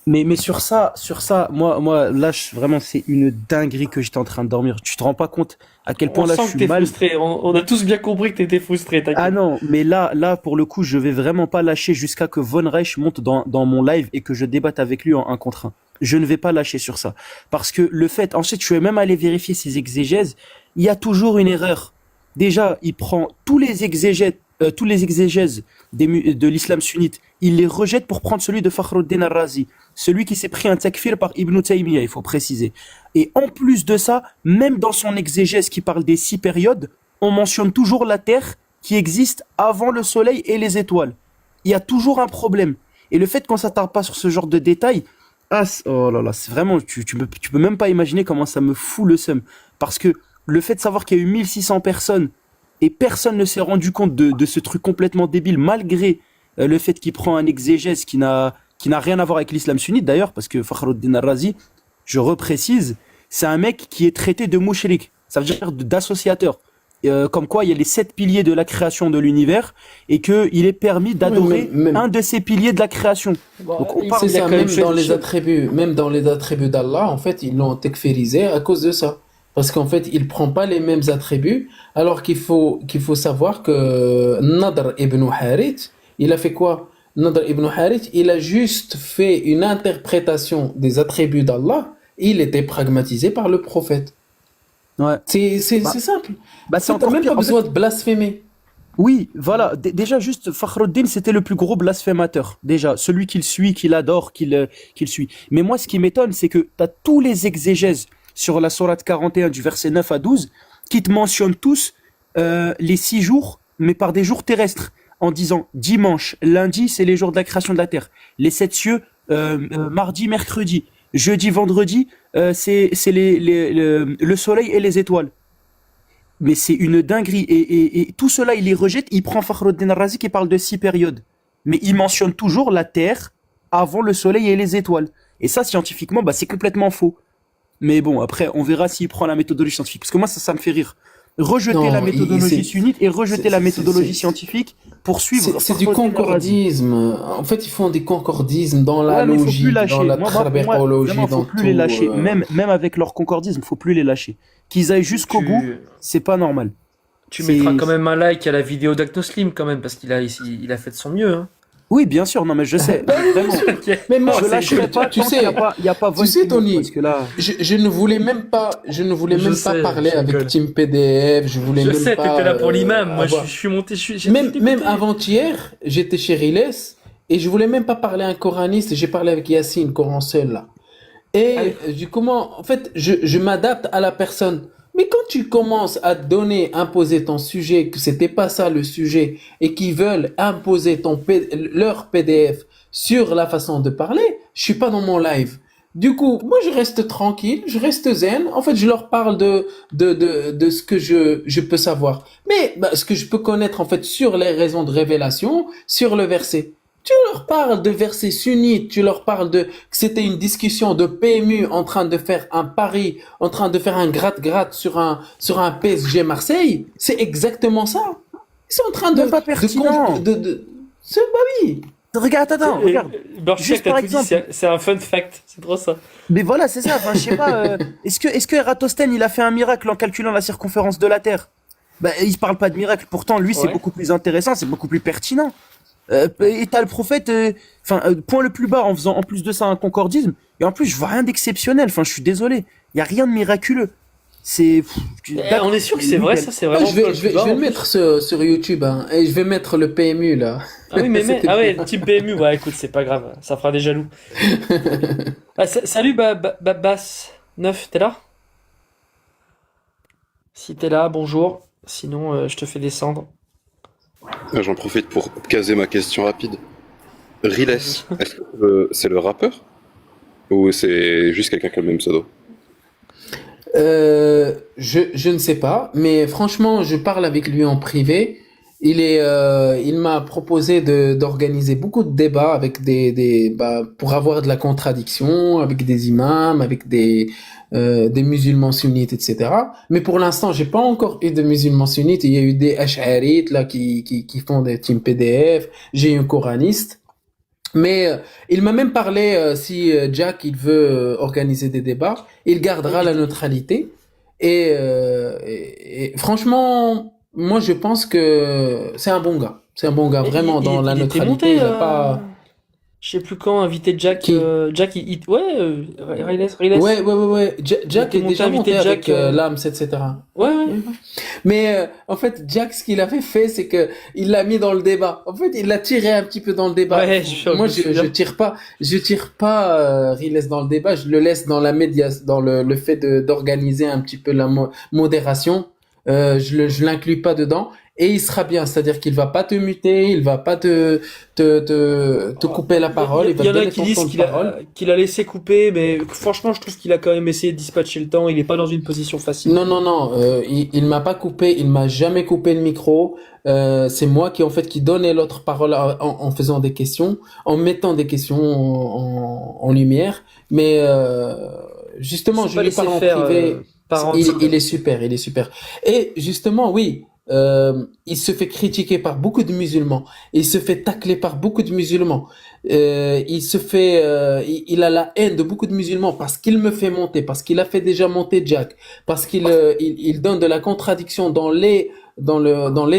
Mais sur ça, moi, là, vraiment, c'est une dinguerie que j'étais en train de dormir. Tu te rends pas compte à quel point On là sent je que suis t'es mal. frustré. On a tous bien compris que t'étais frustré. T'inquiète. Ah non, mais là, pour le coup, je vais vraiment pas lâcher jusqu'à que Von Reich monte dans mon live et que je débatte avec lui en 1 contre 1. Je ne vais pas lâcher sur ça. Parce que le fait, ensuite, je vais même aller vérifier ses exégèses. Il y a toujours une erreur. Déjà, il prend tous les exégèses de l'islam sunnite. Il les rejette pour prendre celui de Fakhruddin al-Razi. Celui qui s'est pris un takfir par Ibn Taymiyyah, il faut préciser. Et en plus de ça, même dans son exégèse qui parle des 6 périodes, on mentionne toujours la terre qui existe avant le soleil et les étoiles. Il y a toujours un problème. Et le fait qu'on s'attarde pas sur ce genre de détails, oh là là, c'est vraiment, tu peux même pas imaginer comment ça me fout le seum. Parce que le fait de savoir qu'il y a eu 1600 personnes et personne ne s'est rendu compte de ce truc complètement débile, malgré le fait qu'il prend un exégèse qui n'a rien à voir avec l'islam sunnite d'ailleurs, parce que Fakhruddin al-Razi, je reprécise, c'est un mec qui est traité de mushrik, ça veut dire d'associateur. Comme quoi il y a les 7 piliers de la création de l'univers et qu'il est permis d'adorer un de ces piliers de la création. Donc on parle, c'est ça, même dans les attributs d'Allah, en fait, ils l'ont tekfirisé à cause de ça. Parce qu'en fait, il prend pas les mêmes attributs, alors qu'il faut savoir que Nadr ibn Harith, il a fait quoi? Nadr ibn Harith, il a juste fait une interprétation des attributs d'Allah, et il était pragmatisé par le prophète. Ouais. C'est simple. C'est encore même pas besoin de blasphémer. Oui, voilà. Déjà, juste, Fakhruddin, c'était le plus gros blasphémateur. Déjà, celui qu'il suit, qu'il adore, qu'il suit. Mais moi, ce qui m'étonne, c'est que tu as tous les exégèses sur la sourate 41 du verset 9 à 12 qui te mentionnent tous les 6 jours, mais par des jours terrestres, en disant dimanche, lundi, c'est les jours de la création de la terre. Les 7 cieux, mardi, mercredi. Jeudi, vendredi, c'est le soleil et les étoiles. Mais c'est une dinguerie. Et tout cela, il les rejette. Il prend Fakhruddin al-Razi qui parle de 6 périodes. Mais il mentionne toujours la Terre avant le soleil et les étoiles. Et ça, scientifiquement, c'est complètement faux. Mais bon, après, on verra s'il prend la méthodologie scientifique. Parce que moi, ça me fait rire. Rejeter la méthodologie sunnite et rejeter la méthodologie scientifique pour suivre. C'est du concordisme. En fait, ils font des concordismes dans la logique, dans la trabérologie. Il faut plus les lâcher. Même avec leur concordisme, il faut plus les lâcher. Qu'ils aillent jusqu'au bout, c'est pas normal. Tu mettras quand même un like à la vidéo d'Agnoslim quand même, parce qu'il a fait de son mieux. Hein. Oui, bien sûr, non mais je sais, vraiment. Mais moi, je lâcherai pas. Tu sais, il y a pas. Tu sais, Tony, parce que là, je ne voulais même pas, parler avec Team PDF. Je sais, t'étais là pour l'imam. Moi, je suis monté. Même avant-hier, j'étais chez Riles et je voulais même pas parler à un coraniste. J'ai parlé avec Yassine, Coran seul là. Et en fait, je m'adapte à la personne. Mais quand tu commences à imposer ton sujet, que c'était pas ça le sujet, et qu'ils veulent imposer leur PDF sur la façon de parler, je suis pas dans mon live. Du coup, moi je reste tranquille, je reste zen. En fait, je leur parle de ce que je peux savoir. Mais ce que je peux connaître en fait sur les raisons de révélation, sur le verset. Tu leur parles de versets sunnites, tu leur parles que c'était une discussion de PMU en train de faire un pari, en train de faire un gratte-gratte sur un PSG Marseille. C'est exactement ça. Ils sont en train de... pas pertinent. C'est pas oui. Regarde, attends, regarde. Borchak, Juste t'as par tout dit, exemple. c'est un fun fact. C'est trop ça. Mais voilà, c'est ça. Enfin, je sais pas. Est-ce que Eratosthène, il a fait un miracle en calculant la circonférence de la Terre? Bah, il parle pas de miracle. Pourtant, lui, c'est Ouais. beaucoup plus intéressant, c'est beaucoup plus pertinent. Et t'as le prophète, point le plus bas en faisant en plus de ça un concordisme. Et en plus, je vois rien d'exceptionnel. Enfin, je suis désolé. Il y a rien de miraculeux. C'est. On est sûr que c'est vrai, ça, c'est vraiment. Je vais le mettre sur YouTube, hein, et je vais mettre le PMU là. Ah oui, mais C'était ah ouais, bien. type PMU, ouais, écoute, c'est pas grave, ça fera des jaloux. Salut Bass 9, t'es là? Si t'es là, bonjour. Sinon, je te fais descendre. J'en profite pour caser ma question rapide. Riles, est-ce que c'est le rappeur? Ou c'est juste quelqu'un qui a le même pseudo? Je ne sais pas, mais franchement, je parle avec lui en privé. Il m'a proposé d'organiser beaucoup de débats avec pour avoir de la contradiction, avec des imams, avec des musulmans sunnites, etc. Mais pour l'instant, j'ai pas encore eu de musulmans sunnites. Il y a eu des ash'arites là qui font des teams PDF. J'ai eu un coraniste. Mais il m'a même parlé si Jack il veut organiser des débats, il gardera la neutralité. Et franchement, moi je pense que c'est un bon gars. C'est un bon gars, vraiment, dans la il était neutralité. monté, Il a pas... je sais plus quand, inviter Jack. Jack, Riles. Ouais. Jack était est déjà monté inviter avec Jack, Lams, etc. Ouais. Mais en fait, Jack, ce qu'il avait fait, c'est que il l'a mis dans le débat. En fait, il l'a tiré un petit peu dans le débat. Ouais, Moi, je tire pas Riles dans le débat. Je le laisse dans la média, dans le fait d'organiser un petit peu la modération. Je l'inclus pas dedans. Et il sera bien, c'est-à-dire qu'il va pas te muter, il va pas te couper la parole. Il y en a qui disent parole. qu'il a laissé couper, mais franchement, je trouve qu'il a quand même essayé de dispatcher le temps. Il est pas dans une position facile. Non. Il m'a pas coupé, il m'a jamais coupé le micro. C'est moi qui donnais l'autre parole en faisant des questions, en mettant des questions en lumière. Mais justement, je lui parle en privé. Il est super. Et justement, oui. Il se fait critiquer par beaucoup de musulmans, il se fait tacler par beaucoup de musulmans, il a la haine de beaucoup de musulmans parce qu'il me fait monter, parce qu'il a fait déjà monter Jack, parce qu'il donne de la contradiction dans les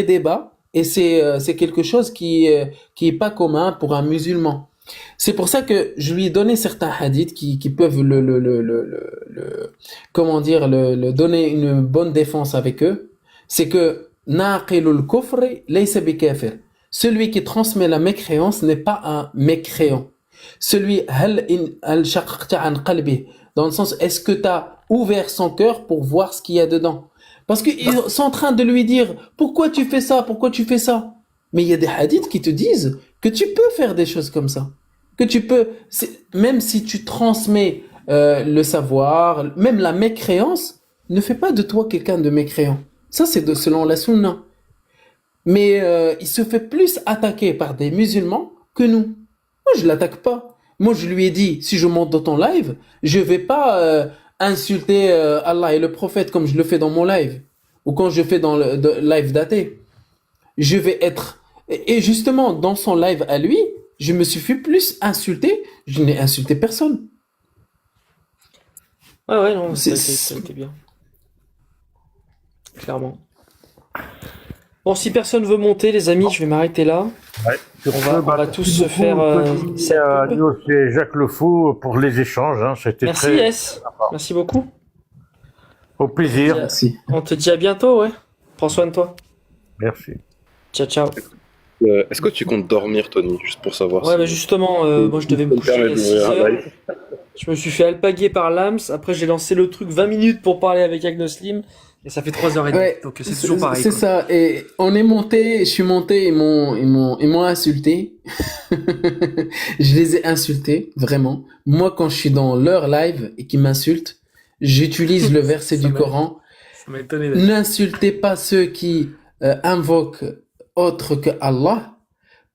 débats, et c'est quelque chose qui est pas commun pour un musulman. C'est pour ça que je lui ai donné certains hadiths qui peuvent le donner une bonne défense avec eux. C'est que Naqilul kufri laysa bikafir. Celui qui transmet la mécréance n'est pas un mécréant. Celui al shaqaqta an qalbi, dans le sens, est-ce que tu as ouvert son cœur pour voir ce qu'il y a dedans? Parce qu'ils sont en train de lui dire pourquoi tu fais ça, pourquoi tu fais ça. Mais il y a des hadiths qui te disent que tu peux faire des choses comme ça, que tu peux, même si tu transmets le savoir, même la mécréance ne fait pas de toi quelqu'un de mécréant. Ça, c'est selon la sunna. Mais il se fait plus attaquer par des musulmans que nous. Moi, je l'attaque pas. Moi, je lui ai dit, si je monte dans ton live, je vais pas insulter Allah et le prophète comme je le fais dans mon live. Ou quand je fais dans le live d'athée. Je vais être... Et justement, dans son live à lui, je me suis fait plus insulter. Je n'ai insulté personne. Ouais, non, c'était bien. Clairement. Bon, si personne veut monter, les amis, je vais m'arrêter là. Ouais, on va tous se faire. C'est Jacques Le Fou pour les échanges. Hein. C'était Merci, très S. Merci beaucoup. Au plaisir. Merci. On te dit à bientôt, ouais. Prends soin de toi. Merci. Ciao. Est-ce que tu comptes dormir, Tony, juste pour savoir? Ouais, bah justement, moi je devais me coucher à 6 heures. Je me suis fait alpaguer par l'AMS. Après, j'ai lancé le truc 20 minutes pour parler avec Agnoslim. Et ça fait 3h30. Ouais, donc c'est toujours pareil. C'est ça. Et on est monté, je suis monté, ils m'ont insulté. Je les ai insultés, vraiment. Moi, quand je suis dans leur live et qu'ils m'insultent, j'utilise le verset du Coran. Ça m'a étonné. N'insultez pas ceux qui invoquent autre que Allah.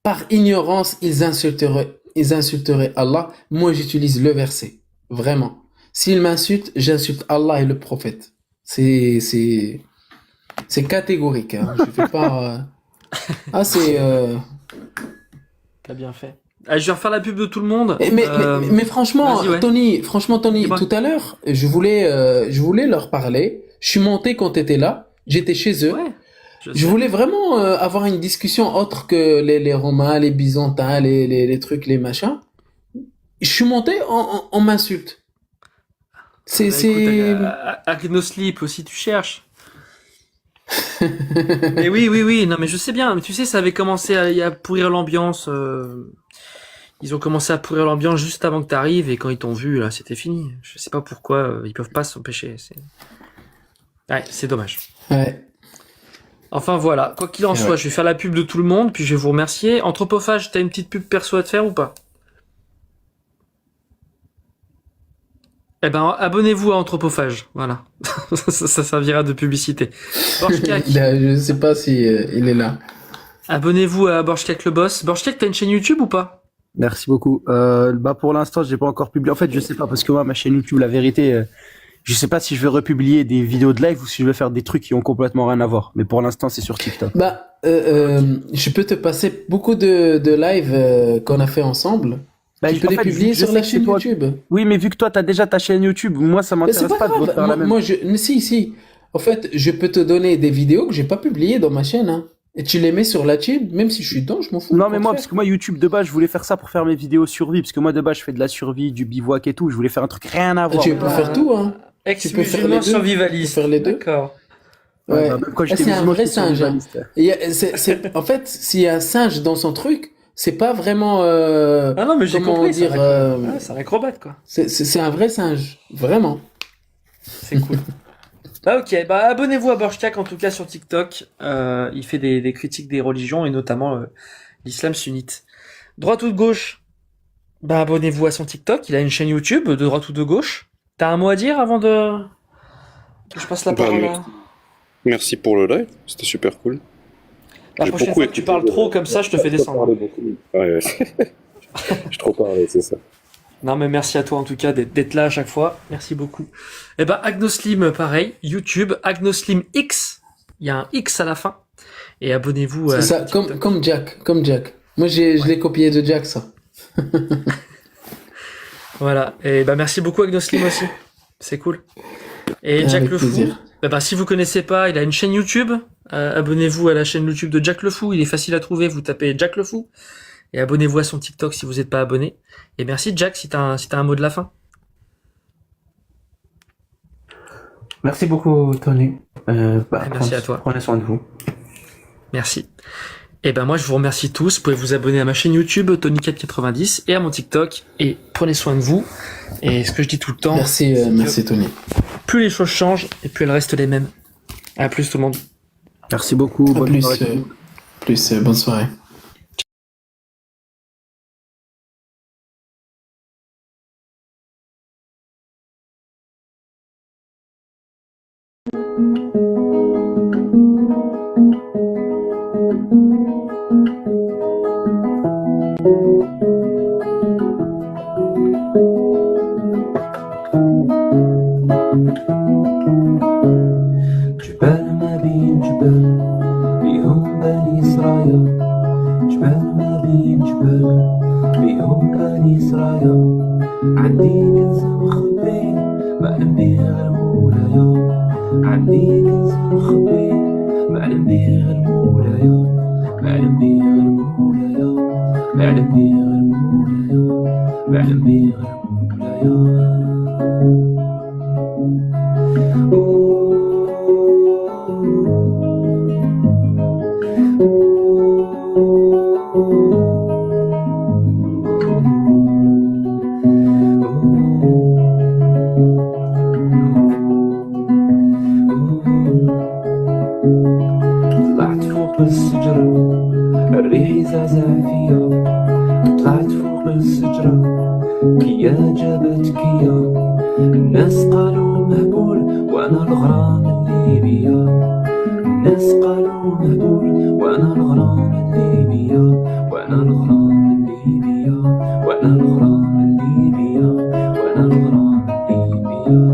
Par ignorance, ils insulteraient Allah. Moi, j'utilise le verset. Vraiment. S'ils m'insultent, j'insulte Allah et le prophète. C'est catégorique. Hein. Je fais pas. T'as bien fait. Ah, je vais refaire la pub de tout le monde. Mais franchement, Vas-y, ouais. Tony, Dis-moi. tout à l'heure, je voulais leur parler. Je suis monté quand t'étais là. J'étais chez eux. Ouais. Je voulais vraiment avoir une discussion autre que les Romains, les Byzantins, les trucs, les machins. Je suis monté, on m'insulte. Bah, écoute, Agnosleep aussi, tu cherches. Mais oui, non mais je sais bien, mais tu sais, ça avait commencé à pourrir l'ambiance. Ils ont commencé à pourrir l'ambiance juste avant que t'arrives, et quand ils t'ont vu, là, c'était fini. Je sais pas pourquoi, ils peuvent pas s'empêcher. Ouais, c'est dommage. Ouais. Enfin voilà, quoi qu'il en soit, je vais faire la pub de tout le monde, puis je vais vous remercier. Anthropophage, t'as une petite pub perso à te faire ou pas? Eh ben, abonnez-vous à Anthropophage, voilà. ça servira de publicité. Borchkak. Je sais pas si il est là. Abonnez-vous à Borchkak le boss. Borchkak, t'as une chaîne YouTube ou pas? Merci beaucoup. Bah pour l'instant, j'ai pas encore publié. En fait, je sais pas parce que moi, ma chaîne YouTube, la vérité, je sais pas si je vais republier des vidéos de live ou si je vais faire des trucs qui ont complètement rien à voir. Mais pour l'instant, c'est sur TikTok. Bah, je peux te passer beaucoup de lives qu'on a fait ensemble. Bah, tu peux les publier sur la chaîne YouTube. Oui, mais vu que toi, t'as déjà ta chaîne YouTube, moi, ça m'intéresse pas de refaire la même. Mais si. En fait, je peux te donner des vidéos que j'ai pas publiées dans ma chaîne, hein. Et tu les mets sur la chaîne, même si je suis dedans, je m'en fous. Non, mais moi, parce que moi, YouTube, de base, je voulais faire ça pour faire mes vidéos survie. Parce que moi, de base, je fais de la survie, du bivouac et tout. Je voulais faire un truc rien à voir. Tu peux faire tout, hein. Tu peux faire les deux. Survivaliste. Tu peux faire les deux. D'accord. Ouais. C'est un vrai singe. Hein. En fait, s'il y a un singe dans son truc, c'est pas vraiment. Ah non, mais j'ai compris. Dire, c'est un acrobate, quoi. C'est un vrai singe, vraiment. C'est cool. Bah ok, bah abonnez-vous à Borchkak en tout cas sur TikTok. Il fait des critiques des religions et notamment l'islam sunnite. Droite ou de gauche? Bah abonnez-vous à son TikTok. Il a une chaîne YouTube de droite ou de gauche. T'as un mot à dire avant que je passe la parole à... Merci pour le live, c'était super cool. La prochaine fois que tu parles trop comme ça, je te fais descendre. Ouais. J'ai trop parlé, c'est ça. Non mais merci à toi en tout cas d'être là à chaque fois. Merci beaucoup. Et ben Agnoslim pareil, YouTube, Agnoslim X. Il y a un X à la fin. Et abonnez-vous à... C'est ça, comme Jack. Moi je l'ai copié de Jack ça. Voilà. Et ben merci beaucoup Agnoslim aussi. C'est cool. Et Jack le Fou. Si vous connaissez pas, il a une chaîne YouTube. Abonnez-vous à la chaîne YouTube de Jack le Fou. Il est facile à trouver. Vous tapez Jack le Fou. Et abonnez-vous à son TikTok si vous n'êtes pas abonné. Et merci Jack si t'as un mot de la fin. Merci beaucoup Tony. Merci à toi. Prenez soin de vous. Merci. Et ben moi je vous remercie tous. Vous pouvez vous abonner à ma chaîne YouTube Tony490 et à mon TikTok. Et prenez soin de vous. Et ce que je dis tout le temps. Merci Tony. Plus les choses changent et plus elles restent les mêmes. À plus tout le monde. Merci beaucoup. Bonne soirée. جبال ما بين جبال بيهم بني إسرائيل جبال ما بين جبال بيهم بني إسرائيل عندي كنز مخبي معلم بيه غير مولايا عندي كنز مخبي معلم بيه غير مولايا معلم بيه غير مولايا معلم بيه غير مولايا معلم بيه غير مولايا طلعت فوق الشجرة الريح يزعزع فيا طلعت فوق الشجرة كيا جابت كيا الناس قالوا مهبول وانا الغرام اللي بيا الناس قالوا مهبول وانا الغرام اللي بيا وانا الغرام اللي بيا وانا الغرام اللي بيا وانا الغرام اللي بيا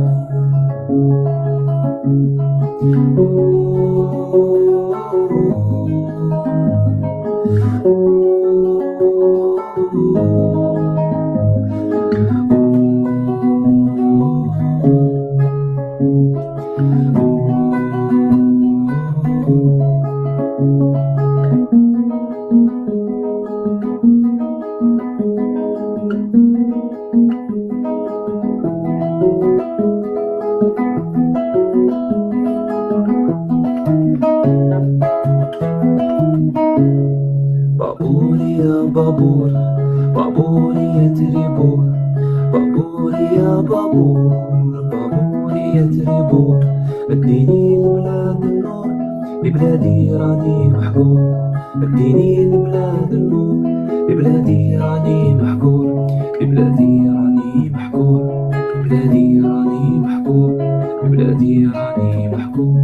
بابوري يا بابور بابوري يا تريبور بابوري يا بابور بابوري يا تريبور اديني لبلاد النور لبلادي راني محقور اديني لبلاد النور لبلادي راني محقور لبلادي راني محقور لبلادي راني محقور لبلادي راني محقور